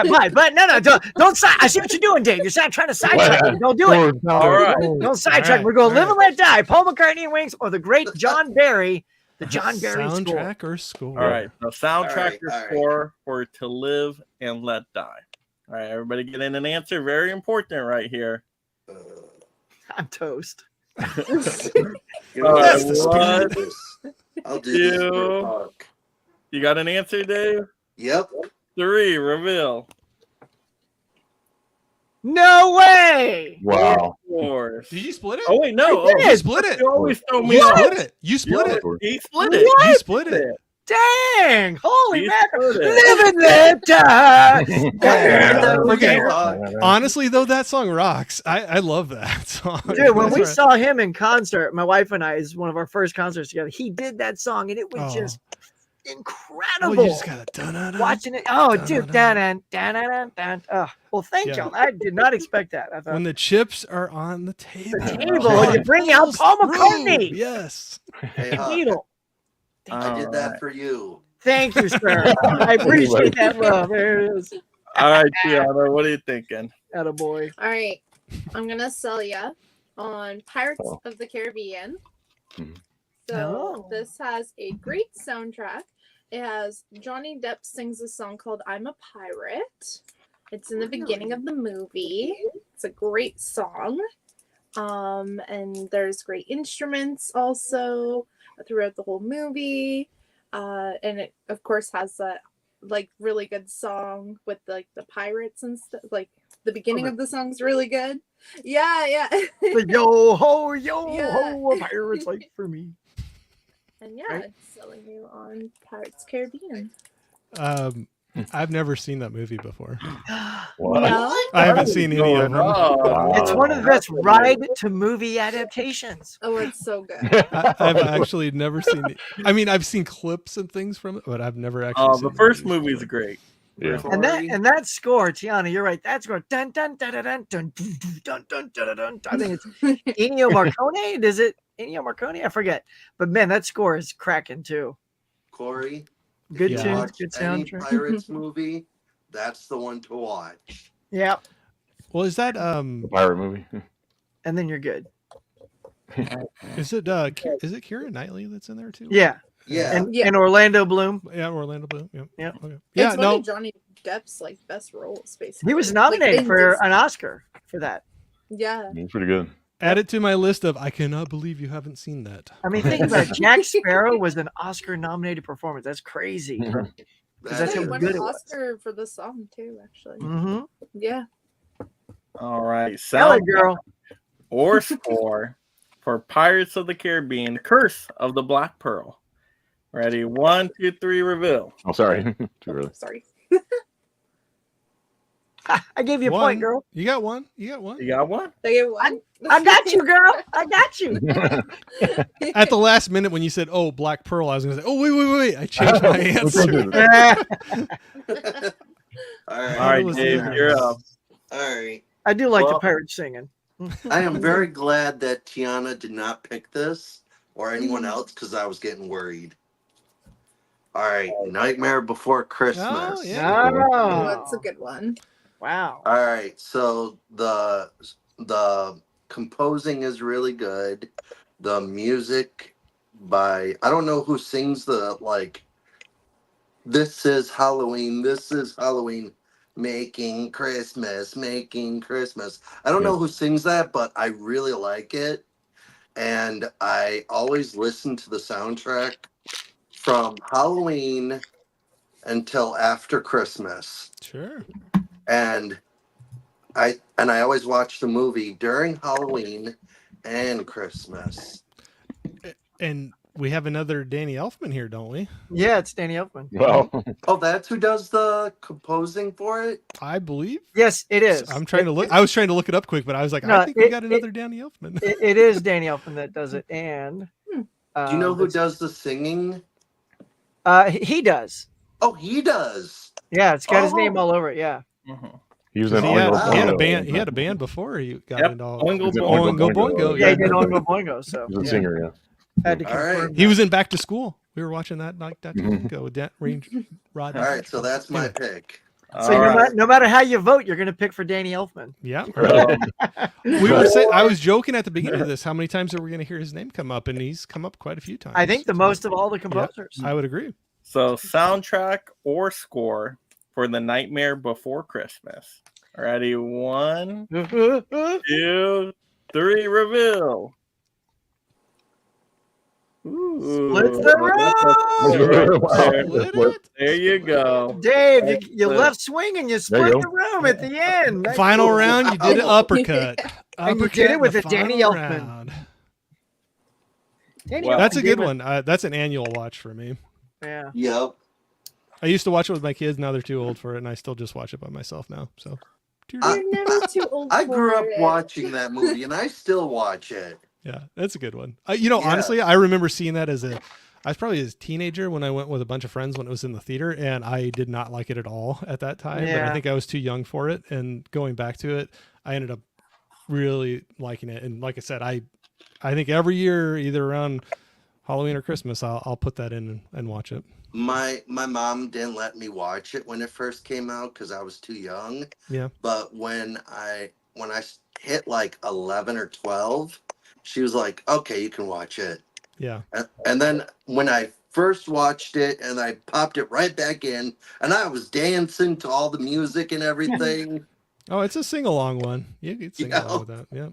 Right, but no, don't side. I see what you're doing, Dave. You're trying to sidetrack me. Don't do it. All right. Don't sidetrack. right, We're going all Live right. and Let Die. Paul McCartney and Wings, or the great John Barry. The John Barry score. Soundtrack or score? All right. So soundtrack or all right. score for To Live and Let Die. All right, everybody get in an answer. Very important right here. I'm toast. All That's right, the one, I'll do this Two. for Huck. you got an answer, Dave? Yep. 3, reveal. No way. Wow. 4. Did you split it? Oh wait, no. I did. You split it. You always throw me You off. split it. You split it. He split it. You split it. Dang. Holy He mackerel. split it. Live and Let Die. Okay. Huck. Honestly, though, that song rocks. I love that song. Dude, when That's we right. saw him in concert, my wife and I, is one of our first concerts together. He did that song, and it was Oh. just well, incredible. you just gotta dun-dun-dun. Watching it. Oh, Dun, dude. dun, Dun, dun, dun, dun, dun. Oh, well, thank Yeah. y'all. I did not expect that. I thought When the chips are on the table. the table, you bring out Paul McCartney. Yes. Hey, Huck. Needle. I did All that right. for you. Thank you, sir. I appreciate that love. There it is. All right, Tiana, what are you thinking? Attaboy. All right, I'm gonna sell ya on Pirates Oh. of the Caribbean. Mhm. So Oh. this has a great soundtrack. It has Johnny Depp sings a song called "I'm a Pirate." It's in the beginning of the movie. It's a great song. And there's great instruments also throughout the whole movie. And it of course has that like really good song with like the pirates and stuff. Like the beginning of the song's really good. Yeah. The yo ho, yo Yeah. ho, a pirate's like for me. And yeah, Right. it's selling you on Pirates Caribbean. I've never seen that movie before. What? No? I haven't seen any of them. Wow. It's one of the best ride to movie adaptations. Oh, it's so good. I've actually never seen it. I mean, I've seen clips and things from it, but I've never actually seen The first movie. movie is great. Yeah. And that score, Tiana, you're right. That score, dun dun dun dun dun dun dun dun dun dun dun. I think it's Ennio Morricone. Is it Ennio Morricone? I forget. But man, that score is cracking too. Corey, Good Yeah. tunes, watch good any soundtrack. Pirates movie, that's the one to watch. Yep. Well, is that Pirate movie. And then you're good. is it Keira Knightley that's in there too? Yeah. Yeah. And Orlando Bloom. Yeah, Orlando Bloom. Yeah. Yep. Okay. It's Yeah, one no. of Johnny Depp's like best roles, basically. He was Like, nominated in for Disney. an Oscar for that. Yeah. It's pretty good. Add it to my list of I cannot believe you haven't seen that. I mean, think about it. Jack Sparrow was an Oscar nominated performance. That's crazy. That's He how won good an it was. Oscar for the song too, actually. Mm-hmm. Yeah. All right, Sell it, sound girl. or score for Pirates of the Caribbean: Curse of the Black Pearl. Ready? 1, 2, 3, reveal. Oh, sorry. Too early. Sorry. I gave you a One. point, girl. You got one. You got one. You got one? They get one. I got you, girl. I got you. At the last minute when you said, "Oh, Black Pearl," I was going to say, "Oh, wait! I changed my answer." All right. All right, was Dave, nice. you're up. All right. I do like the Well- pirates singing. I am very glad that Tiana did not pick this or anyone else because I was getting worried. All right, Nightmare Before Christmas. Oh, yeah. Oh, that's a good one. Wow. All right, so the composing is really good. The music by I don't know who sings the like. This is Halloween. This is Halloween. Making Christmas. I don't know who sings that, but I really like it. And I always listen to the soundtrack from Halloween until after Christmas. Sure. And I always watch the movie during Halloween and Christmas. And we have another Danny Elfman here, don't we? Yeah, it's Danny Elfman. Well, Oh, that's who does the composing for it? I believe. Yes, it is. I'm trying to look. I was trying to look it up quick, but I was like, No, I think we got another Danny Elfman. It is Danny Elfman that does it, and Do you know who does the singing? He does. Oh, he does. Yeah, it's got his Oh. name all over it. Yeah. he was He in had, Oingo he had a Boingo. band. He had a band before he got Yep, into all. Oingo He's in Boingo. Oingo Boingo. Yeah, he Yeah. did Oingo Boingo. So He's a Yeah. singer, yeah. had to All confirm. right. He was in Back to School. We were watching that like that ago with Range Rod. All right, so that's my pick. So no matter how you vote, you're going to pick for Danny Elfman. Yeah. Um, We were saying, I was joking at the beginning of this. How many times are we going to hear his name come up? And he's come up quite a few times. I think the most of all the composers. I would agree. So soundtrack or score for The Nightmare Before Christmas. Ready? 1, 2, 3, reveal. Ooh, Splits the room. right there. There you go. Dave, you left swinging. You There split you the room at the end. Nice Final move. round, you did an uppercut. And you Uppercut did it in with the a Danny final Elfman. round. Danny Wow. That's a Elfman good gave it- one. That's an annual watch for me. Yeah. Yep. I used to watch it with my kids. Now they're too old for it, and I still just watch it by myself now. So, You're never too old. I grew for up it. watching that movie, and I still watch it. yeah, that's a good one. You Yeah. honestly, I remember seeing that I was probably a teenager when I went with a bunch of friends when it was in the theater, and I did not like it at all at that time. But I Yeah. think I was too young for it. And going back to it, I ended up really liking it. And like I said, I think every year, either around Halloween or Christmas, I'll put that in and watch it. My mom didn't let me watch it when it first came out because I was too young. Yeah. But when I hit like 11 or 12, she was like, "Okay, you can watch it." Yeah. And then when I first watched it, and I popped it right back in, and I was dancing to all the music and everything. Oh, it's a sing along one. You could sing Yeah. along with that. Yeah.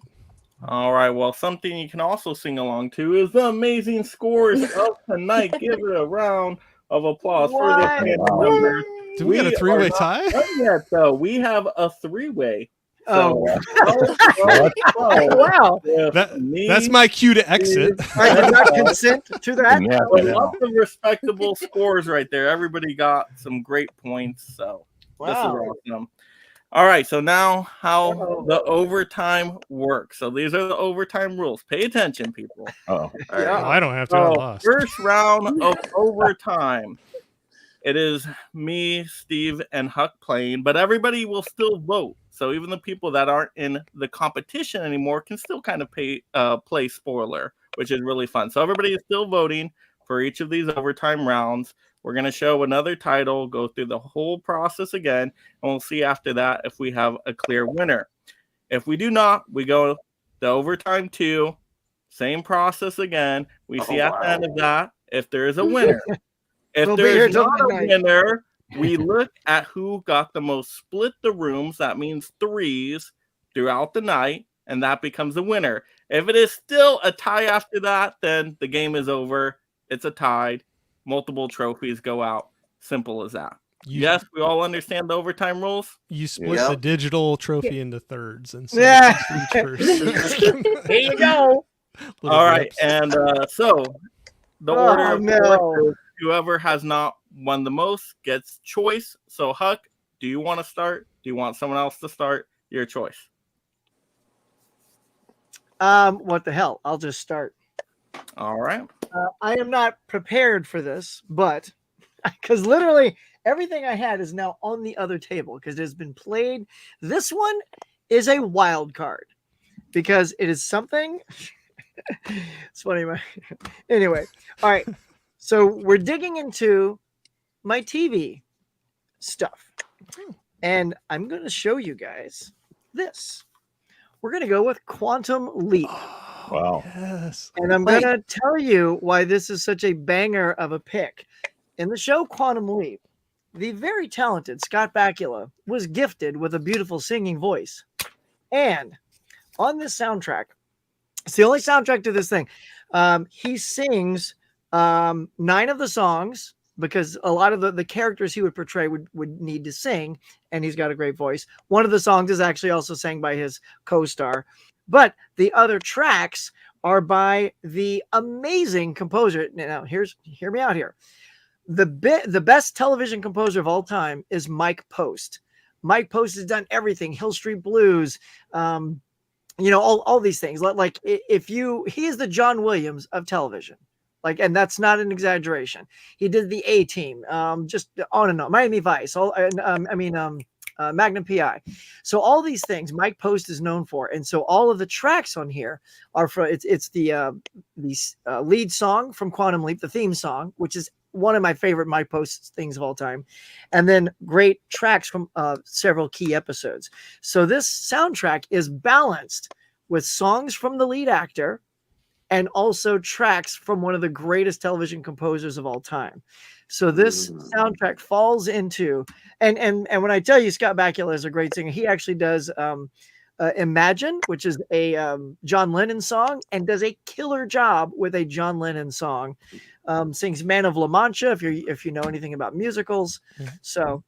All right. Well, something you can also sing along to is the amazing scores of tonight. Give it a round of applause for the What? random numbers. Do we got a We three-way are not tie? done yet, though. We have a three-way. Oh, wow. wow. That's my cue to exit. I did not consent to that. Yeah, Lots of respectable scores right there. Everybody got some great points. So this is Wow. awesome. All right, so now how the overtime works. So these are the overtime rules. Pay attention, people. Oh, All right. Oh, I don't have to. I So lost. first round of overtime. It is me, Steve, and Huck playing, but everybody will still vote. So even the people that aren't in the competition anymore can still kind of play spoiler, which is really fun. So everybody is still voting for each of these overtime rounds. We're going to show another title, go through the whole process again, and we'll see after that if we have a clear winner. If we do not, we go to overtime 2, same process again. We see at the end of that if there is a winner. If We'll be here there's till not a midnight. winner, we look at who got the most split the rooms. That means threes throughout the night, and that becomes the winner. If it is still a tie after that, then the game is over. It's a tie. Multiple trophies go out. Simple as that. Yes, we all understand the overtime rules. You split Yep. the digital trophy into thirds and so Yeah. each person. There you go. Little All right, rips. and so the Oh, order of no. whoever has not won the most gets choice. So Huck, do you want to start? Do you want someone else to start? Your choice. What the hell? I'll just start. All right. I am not prepared for this, but because literally everything I had is now on the other table because it has been played. This one is a wild card because it is something. It's funny. Anyway, all right. So we're digging into my TV stuff, and I'm going to show you guys this. We're going to go with Quantum Leap. Wow. Yes. And I'm going to tell you why this is such a banger of a pick. In the show Quantum Leap, the very talented Scott Bakula was gifted with a beautiful singing voice. And on this soundtrack, it's the only soundtrack to this thing. He sings 9 of the songs because a lot of the characters he would portray would need to sing, and he's got a great voice. One of the songs is actually also sang by his co-star. But the other tracks are by the amazing composer. Now, hear me out here. The best television composer of all time is Mike Post. Mike Post has done everything. Hill Street Blues, all these things. Like he is the John Williams of television. Like, and that's not an exaggeration. He did the A-Team, just on and on. Miami Vice, Magnum PI. So all these things Mike Post is known for, and so all of the tracks on here are for it's the lead song from Quantum Leap, the theme song, which is one of my favorite Mike Post things of all time, and then great tracks from several key episodes. So this soundtrack is balanced with songs from the lead actor and also tracks from one of the greatest television composers of all time. So this soundtrack falls into, and when I tell you Scott Bakula is a great singer, he actually does Imagine, which is a John Lennon song, and does a killer job with a John Lennon song. Sings Man of La Mancha, if you know anything about musicals. Yeah. So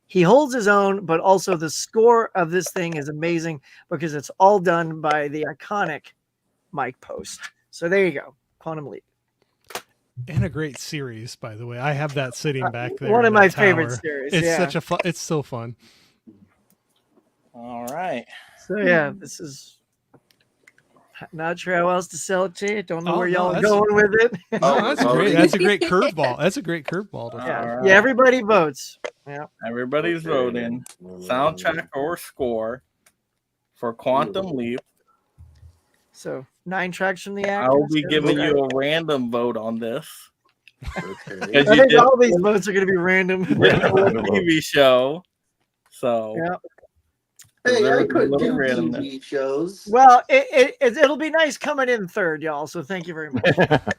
he holds his own, but also the score of this thing is amazing because it's all done by the iconic Mike Post. So there you go, Quantum Leap. And a great series, by the way. I have that sitting back there. One in of my that favorite tower. series. It's yeah. such a fun. It's so fun. All right. So yeah, this is not sure how else to sell it to you. Don't know Oh, where no, y'all are that's- going with it. No, that's great. That's a great curveball. That's a great curveball. to Yeah. throw. All Yeah, everybody votes. Yeah. Everybody's voting. Soundtrack or score for Quantum Leap. So 9 tracks from the actors. I will be giving you a random vote on this. Okay. Because I you think did all these votes are going to be random. the TV show. So Yeah. Hey, there I was a could little do randomness. TV shows. Well, it'll be nice coming in third, y'all. So thank you very much.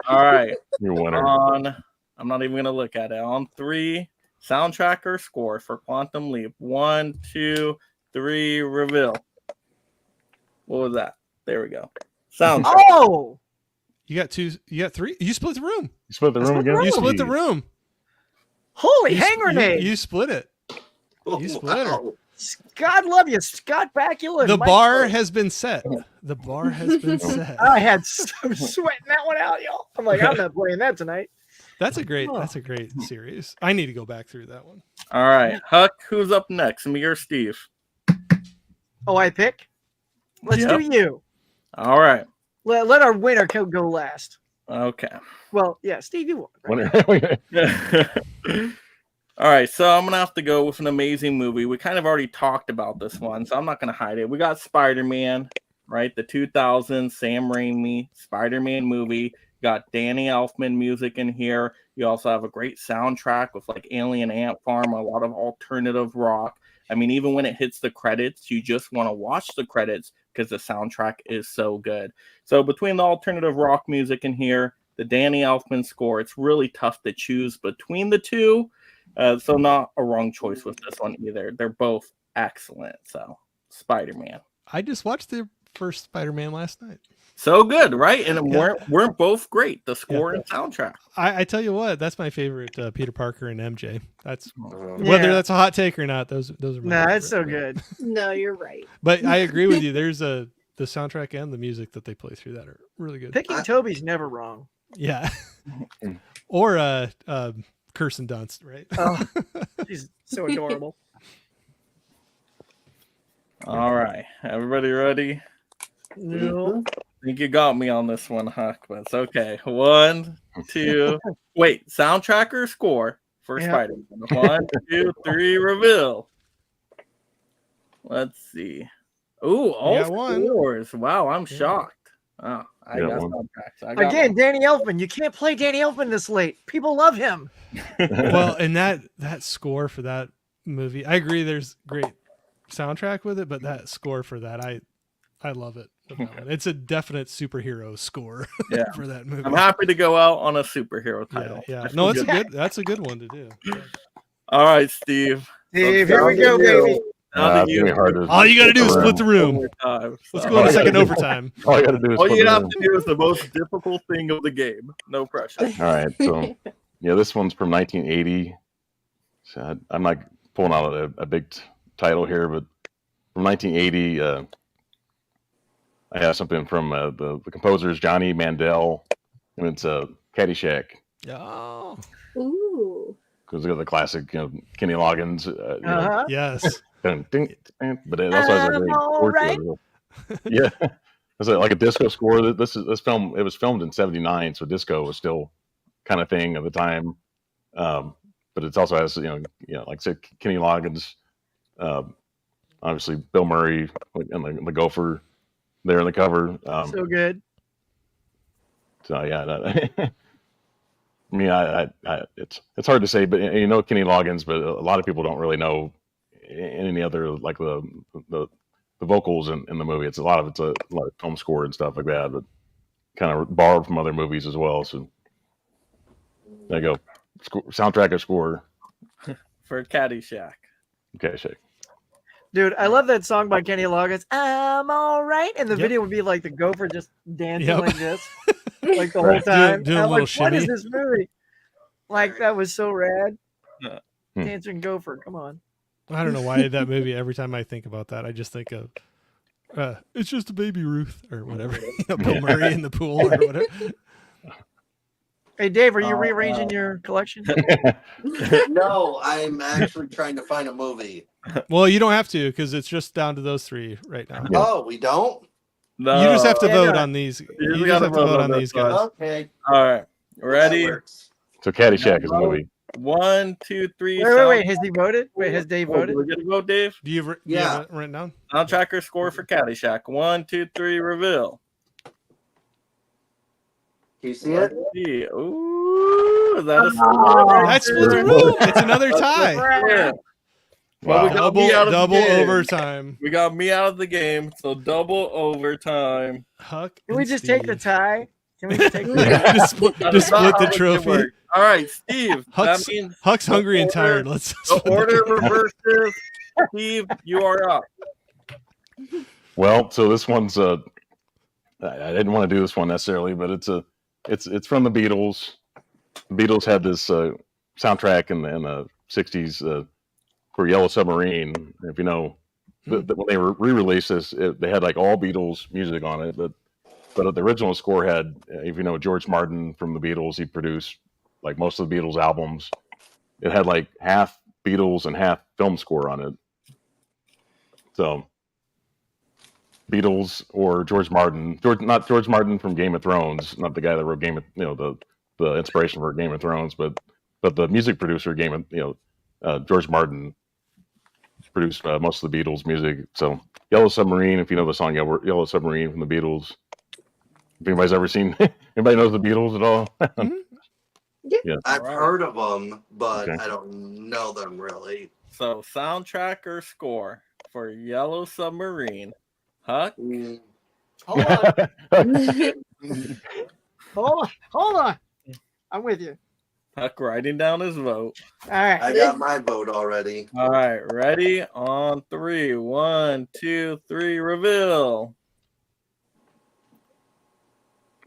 All right. You're winner. I'm not even gonna look at it. On 3, soundtrack or score for Quantum Leap. 1, 2, 3, reveal. What was that? There we go. Soundtrack. Oh, You got 2. You got 3. You split the room. You split the room again. You split the room. holy You, hand grenade! you split it. You split her. Wow. God love you, Scott Bakula. and The Mike bar Post. has been set. The bar has been set. I had some sweating that one out, y'all. I'm like, I'm not playing that tonight. That's a great series. I need to go back through that one. All right. Huck, who's up next? Me or Steve? Oh, I pick. Let's Yep. do you. All right. Let our winner go last. Okay. Well, yeah, Steve, you won. Right? Winner. All right, so I'm gonna have to go with an amazing movie. We kind of already talked about this one, so I'm not gonna hide it. We got Spider-Man, right? The 2000 Sam Raimi Spider-Man movie. You got Danny Elfman music in here. You also have a great soundtrack with like Alien Ant Farm, a lot of alternative rock. I mean, even when it hits the credits, you just want to watch the credits because the soundtrack is so good. So between the alternative rock music in here, the Danny Elfman score, it's really tough to choose between the two. So not a wrong choice with this one either. They're both excellent. So Spider-Man. I just watched the first Spider-Man last night. So good, right? And Yeah. weren't both great, the score and soundtrack. I tell you what, that's my favorite Peter Parker and MJ. That's Yeah. whether that's a hot take or not. Those are my Nah, it's so favorite. good. No, you're right. But I agree with you. There's the soundtrack and the music that they play through that are really good. Picking Toby's never wrong. Yeah. Or Kirsten Dunst, right? Oh, she's so adorable. All right, everybody ready? No. I think you got me on this one, Huck, but it's okay. 1, 2. Wait, soundtrack or score for Yeah. Spider-Man? 1, 2, 3. Reveal. Let's see. Ooh, all got one. scores. Wow, I'm shocked. Oh, I Yeah, got one. soundtracks. I got Again, one. Danny Elfman. You can't play Danny Elfman this late. People love him. Well, and that score for that movie, I agree. There's great soundtrack with it, but that score for that, I love it. with that one. It's a definite superhero score. Yeah. For that movie. I'm happy to go out on a superhero title. Yeah. I feel No, it's good. a good. That's a good one to do. Yeah. All right, Steve. Steve, here we go, baby. It's gonna be hard to All you got to do is split the room. Overtime. Let's go into second overtime. All you got to do is All split you the have room. to do is the most difficult thing of the game. No pressure. All right, so yeah, this one's from 1980. So I'm not pulling out a big title here, but from 1980, I have something from the composers Johnny Mandel, and it's Caddyshack. Oh. Ooh. Because of the classic, Kenny Loggins. Yes. But it also has a great score to it. Yeah, it's like a disco score. This film. It was filmed in '79, so disco was still kind of thing at the time. But it also has like I said, Kenny Loggins, obviously Bill Murray and the Gopher there in the cover. So good. So yeah, I mean, it's hard to say, but Kenny Loggins, but a lot of people don't really know any other like the vocals in the movie. It's a lot of film score and stuff like that, but kind of borrowed from other movies as well. So there you go, soundtrack or score For Caddyshack. Okay, shake. Dude, I love that song by Kenny Loggins. I'm all right. And the video would be like the gopher just dancing like this, like the whole Right. time. Doing a I'm little like, what is shimmy. this movie? Like, that was so rad. Yeah. Dancing gopher. Come on. I don't know why that movie. Every time I think about that, I just think of it's just a Baby Ruth or whatever. Bill Murray in the pool or whatever. Hey, Dave, are you rearranging your collection? No, I'm actually trying to find a movie. Well, you don't have to because it's just down to those three right now. Oh, we don't? No. You just have to Yeah, vote no. on these. You You just just gotta have to vote on this these one. guys. Okay. All right. Ready? That works. So Caddyshack is a movie. 1, 2, 3. Wait. Has he voted? Wait, has Dave Oh, voted? we're gonna vote, Dave. Do you have Yeah. it written down? Soundtrack or score for Caddyshack. 1, 2, 3. Reveal. Can you see it? See. Ooh, is that a score? That splits the room. It's another tie. Yeah. Well, we got me out of the Double game. overtime. We got me out of the game, so double overtime. Huck. Can we and just take the Steve. tie? Can we just take the just split, That's just not split the how it trophy. works. All right, Steve. Huck's, that means Huck's hungry and order- tired. Let's the split the order trophy. reverses. Steve, you are up. Well, so this one's I didn't want to do this one necessarily, but it's from the Beatles. The Beatles had this soundtrack in the 60s for Yellow Submarine. If you know, when they re-released this, they had like all Beatles music on it, but the original score had, if you know George Martin from the Beatles, he produced like most of the Beatles albums. It had like half Beatles and half film score on it. So Beatles or George Martin, not George Martin from Game of Thrones, not the guy that wrote the inspiration for Game of Thrones, but the music producer George Martin produced most of the Beatles music. So Yellow Submarine, if you know the song Yellow Submarine from the Beatles. If anybody's ever seen, anybody knows the Beatles at all? Yeah. I've heard of them, but Okay. I don't know them really. So soundtrack or score for Yellow Submarine. Huck? Hold on. Hold on. I'm with you. Huck writing down his vote. All right. I got my vote already. All right, ready? On 3. 1, 2, 3. Reveal.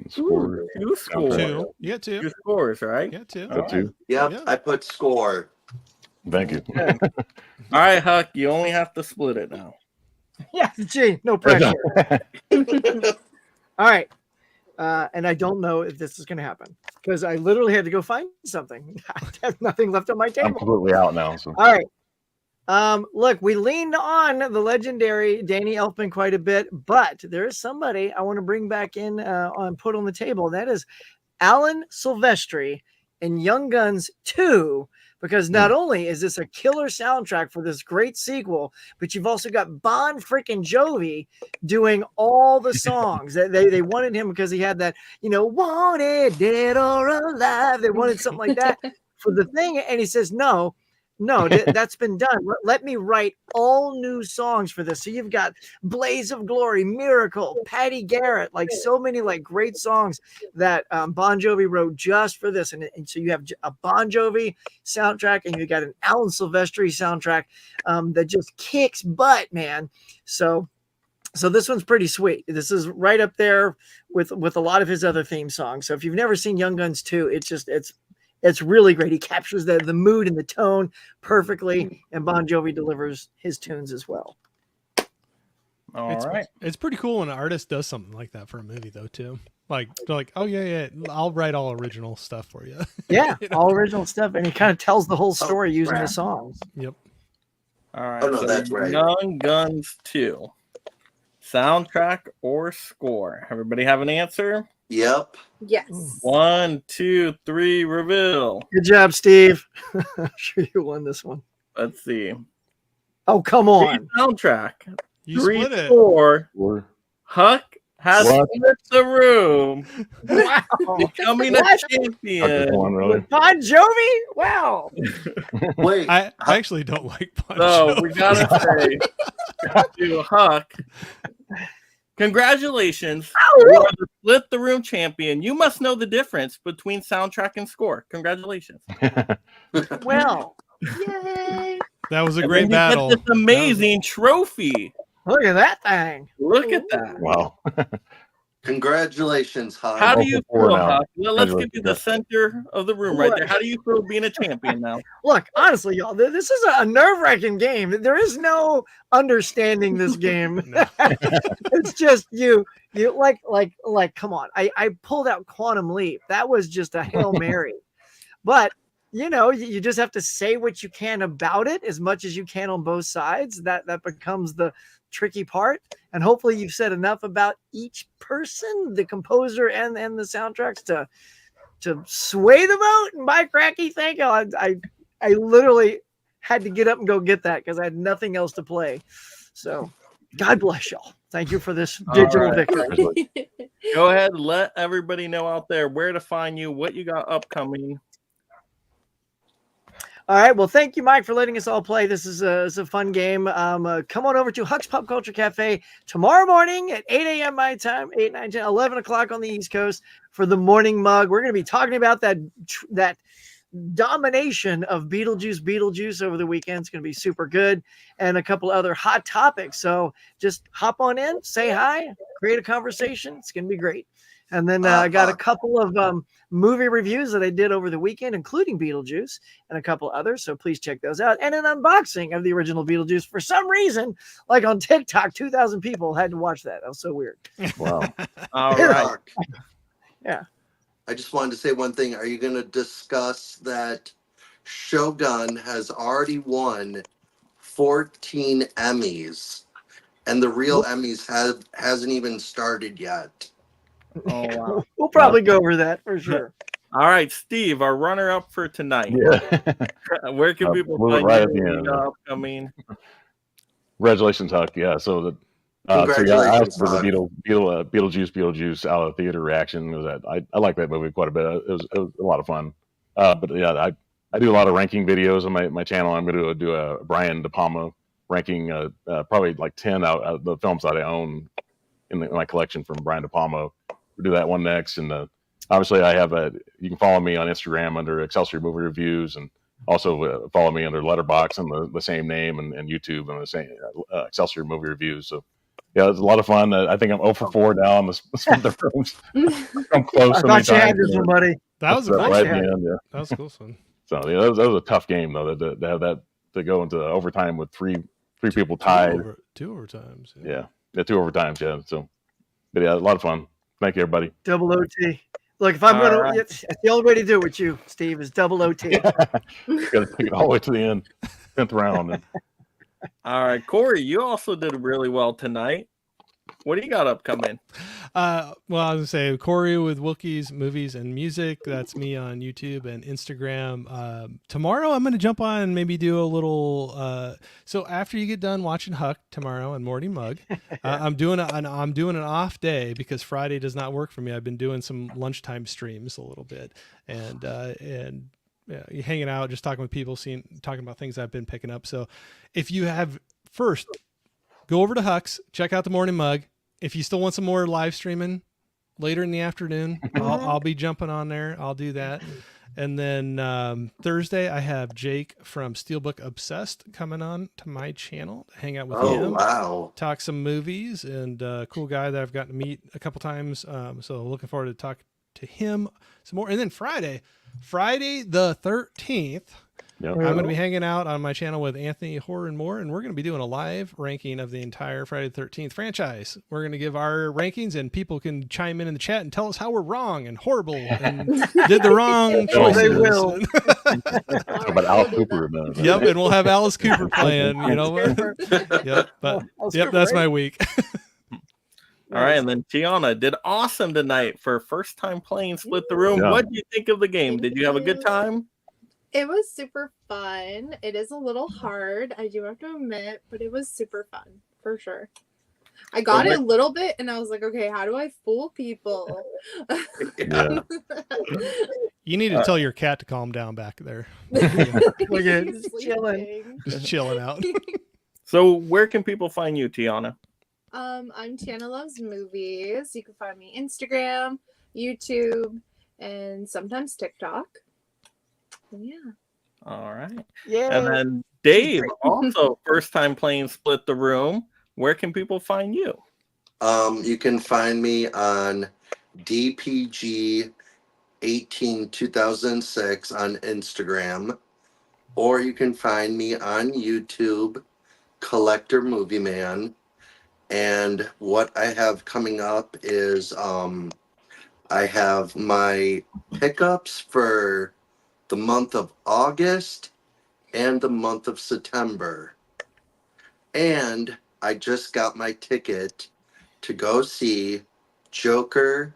Score. Two scores. Two. You got two. Two scores, right? Yeah, two. Got two. Yep, Yeah. I put score. Thank you. All right, Huck, you only have to split it now. Yeah, gee, no pressure. All right. And I don't know if this is going to happen because I literally had to go find something. I have nothing left on my I'm table. completely out now. So All right. Look, we leaned on the legendary Danny Elfman quite a bit, but there is somebody I want to bring back in put on the table. That is Alan Silvestri in Young Guns 2, because not only is this a killer soundtrack for this great sequel, but you've also got Bon freaking Jovi doing all the songs. They wanted him because he had that, wanted, dead or alive. They wanted something like that for the thing. And he says, no, that's been done. Let me write all new songs for this. So you've got Blaze of Glory, Miracle, Patty Garrett, like so many like great songs that Bon Jovi wrote just for this. And so you have a Bon Jovi soundtrack and you got an Alan Silvestri soundtrack that just kicks butt, man. So this one's pretty sweet. This is right up there with a lot of his other theme songs. So if you've never seen Young Guns 2, it's really great. He captures the mood and the tone perfectly, and Bon Jovi delivers his tunes as well. All right. It's pretty cool when an artist does something like that for a movie, though, too. Like, they're like, oh, yeah, I'll write all original stuff for you. Yeah, all original stuff. And he kind of tells the whole story using the songs. Yep. All right. Oh, no, that's right. Young Guns 2. Soundtrack or score? Everybody have an answer? Yep. Yes. 1, 2, 3, reveal. Good job, Steve. I'm sure you won this one. Let's see. Oh, come on. Soundtrack. You 3, split it. 4. Or Huck has What? split the room. Wow. Becoming a What? champion. one, really. With Bon Jovi? Wow. Wait. I actually don't like Bon So Jovi. we gotta say to Huck, congratulations. You are the split the room champion. You must know the difference between soundtrack and score. Congratulations. Well, Yay. That was a And great then you battle. get this amazing trophy. look at that thing. Look at that. Wow. Congratulations, Huck. How do you Four feel, now. Huck? Well, let's get to the center of the room right there. How do you feel being a champion now? Look, honestly, y'all, this is a nerve-wracking game. There is no understanding this game. It's just you like, come on. I pulled out Quantum Leap. That was just a Hail Mary. But you just have to say what you can about it as much as you can on both sides. That becomes the tricky part. And hopefully you've said enough about each person, the composer and the soundtracks to sway the vote. And by cracky, thank you. I literally had to get up and go get that because I had nothing else to play. So God bless y'all. Thank you for this digital right. victory. Go ahead, let everybody know out there where to find you, what you got upcoming. All right. Well, thank you, Mike, for letting us all play. This is a fun game. Come on over to Huck's Pop Culture Cafe tomorrow morning at 8 a.m. my time, 8, 9, 10, 11 o'clock on the East Coast for the morning mug. We're going to be talking about that domination of Beetlejuice over the weekend. It's going to be super good, and a couple other hot topics. So just hop on in, say hi, create a conversation. It's going to be great. And then I got a couple of movie reviews that I did over the weekend, including Beetlejuice and a couple others. So please check those out. And an unboxing of the original Beetlejuice. For some reason, like on TikTok, 2,000 people had to watch that. That was so weird. Wow. All right. Yeah. I just wanted to say one thing. Are you going to discuss that Shogun has already won 14 Emmys, and the real Emmys hasn't even started yet? Oh, wow. We'll probably go over that for sure. All right, Steve, our runner-up for tonight. Yeah. Where can people Move it find right you? at the What you end. got upcoming? Congratulations, Huck. Yeah. So the I asked for the Beetlejuice out of theater reaction. Was that I like that movie quite a bit. It was a lot of fun. But yeah, I do a lot of ranking videos on my channel. I'm going to do a Brian De Palma ranking, probably like 10 out of the films that I own in my collection from Brian De Palma. We'll do that one next. And obviously I have you can follow me on Instagram under Excelsior Movie Reviews, and also follow me under Letterboxd and the same name, and YouTube and the same Excelsior Movie Reviews. So yeah, it's a lot of fun. I think I'm 0 for 4 now on the split the rooms. I'm close. I thought you had this one, buddy. That was a right cool at the one. end, yeah. That was a cool one. So yeah, that was a tough game though. To have that to go into overtime with three people tied. Two overtimes. Yeah, 2 overtimes. Yeah. So, but yeah, a lot of fun. Thank you, everybody. Double OT. Look, if I'm All going right. to, it's the only way to do it with you, Steve, is double OT. Got to take it all the way to the end, 10th round. And All right, Corey, you also did really well tonight. What do you got upcoming? Well, I was gonna say Corey with Wookiees Movies and Music. That's me on YouTube and Instagram. Tomorrow I'm gonna jump on and maybe do a little. So after you get done watching Huck tomorrow and Morty Mug, I'm doing an off day because Friday does not work for me. I've been doing some lunchtime streams a little bit and yeah, hanging out, just talking with people, talking about things I've been picking up. So if you have first. Go over to Huck's, check out the Morning Mug. If you still want some more live streaming later in the afternoon, I'll be jumping on there. I'll do that. And then Thursday, I have Jake from Steelbook Obsessed coming on to my channel to hang out with him. Wow. Talk some movies, and cool guy that I've gotten to meet a couple times. So looking forward to talk to him some more. And then Friday the 13th, Yep. I'm going to be hanging out on my channel with Anthony Horror and More, and we're going to be doing a live ranking of the entire Friday the 13th franchise. We're going to give our rankings, and people can chime in the chat and tell us how we're wrong and horrible and did the wrong choices. They will. Talk about Alice Cooper. Man. Yep, and we'll have Alice Cooper playing. You know what? Yep, but yep, that's my week. All right, and then Tiana did awesome tonight for first time playing Split the Room. Yeah. What do you think of the game? Did you have a good time? It was super fun. It is a little hard, I do have to admit, but it was super fun for sure. I got it a little bit and I was like, okay, how do I fool people? Yeah. You need to tell your cat to calm down back there. Look at He's chilling. Just chilling out. So where can people find you, Tiana? I'm Tiana Loves Movies. You can find me Instagram, YouTube, and sometimes TikTok. Yeah. All right. Yeah. And then Dave, also first time playing Split the Room. Where can people find you? You can find me on DPG 182006 on Instagram, or you can find me on YouTube, Collector Movie Man. And what I have coming up is I have my pickups for the month of August and the month of September. And I just got my ticket to go see Joker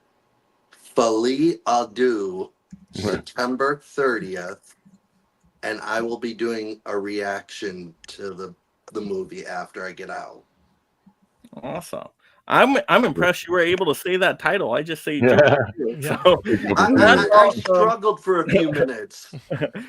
Folie à Deux September 30th. And I will be doing a reaction to the movie after I get out. Awesome. I'm impressed you were able to say that title. I just say Yeah. Joker. Yeah. So I struggled for a few minutes.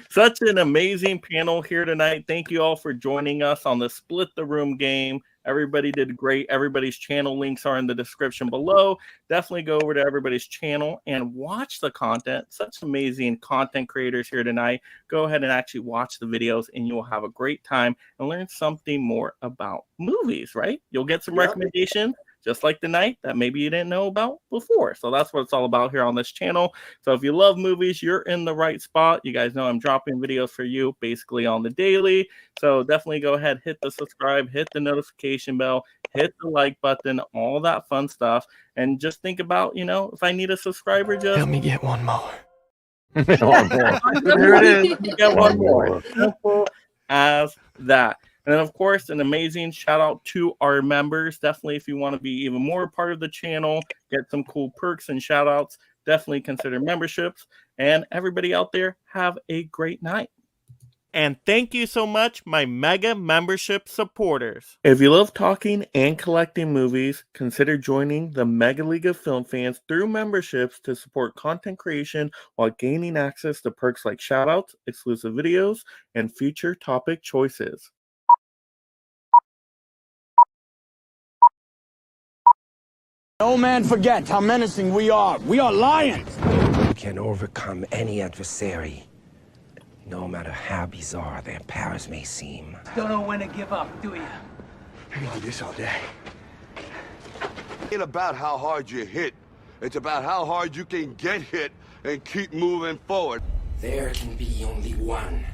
such an amazing panel here tonight. Thank you all for joining us on the Split the Room game. Everybody did great. Everybody's channel links are in the description below. Definitely go over to everybody's channel and watch the content. Such amazing content creators here tonight. Go ahead and actually watch the videos and you will have a great time and learn something more about movies, right? You'll get some recommendations just like tonight that maybe you didn't know about before. So that's what it's all about here on this channel. So if you love movies, you're in the right spot. You guys know I'm dropping videos for you basically on the daily. So definitely go ahead, hit the subscribe, hit the notification bell, hit the like button, all that fun stuff. And just think about, if I need a subscriber, just Help me get one more. there it is. You get one more. Simple as that. And then, of course, an amazing shout out to our members. Definitely, if you want to be even more a part of the channel, get some cool perks and shout outs, definitely consider memberships. And everybody out there, have a great night. And thank you so much, my mega membership supporters. If you love talking and collecting movies, consider joining the Mega League of Film Fans through memberships to support content creation while gaining access to perks like shoutouts, exclusive videos, and future topic choices. No man forget how menacing we are. We are lions. You can overcome any adversary, no matter how bizarre their powers may seem. Don't know when to give up, do you? I'd be like this all day. It ain't about how hard you hit. It's about how hard you can get hit and keep moving forward. There can be only one